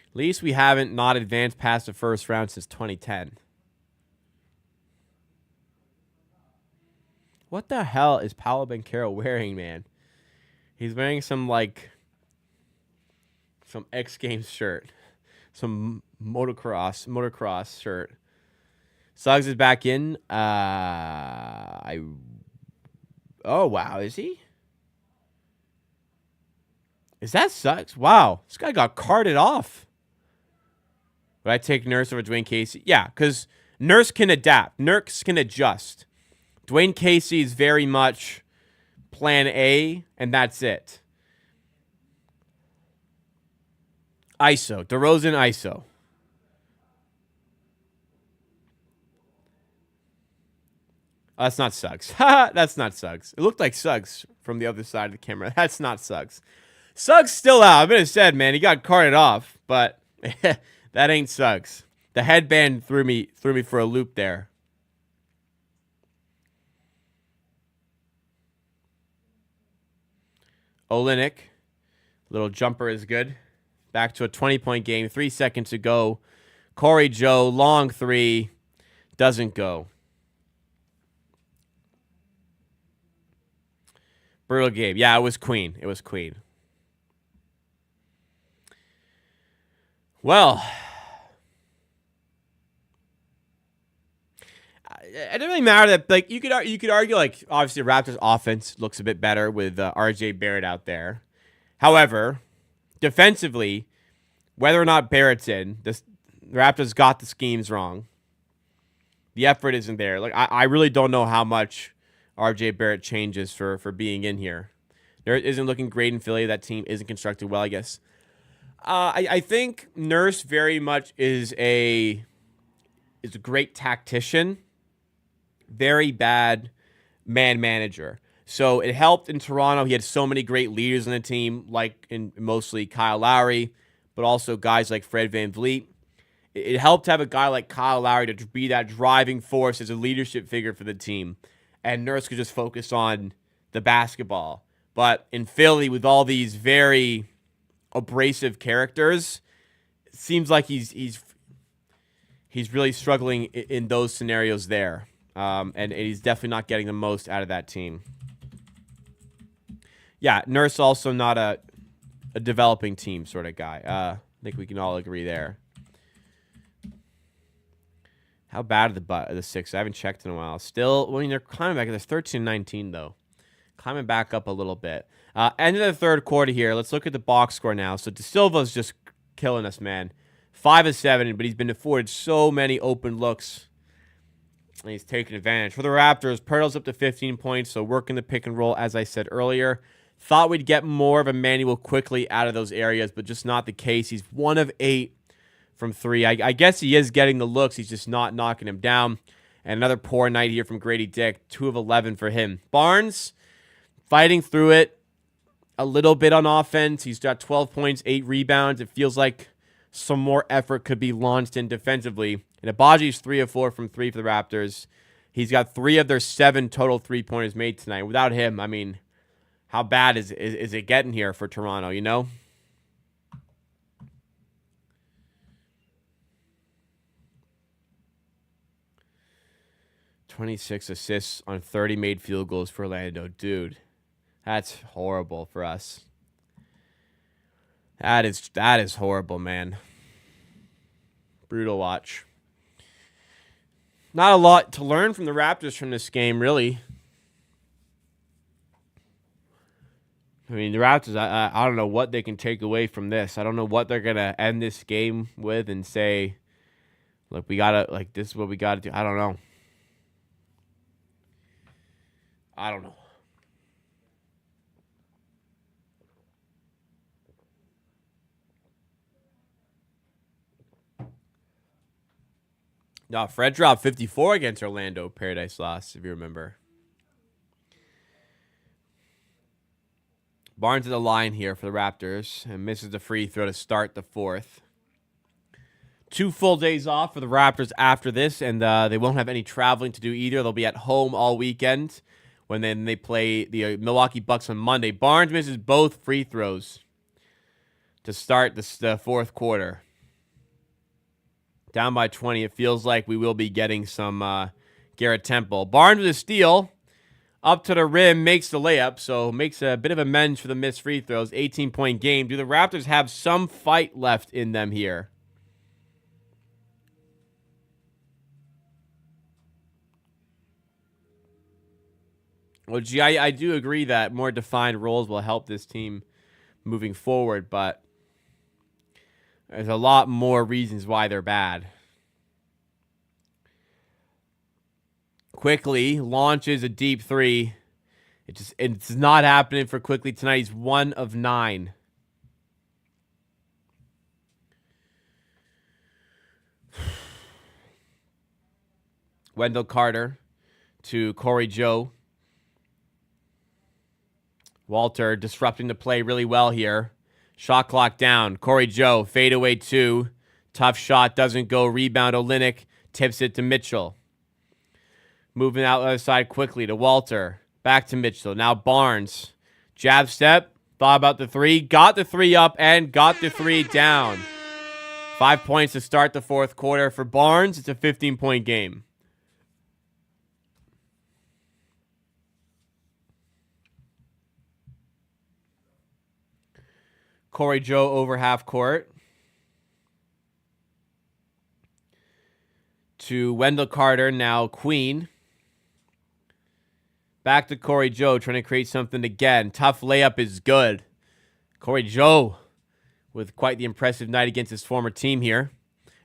At least we haven't not advanced past the first round since 2010. What the hell is Paolo Banchero wearing, man? He's wearing some X Games shirt. Some motocross shirt. Suggs is back in. Oh, wow. Is he? Is that Suggs? Wow. This guy got carted off. Would I take Nurse over Dwayne Casey? Yeah, because Nurse can adapt. Nurse can adjust. Dwayne Casey is very much plan A, and that's it. ISO. DeRozan ISO. Oh, that's not Suggs. That's not Suggs. It looked like Suggs from the other side of the camera. That's not Suggs. Suggs still out. I would have said, man, he got carted off, but that ain't Suggs. The headband threw me for a loop there. Olynyk. Little jumper is good. Back to a 20-point game. 3 seconds to go. Corey Joe, long three. Doesn't go. Brutal game. Yeah, it was Queen. It was Queen. Well, it doesn't really matter that, like, you could argue, like, obviously Raptors offense looks a bit better with RJ Barrett out there. However, defensively, whether or not Barrett's in, the Raptors got the schemes wrong. The effort isn't there. Like, I really don't know how much RJ Barrett changes for being in here. There isn't looking great in Philly. That team isn't constructed well, I guess. I think Nurse very much is a great tactician, very bad man manager. So it helped in Toronto. He had so many great leaders on the team, like in mostly Kyle Lowry, but also guys like Fred VanVleet. It helped to have a guy like Kyle Lowry to be that driving force as a leadership figure for the team. And Nurse could just focus on the basketball. But in Philly, with all these very abrasive characters, it seems like he's really struggling in those scenarios there. And he's definitely not getting the most out of that team. Yeah, Nurse also not a developing team sort of guy. I think we can all agree there. How bad are the Six? I haven't checked in a while. Still, I mean, they're climbing back. They're 13-19, though. Climbing back up a little bit. End of the third quarter here. Let's look at the box score now. So De Silva's just killing us, man. 5 of 7, but he's been afforded so many open looks. And he's taking advantage. For the Raptors, Pirtle's up to 15 points, so working the pick and roll, as I said earlier. Thought we'd get more of Emmanuel quickly out of those areas, but just not the case. He's 1 of 8 from 3. I guess he is getting the looks. He's just not knocking him down. And another poor night here from Grady Dick. 2 of 11 for him. Barnes, fighting through it a little bit on offense. He's got 12 points, 8 rebounds. It feels like some more effort could be launched in defensively. And Abaji's 3 of 4 from 3 for the Raptors. He's got 3 of their 7 total three-pointers made tonight. Without him, I mean, how bad is it getting here for Toronto, you know? "26 assists on 30 made field goals for Orlando." Dude, that's horrible for us. That is horrible, man. Brutal watch. Not a lot to learn from the Raptors from this game, really. I mean, the Raptors, I don't know what they can take away from this. I don't know what they're going to end this game with and say, look, this is what we got to do. I don't know. No, Fred dropped 54 against Orlando Paradise Lost, if you remember. Barnes at the line here for the Raptors and misses the free throw to start the fourth. 2 full days off for the Raptors after this, and they won't have any traveling to do either. They'll be at home all weekend when then they play the Milwaukee Bucks on Monday. Barnes misses both free throws to start the fourth quarter. Down by 20. It feels like we will be getting some Garrett Temple. Barnes with a steal. Up to the rim, makes the layup, so makes a bit of amends for the missed free throws. 18-point game. Do the Raptors have some fight left in them here? Well, gee, I do agree that more defined roles will help this team moving forward, but there's a lot more reasons why they're bad. Quickly launches a deep three. It's not happening for Quickly tonight. He's 1 of 9. Wendell Carter to Corey Joe. Walter disrupting the play really well here. Shot clock down. Corey Joe, fadeaway 2. Tough shot, doesn't go. Rebound, Olynyk tips it to Mitchell. Moving out the other side quickly to Walter. Back to Mitchell. Now Barnes. Jab step. Thought about the 3. Got the 3 up and got the 3 down. 5 points to start the fourth quarter. For Barnes, it's a 15-point game. Corey Joe over half court. To Wendell Carter, now Queen. Back to Corey Joe, trying to create something again. Tough layup is good. Corey Joe with quite the impressive night against his former team here.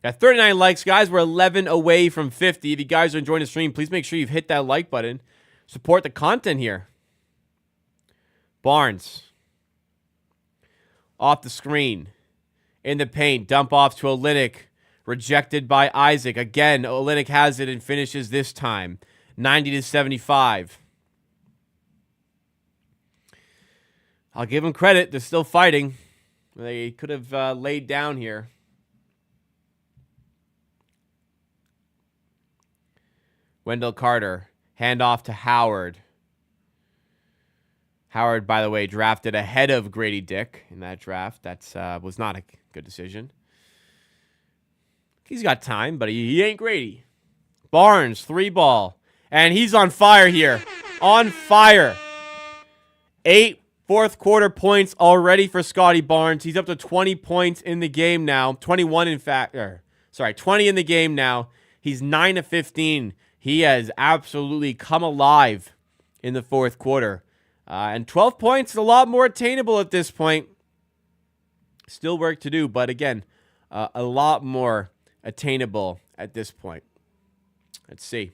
Got 39 likes, guys. We're 11 away from 50. If you guys are enjoying the stream, please make sure you've hit that like button. Support the content here. Barnes. Off the screen. In the paint. Dump off to Olynyk. Rejected by Isaac. Again, Olynyk has it and finishes this time. 90-75. I'll give them credit. They're still fighting. They could have laid down here. Wendell Carter. Handoff to Howard. Howard, by the way, drafted ahead of Grady Dick in that draft. That was not a good decision. He's got time, but he ain't Grady. Barnes, 3-ball. And he's on fire here. On fire. 8 fourth quarter points already for Scotty Barnes. He's up to 20 points in the game now. 21, in fact. 20 in the game now. He's 9 of 15. He has absolutely come alive in the fourth quarter. And 12 points is a lot more attainable at this point. Still work to do, but again, a lot more attainable at this point. Let's see.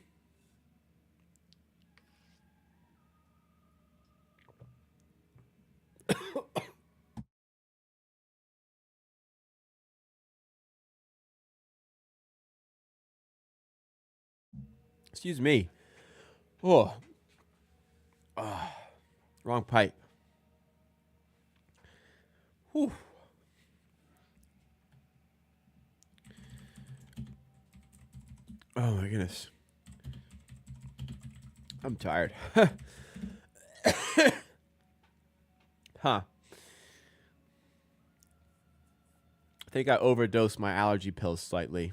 Excuse me. Oh. Wrong pipe. Whew. Oh my goodness. I'm tired. Huh. I think I overdosed my allergy pills slightly.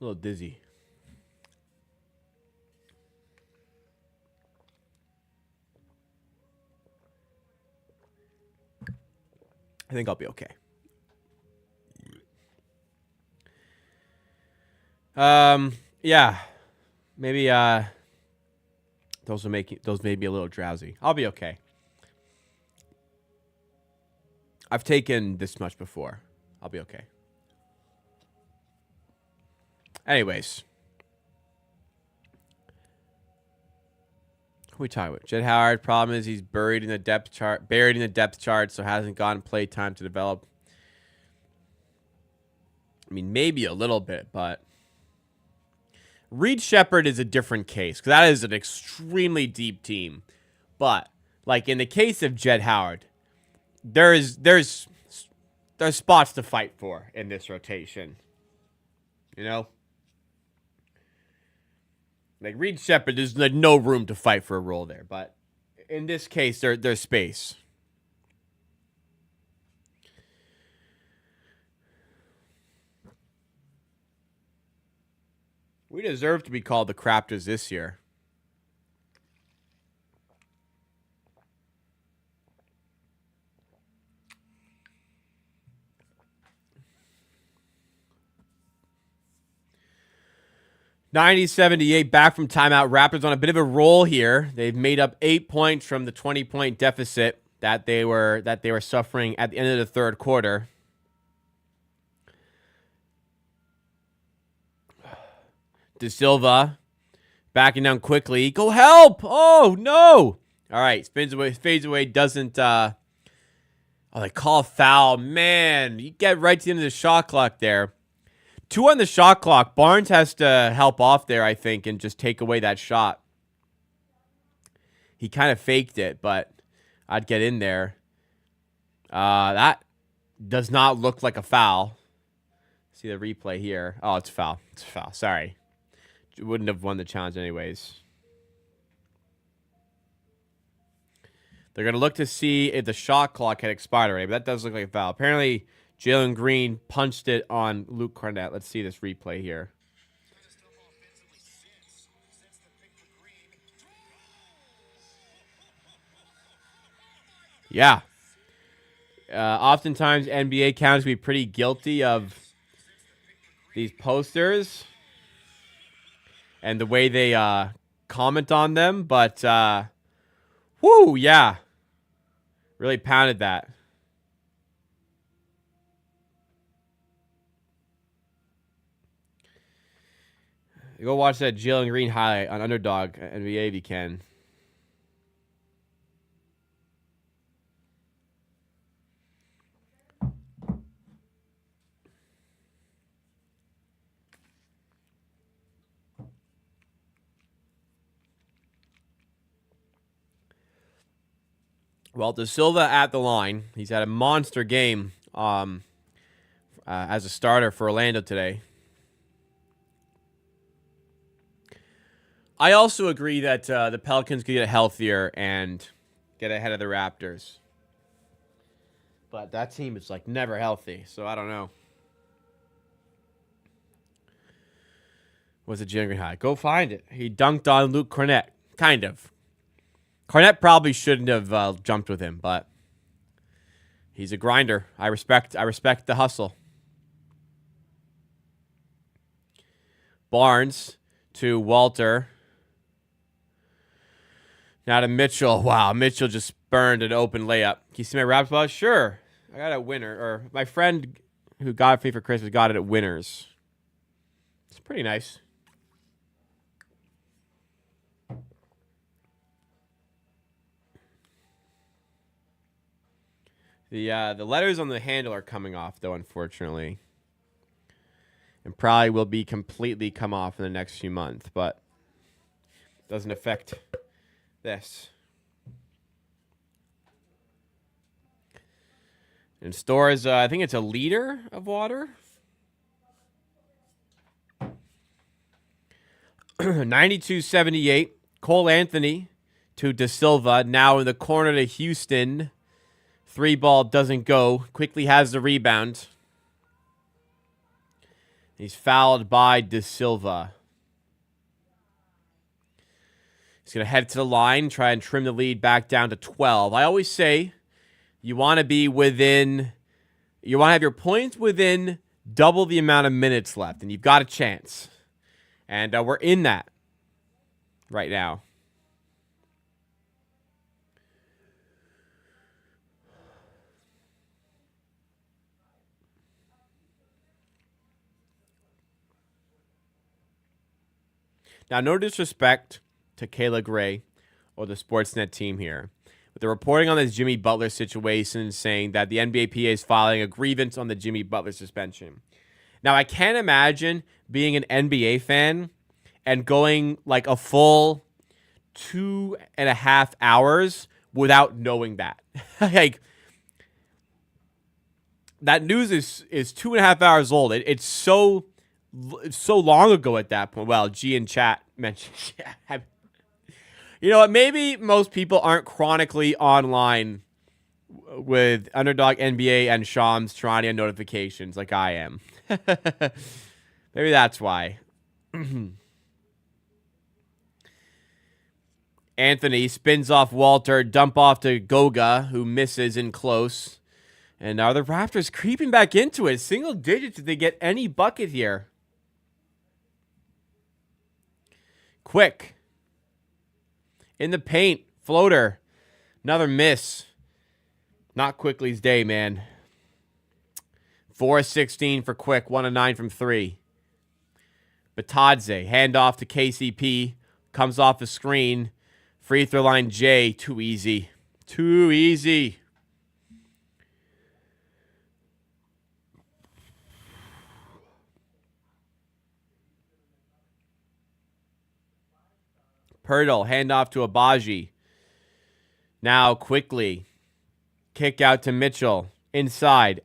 A little dizzy. I think I'll be okay. Yeah. Maybe those may be a little drowsy. I'll be okay. I've taken this much before. I'll be okay. Anyways. Who are we talking about? Jed Howard. Problem is he's buried in the depth chart, so hasn't gotten play time to develop. I mean, maybe a little bit, but Reed Shepherd is a different case because that is an extremely deep team. But like in the case of Jed Howard, there's spots to fight for in this rotation. You know? Like Reed Shepherd, there's no room to fight for a role there. But in this case, there's space. We deserve to be called the Raptors this year. (90-78) back from timeout. Raptors on a bit of a roll here. They've made up 8 points from the 20-point deficit that they were suffering at the end of the third quarter. De Silva backing down quickly. Go help! Oh no! All right, spins away, fades away. Doesn't. Oh, they call a foul. Man, you get right to the end of the shot clock there. 2 on the shot clock. Barnes has to help off there, I think, and just take away that shot. He kind of faked it, but I'd get in there. That does not look like a foul. See the replay here. Oh, it's a foul. It's a foul. Sorry. Wouldn't have won the challenge anyways. They're going to look to see if the shot clock had expired already, but that does look like a foul. Apparently, Jalen Green punched it on Luke Cornett. Let's see this replay here. Yeah. Oftentimes, NBA counters be pretty guilty of these posters and the way they comment on them, but whoo, yeah. Really pounded that. Go watch that Jalen Green highlight on Underdog NBA if you can. Well, De Silva at the line. He's had a monster game as a starter for Orlando today. I also agree that the Pelicans could get healthier and get ahead of the Raptors. But that team is like never healthy, so I don't know. Was it Jalen Green high? Go find it. He dunked on Luke Cornett. Kind of. Cornett probably shouldn't have jumped with him, but he's a grinder. I respect the hustle. Barnes to Walter. Now to Mitchell. Wow, Mitchell just burned an open layup. Can you see my Raptors ball? Sure. I got a winner. Or my friend who got it for me for Christmas got it at Winners. It's pretty nice. The letters on the handle are coming off, though, unfortunately. And probably will be completely come off in the next few months, but doesn't affect this. And stores, I think it's a liter of water. 92-78. Cole Anthony to De Silva. Now in the corner to Houston. 3 ball doesn't go. Quickly has the rebound. He's fouled by De Silva. He's going to head to the line, try and trim the lead back down to 12. I always say you want to be within, you want to have your points within double the amount of minutes left, and you've got a chance. And we're in that right now. Now, no disrespect to Kayla Gray or the Sportsnet team here, but they're reporting on this Jimmy Butler situation, saying that the NBAPA is filing a grievance on the Jimmy Butler suspension. Now, I can't imagine being an NBA fan and going like a full 2.5 hours without knowing that. Like, that news is 2.5 hours old. It's so long ago at that point. Well, G in chat mentioned. Yeah, you know what? Maybe most people aren't chronically online with Underdog NBA and Shams Charania notifications like I am. Maybe that's why. Anthony spins off Walter, dump off to Goga, who misses in close. And now the Raptors creeping back into it. Single digits if they get any bucket here. Quick. In the paint. Floater. Another miss. Not Quickly's day, man. 4-16 for Quick. 1-9 from 3. Batadze. Handoff to KCP. Comes off the screen. Free throw line J. Too easy. Too easy. Pirtle, handoff to Abaji. Now Quickly. Kick out to Mitchell. Inside.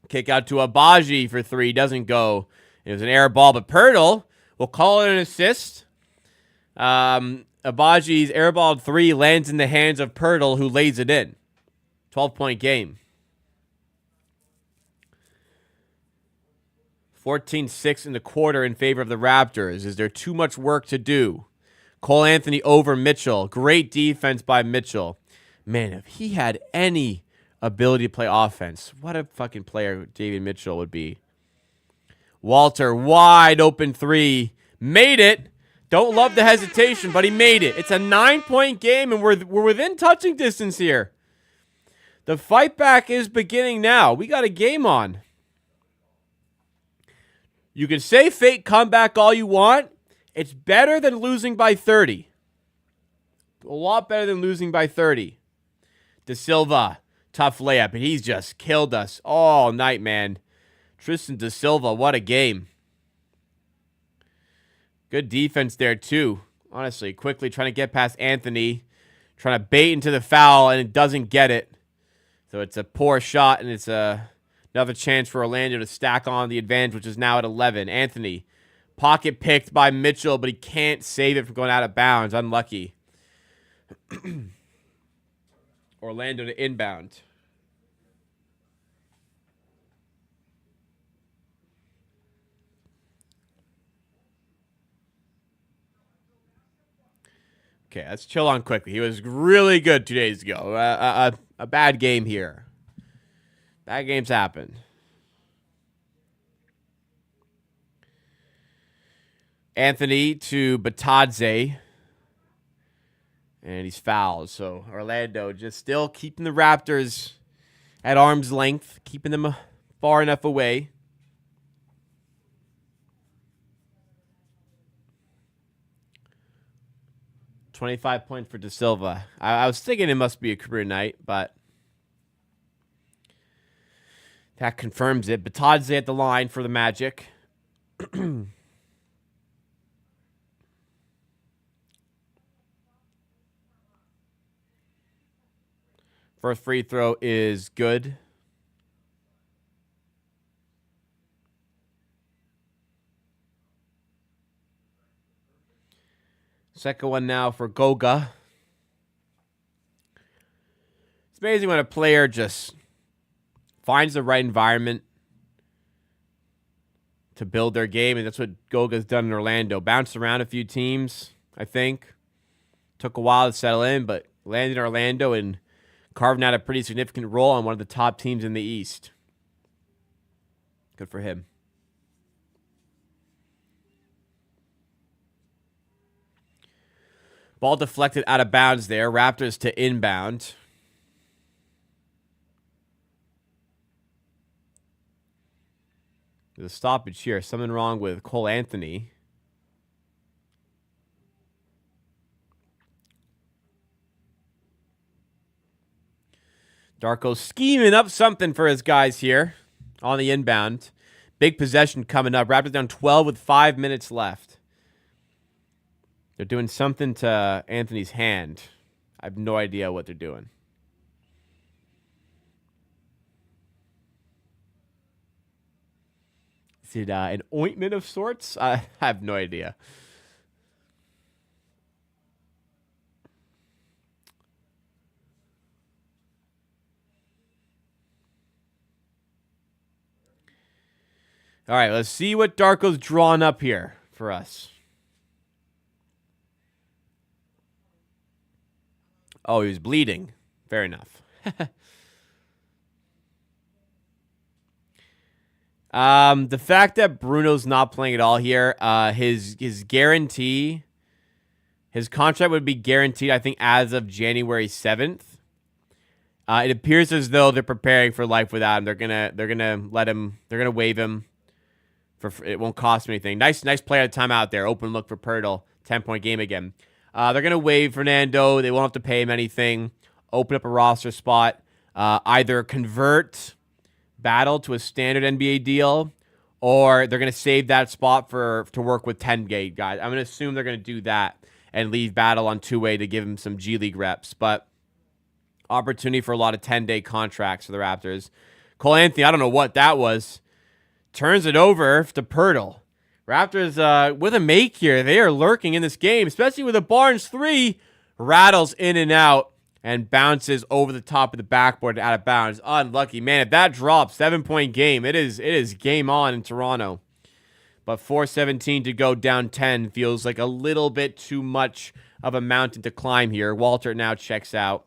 Kick out to Abaji for 3. Doesn't go. It was an air ball, but Pirtle will call it an assist. Abaji's airballed 3 lands in the hands of Pirtle, who lays it in. 12-point game. 14-6 in the quarter in favor of the Raptors. Is there too much work to do? Cole Anthony over Mitchell. Great defense by Mitchell. Man, if he had any ability to play offense, what a fucking player David Mitchell would be. Walter, wide open 3. Made it. Don't love the hesitation, but he made it. It's a 9-point game, and we're within touching distance here. The fight back is beginning now. We got a game on. You can say fake comeback all you want. It's better than losing by 30. A lot better than losing by 30. De Silva, tough layup, and he's just killed us all night, man. Tristan De Silva, what a game. Good defense there, too. Honestly, Quickly trying to get past Anthony. Trying to bait into the foul, and it doesn't get it. So it's a poor shot, and it's another chance for Orlando to stack on the advantage, which is now at 11. Anthony, pocket picked by Mitchell, but he can't save it from going out of bounds. Unlucky. Orlando to inbound. Okay, let's chill on Quickly. He was really good 2 days ago. A bad game here. Bad games happen. Anthony to Batadze. And he's fouled. So Orlando just still keeping the Raptors at arm's length. Keeping them far enough away. $25 points for De Silva. I was thinking it must be a career night, but that confirms it. Batadze at the line for the Magic. First free throw is good. Second one now for Goga. It's amazing when a player just finds the right environment to build their game, and that's what Goga's done in Orlando. Bounced around a few teams, I think. Took a while to settle in, but landed in Orlando and carving out a pretty significant role on one of the top teams in the East. Good for him. Ball deflected out of bounds there. Raptors to inbound. There's a stoppage here. Something wrong with Cole Anthony. Darko scheming up something for his guys here on the inbound. Big possession coming up. Raptors down 12 with 5 minutes left. They're doing something to Anthony's hand. I have no idea what they're doing. Is it an ointment of sorts? I have no idea. All right, let's see what Darko's drawn up here for us. Oh, he was bleeding. Fair enough. The fact that Bruno's not playing at all here, his guarantee, his contract would be guaranteed, I think, as of January 7th. It appears as though they're preparing for life without him. They're gonna let him. They're gonna waive him. It won't cost him anything. Nice play at a timeout there. Open look for Pirtle. 10-point game again. They're gonna waive Fernando. They won't have to pay him anything. Open up a roster spot. Either convert Battle to a standard NBA deal, or they're gonna save that spot to work with 10-gate guys. I'm gonna assume they're gonna do that and leave Battle on two-way to give him some G League reps, but opportunity for a lot of 10-day contracts for the Raptors. Cole Anthony, I don't know what that was. Turns it over to Pirtle. Raptors with a make here. They are lurking in this game, especially with a Barnes 3. Rattles in and out and bounces over the top of the backboard out of bounds. Unlucky. Man, if that drops, 7-point game, it is game on in Toronto. But 4:17 to go, down 10 feels like a little bit too much of a mountain to climb here. Walter now checks out.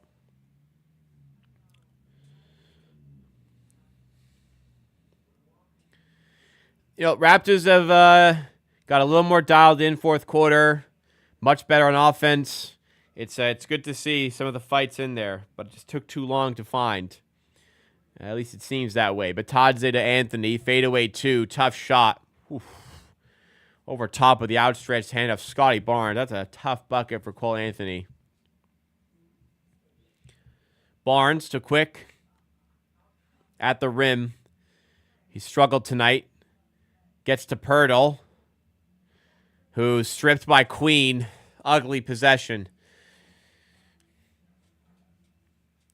You know, Raptors have got a little more dialed in fourth quarter. Much better on offense. It's good to see some of the fights in there, but it just took too long to find. At least it seems that way. Batadze to Anthony. Fadeaway 2. Tough shot. Oof. Over top of the outstretched hand of Scotty Barnes. That's a tough bucket for Cole Anthony. Barnes to Quick. At the rim. He struggled tonight. Gets to Pirtle, who's stripped by Queen. Ugly possession.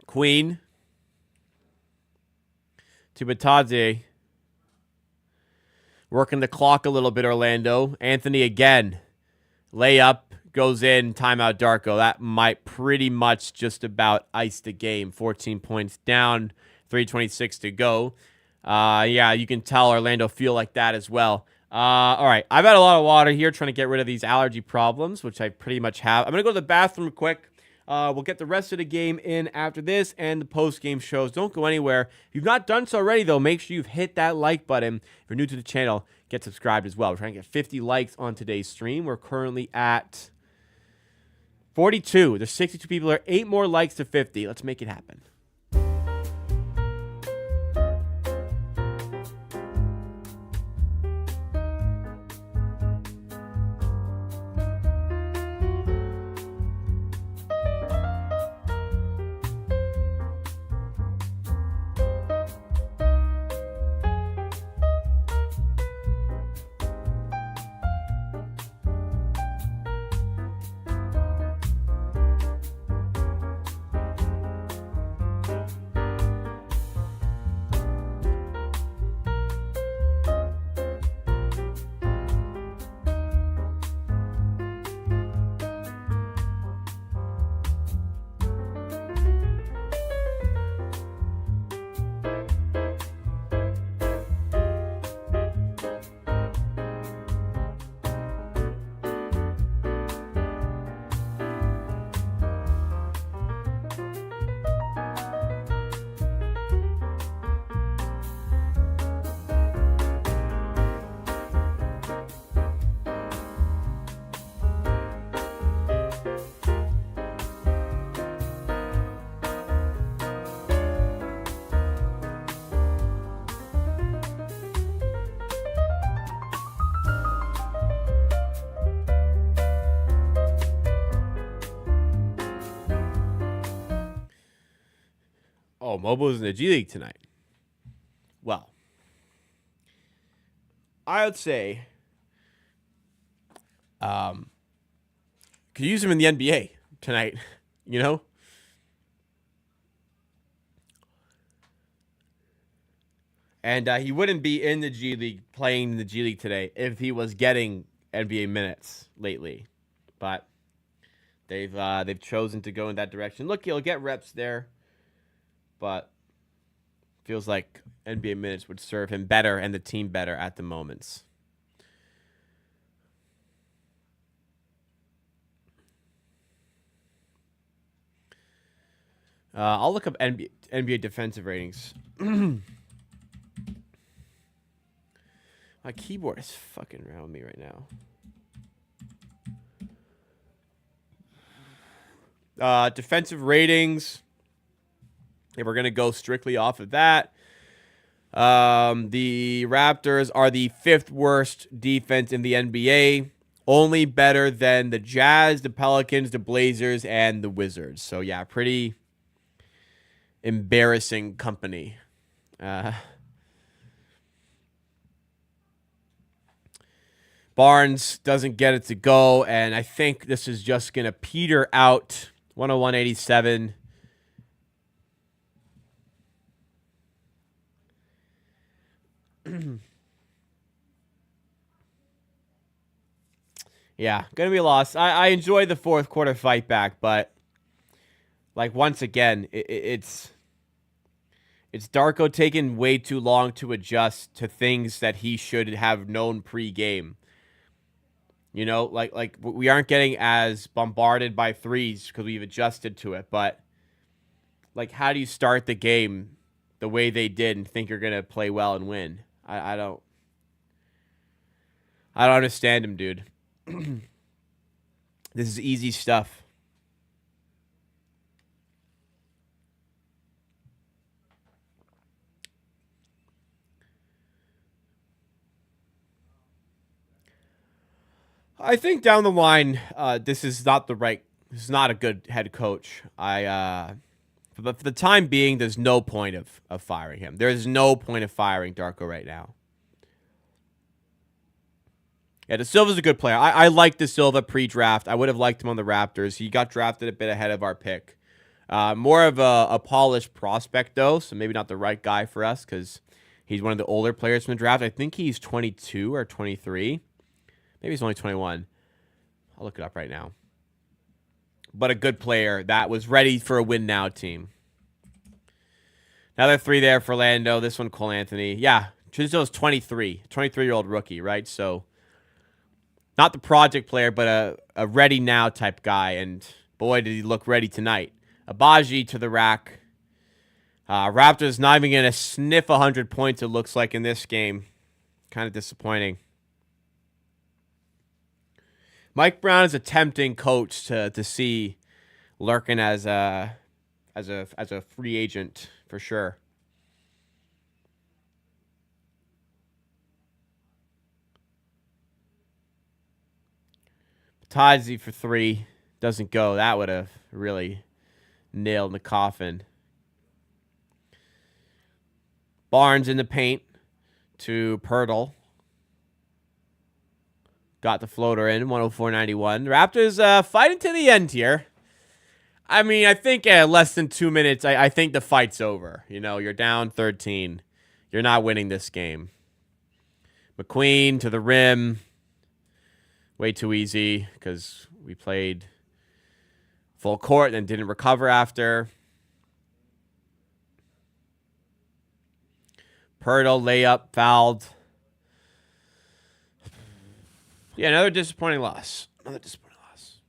Queen to Batadze. Working the clock a little bit, Orlando. Anthony again. Layup goes in. Timeout, Darko. That might pretty much just about ice the game. 14 points down. 3:26 to go. Yeah, you can tell Orlando feel like that as well. All right, I've had a lot of water here trying to get rid of these allergy problems, which I pretty much have. I'm going to go to the bathroom quick. We'll get the rest of the game in after this and the post-game shows. Don't go anywhere. If you've not done so already, though, make sure you've hit that like button. If you're new to the channel, get subscribed as well. We're trying to get 50 likes on today's stream. We're currently at 42. There's 62 people there. 8 more likes to 50. Let's make it happen. Oh, Mobo's in the G League tonight. Well, I would say could use him in the NBA tonight, you know? And he wouldn't be in the G League, playing in the G League today if he was getting NBA minutes lately. But they've chosen to go in that direction. Look, he'll get reps there. But Feels like NBA minutes would serve him better and the team better at the moments. I'll look up NBA defensive ratings. My keyboard is fucking around me right now. Defensive ratings. If we're going to go strictly off of that, the Raptors are the 5th worst defense in the NBA. Only better than the Jazz, the Pelicans, the Blazers, and the Wizards. So, yeah, pretty embarrassing company. Barnes doesn't get it to go, and I think this is just going to peter out. 101.87. Yeah, going to be a loss. I enjoyed the fourth quarter fight back, but like once again, it's Darko taking way too long to adjust to things that he should have known pre-game. You know, like we aren't getting as bombarded by threes because we've adjusted to it. But like, how do you start the game the way they did and think you're gonna play well and win? I don't understand him, dude. This is easy stuff. I think down the line, this is not a good head coach. For the time being, there's no point of firing him. There's no point of firing Darko right now. Yeah, De Silva's a good player. I like De Silva pre-draft. I would have liked him on the Raptors. He got drafted a bit ahead of our pick. More of a polished prospect, though, so maybe not the right guy for us because he's one of the older players from the draft. I think he's 22 or 23. Maybe he's only 21. I'll look it up right now. But a good player that was ready for a win-now team. Another 3 there for Orlando. This one, Cole Anthony. Yeah, Chizo's 23. 23-year-old rookie, right? So, not the project player, but a ready-now type guy. And, boy, did he look ready tonight. Abaji to the rack. Raptors not even going to sniff 100 points, it looks like, in this game. Kind of disappointing. Mike Brown is a tempting coach to see lurking as a free agent for sure. Tadzi for 3 doesn't go. That would have really nailed the coffin. Barnes in the paint to Pirtle. Got the floater in, 104.91. Raptors fighting to the end here. I mean, I think less than 2 minutes, I think the fight's over. You know, you're down 13. You're not winning this game. McQueen to the rim. Way too easy because we played full court and didn't recover after. Pirtle layup, fouled. Yeah, another disappointing loss. Another disappointing loss.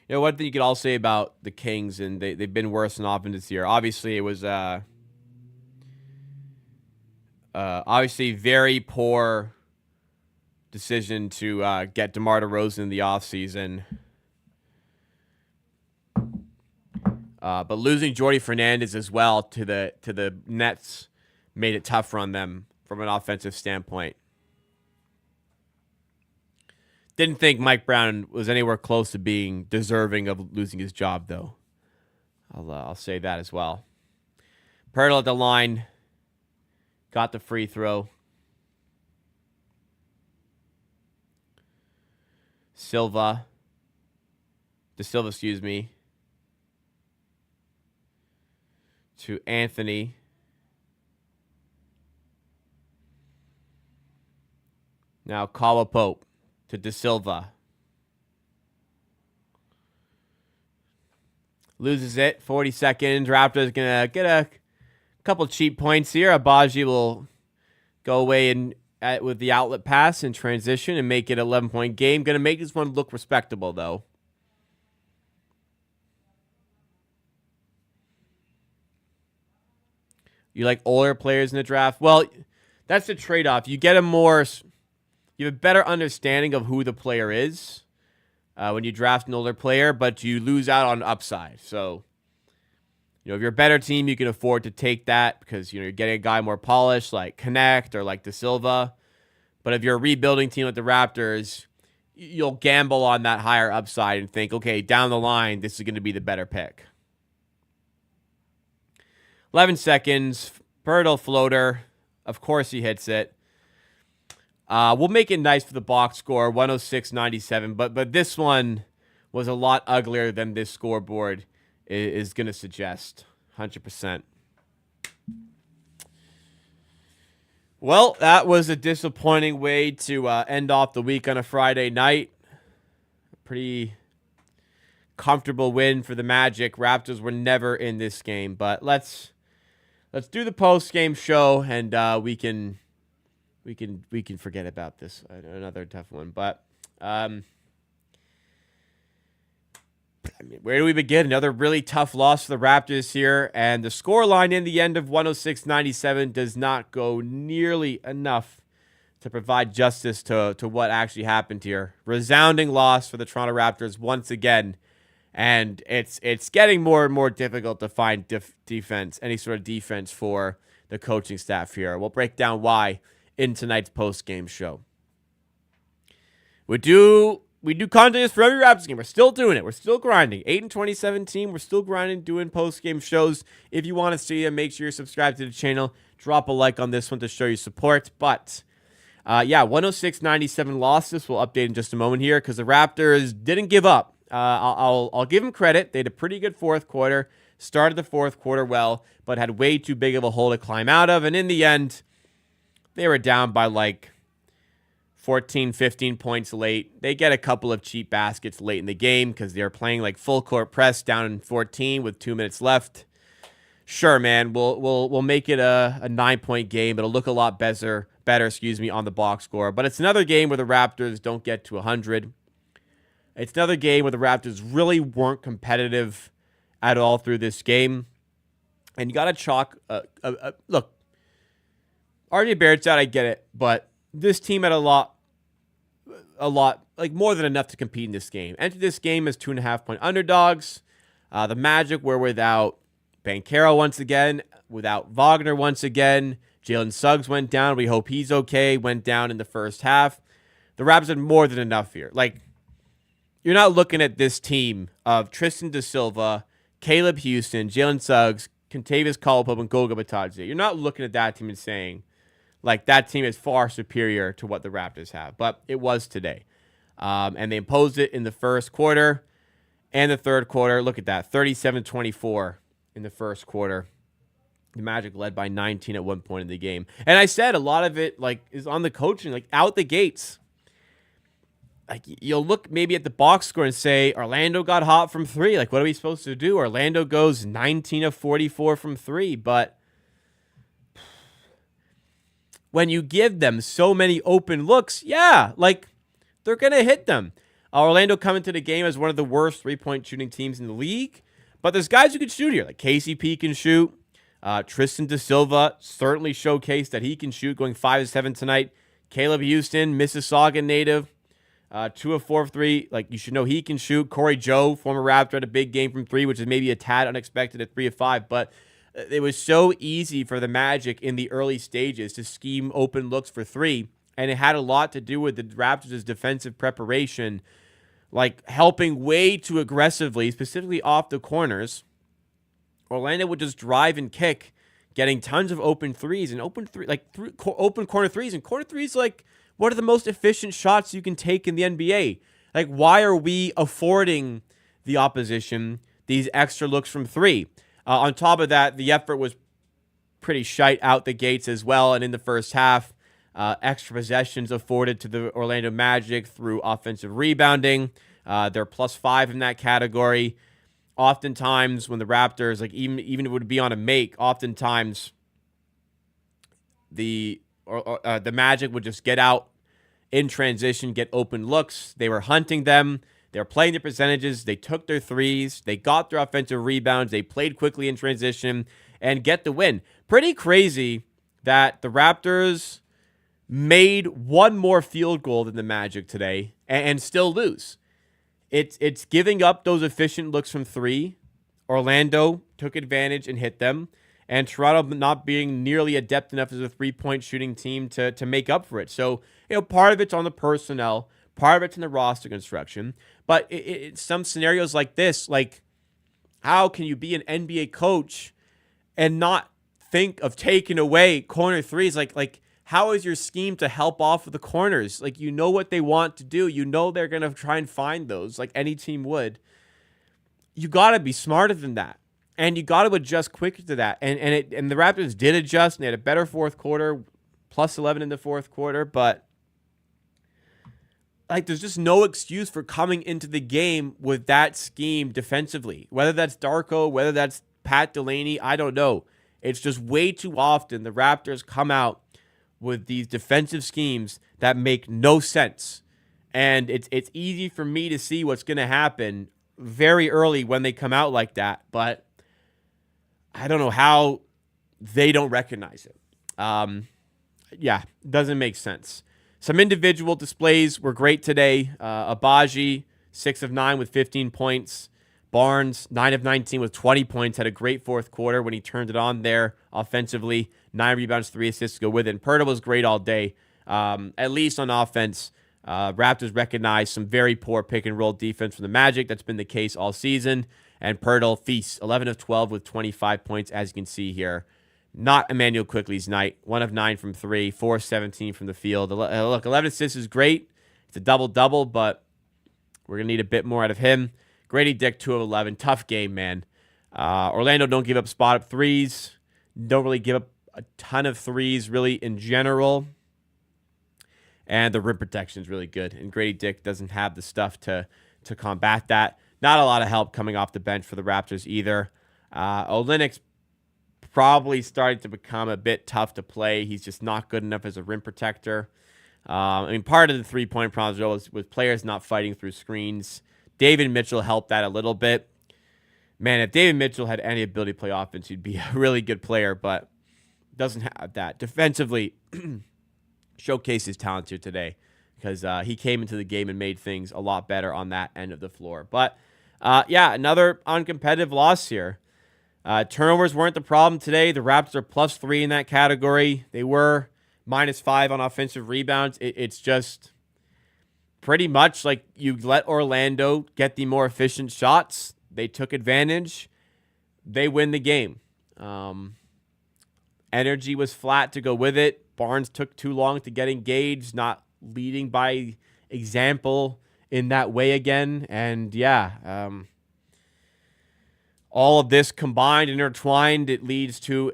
You know, one thing you could all say about the Kings, and they've been worse in offense this year. Obviously, it was obviously very poor decision to get DeMar DeRozan in the offseason. But losing Jordy Fernandez as well to the Nets made it tougher on them from an offensive standpoint. Didn't think Mike Brown was anywhere close to being deserving of losing his job, though. I'll say that as well. Pirtle at the line. Got the free throw. De Silva, excuse me. To Anthony. Now Caldwell Pope to De Silva. Loses it. 40 seconds. Raptors going to get a couple cheap points here. Abaji will go away and with the outlet pass and transition and make it an 11-point game. Going to make this one look respectable, though. You like older players in the draft? Well, that's the trade-off. You get you have a better understanding of who the player is when you draft an older player, but you lose out on upside. So, if you're a better team, you can afford to take that because, you're getting a guy more polished like Connect or like De Silva. But if you're a rebuilding team like the Raptors, you'll gamble on that higher upside and think, okay, down the line, this is going to be the better pick. 11 seconds. Pirtle floater. Of course he hits it. We'll make it nice for the box score, 106-97. But this one was a lot uglier than this scoreboard is going to suggest. 100%. Well, that was a disappointing way to end off the week on a Friday night. Pretty comfortable win for the Magic. Raptors were never in this game, but let's do the post-game show, and we can forget about this. Another tough one, but where do we begin? Another really tough loss for the Raptors here, and the scoreline in the end of 106-97 does not go nearly enough to provide justice to what actually happened here. Resounding loss for the Toronto Raptors once again. And it's getting more and more difficult to find defense, any sort of defense for the coaching staff here. We'll break down why in tonight's post-game show. We do content for every Raptors game. We're still doing it. We're still grinding. 8-27 team. We're still grinding, doing post-game shows. If you want to see them, make sure you're subscribed to the channel. Drop a like on this one to show your support. But, 106-97 loss. This we'll update in just a moment here because the Raptors didn't give up. I'll give them credit. They had a pretty good fourth quarter, started the fourth quarter well, but had way too big of a hole to climb out of. And in the end, they were down by like 14, 15 points late. They get a couple of cheap baskets late in the game because they're playing like full court press down in 14 with 2 minutes left. Sure, man, we'll make it a 9-point game. It'll look a lot better, on the box score. But it's another game where the Raptors don't get to 100. It's another game where the Raptors really weren't competitive at all through this game. And you got to chalk... look, RJ Barrett's out, I get it. But this team had a lot, like more than enough to compete in this game. Entered this game as 2.5-point underdogs. The Magic were without Banchero once again, without Wagner once again. Jalen Suggs went down. We hope he's okay. Went down in the first half. The Raptors had more than enough here. Like... You're not looking at this team of Tristan De Silva, Caleb Houston, Jalen Suggs, Kentavious Caldwell, and Goga Bitadze. You're not looking at that team and saying, like, that team is far superior to what the Raptors have. But it was today. And they imposed it in the first quarter and the third quarter. Look at that, 37-24 in the first quarter. The Magic led by 19 at one point in the game. And I said a lot of it, like, is on the coaching, like, out the gates. Like, you'll look maybe at the box score and say, Orlando got hot from three. Like, what are we supposed to do? Orlando goes 19 of 44 from three. But when you give them so many open looks, yeah, like, they're going to hit them. Orlando come into the game as one of the worst three-point shooting teams in the league. But there's guys who can shoot here. Like, KCP can shoot. Tristan De Silva certainly showcased that he can shoot, going 5-7 tonight. Caleb Houston, Mississauga native. 2 of 4 of 3. Like, you should know he can shoot. Corey Joe, former Raptor, had a big game from 3, which is maybe a tad unexpected at 3 of 5. But it was so easy for the Magic in the early stages to scheme open looks for 3. And it had a lot to do with the Raptors' defensive preparation, like helping way too aggressively, specifically off the corners. Orlando would just drive and kick, getting tons of open threes and open corner threes. And corner threes, like, what are the most efficient shots you can take in the NBA? Like, why are we affording the opposition these extra looks from 3? On top of that, the effort was pretty shite out the gates as well. And in the first half, extra possessions afforded to the Orlando Magic through offensive rebounding. They're +5 in that category. Oftentimes, when the Raptors, like even it would be on a make, oftentimes the Magic would just get out in transition, get open looks. They were hunting them. They were playing their percentages. They took their threes. They got their offensive rebounds. They played quickly in transition and get the win. Pretty crazy that the Raptors made one more field goal than the Magic today and still lose. It's giving up those efficient looks from three. Orlando took advantage and hit them. And Toronto not being nearly adept enough as a three-point shooting team to make up for it. So, part of it's on the personnel. Part of it's in the roster construction. But some scenarios like this, like how can you be an NBA coach and not think of taking away corner threes? Like how is your scheme to help off of the corners? Like, what they want to do. They're going to try and find those like any team would. You got to be smarter than that. And you got to adjust quicker to that. And the Raptors did adjust, and they had a better fourth quarter, +11 in the fourth quarter. But, there's just no excuse for coming into the game with that scheme defensively. Whether that's Darko, whether that's Pat Delaney, I don't know. It's just way too often the Raptors come out with these defensive schemes that make no sense. And it's easy for me to see what's going to happen very early when they come out like that. But I don't know how they don't recognize it. Doesn't make sense. Some individual displays were great today. Abaji, 6 of 9 with 15 points. Barnes, 9 of 19 with 20 points, had a great fourth quarter when he turned it on there offensively. 9 rebounds, 3 assists to go with it. And Pirtle was great all day, at least on offense. Raptors recognized some very poor pick-and-roll defense from the Magic. That's been the case all season. And Pirtle feasts 11 of 12 with 25 points, as you can see here. Not Emmanuel Quickley's night. 1 of 9 from 3, 4 of 17 from the field. Look, 11 assists is great. It's a double-double, but we're going to need a bit more out of him. Grady Dick, 2 of 11. Tough game, man. Orlando don't give up spot-up threes. Don't really give up a ton of threes, really, in general. And the rim protection is really good. And Grady Dick doesn't have the stuff to combat that. Not a lot of help coming off the bench for the Raptors either. Olynyk's probably starting to become a bit tough to play. He's just not good enough as a rim protector. Part of the three-point problem was with players not fighting through screens. David Mitchell helped that a little bit. Man, if David Mitchell had any ability to play offense, he'd be a really good player, but doesn't have that. Defensively, showcased his talent here today because he came into the game and made things a lot better on that end of the floor. But, another uncompetitive loss here. Turnovers weren't the problem today. The Raptors are +3 in that category. They were -5 on offensive rebounds. It's just pretty much like you let Orlando get the more efficient shots. They took advantage. They win the game. Energy was flat to go with it. Barnes took too long to get engaged, not leading by example in that way again. And all of this combined, intertwined, it leads to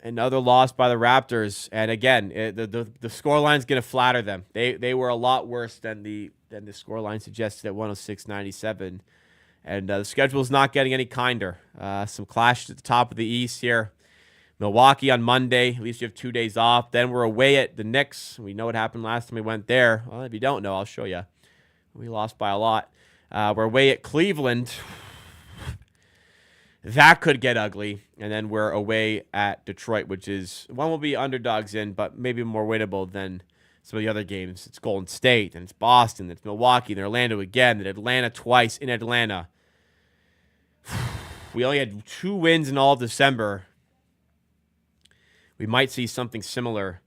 another loss by the Raptors. And again, the scoreline's going to flatter them. They were a lot worse than the scoreline suggested at 106-97. And the schedule's not getting any kinder. Some clashes at the top of the East here. Milwaukee on Monday. At least you have 2 days off. Then we're away at the Knicks. We know what happened last time we went there. Well, if you don't know, I'll show you. We lost by a lot. We're away at Cleveland. That could get ugly. And then we're away at Detroit, which is one will be underdogs in, but maybe more winnable than some of the other games. It's Golden State, and it's Boston, it's Milwaukee, and Orlando again, and Atlanta twice in Atlanta. We only had 2 wins in all of December. We might see something similar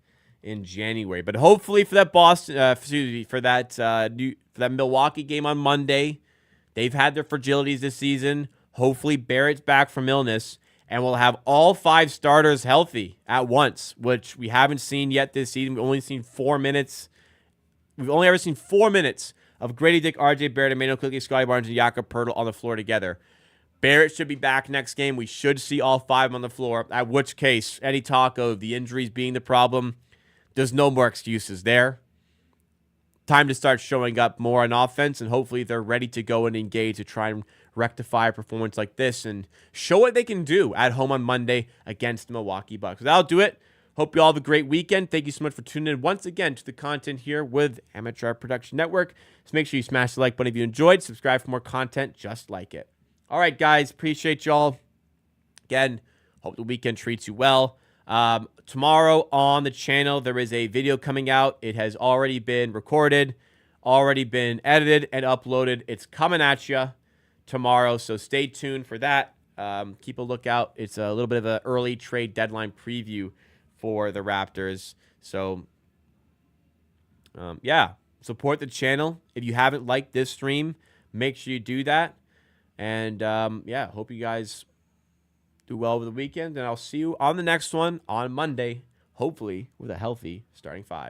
in January, but hopefully for that for that Milwaukee game on Monday, they've had their fragilities this season. Hopefully Barrett's back from illness, and we'll have all 5 starters healthy at once, which we haven't seen yet this season. We've only seen 4 minutes. We've only ever seen 4 minutes of Grady Dick, RJ Barrett, Emmanuel Quickley, Scotty Barnes, and Jakob Poeltl on the floor together. Barrett should be back next game. We should see all 5 on the floor, at which case, any talk of the injuries being the problem, there's no more excuses there. Time to start showing up more on offense, and hopefully they're ready to go and engage to try and rectify a performance like this and show what they can do at home on Monday against the Milwaukee Bucks. That'll do it. Hope you all have a great weekend. Thank you so much for tuning in once again to the content here with Amateur Art Production Network. So make sure you smash the like button if you enjoyed. Subscribe for more content just like it. All right, guys. Appreciate y'all. Again, hope the weekend treats you well. Tomorrow on the channel, there is a video coming out. It has already been recorded, already been edited and uploaded. It's coming at you tomorrow, so stay tuned for that. Keep a lookout. It's a little bit of an early trade deadline preview for the Raptors. So, yeah, support the channel. If you haven't liked this stream, make sure you do that. And, yeah, hope you guys do well over the weekend, and I'll see you on the next one on Monday, hopefully with a healthy starting five.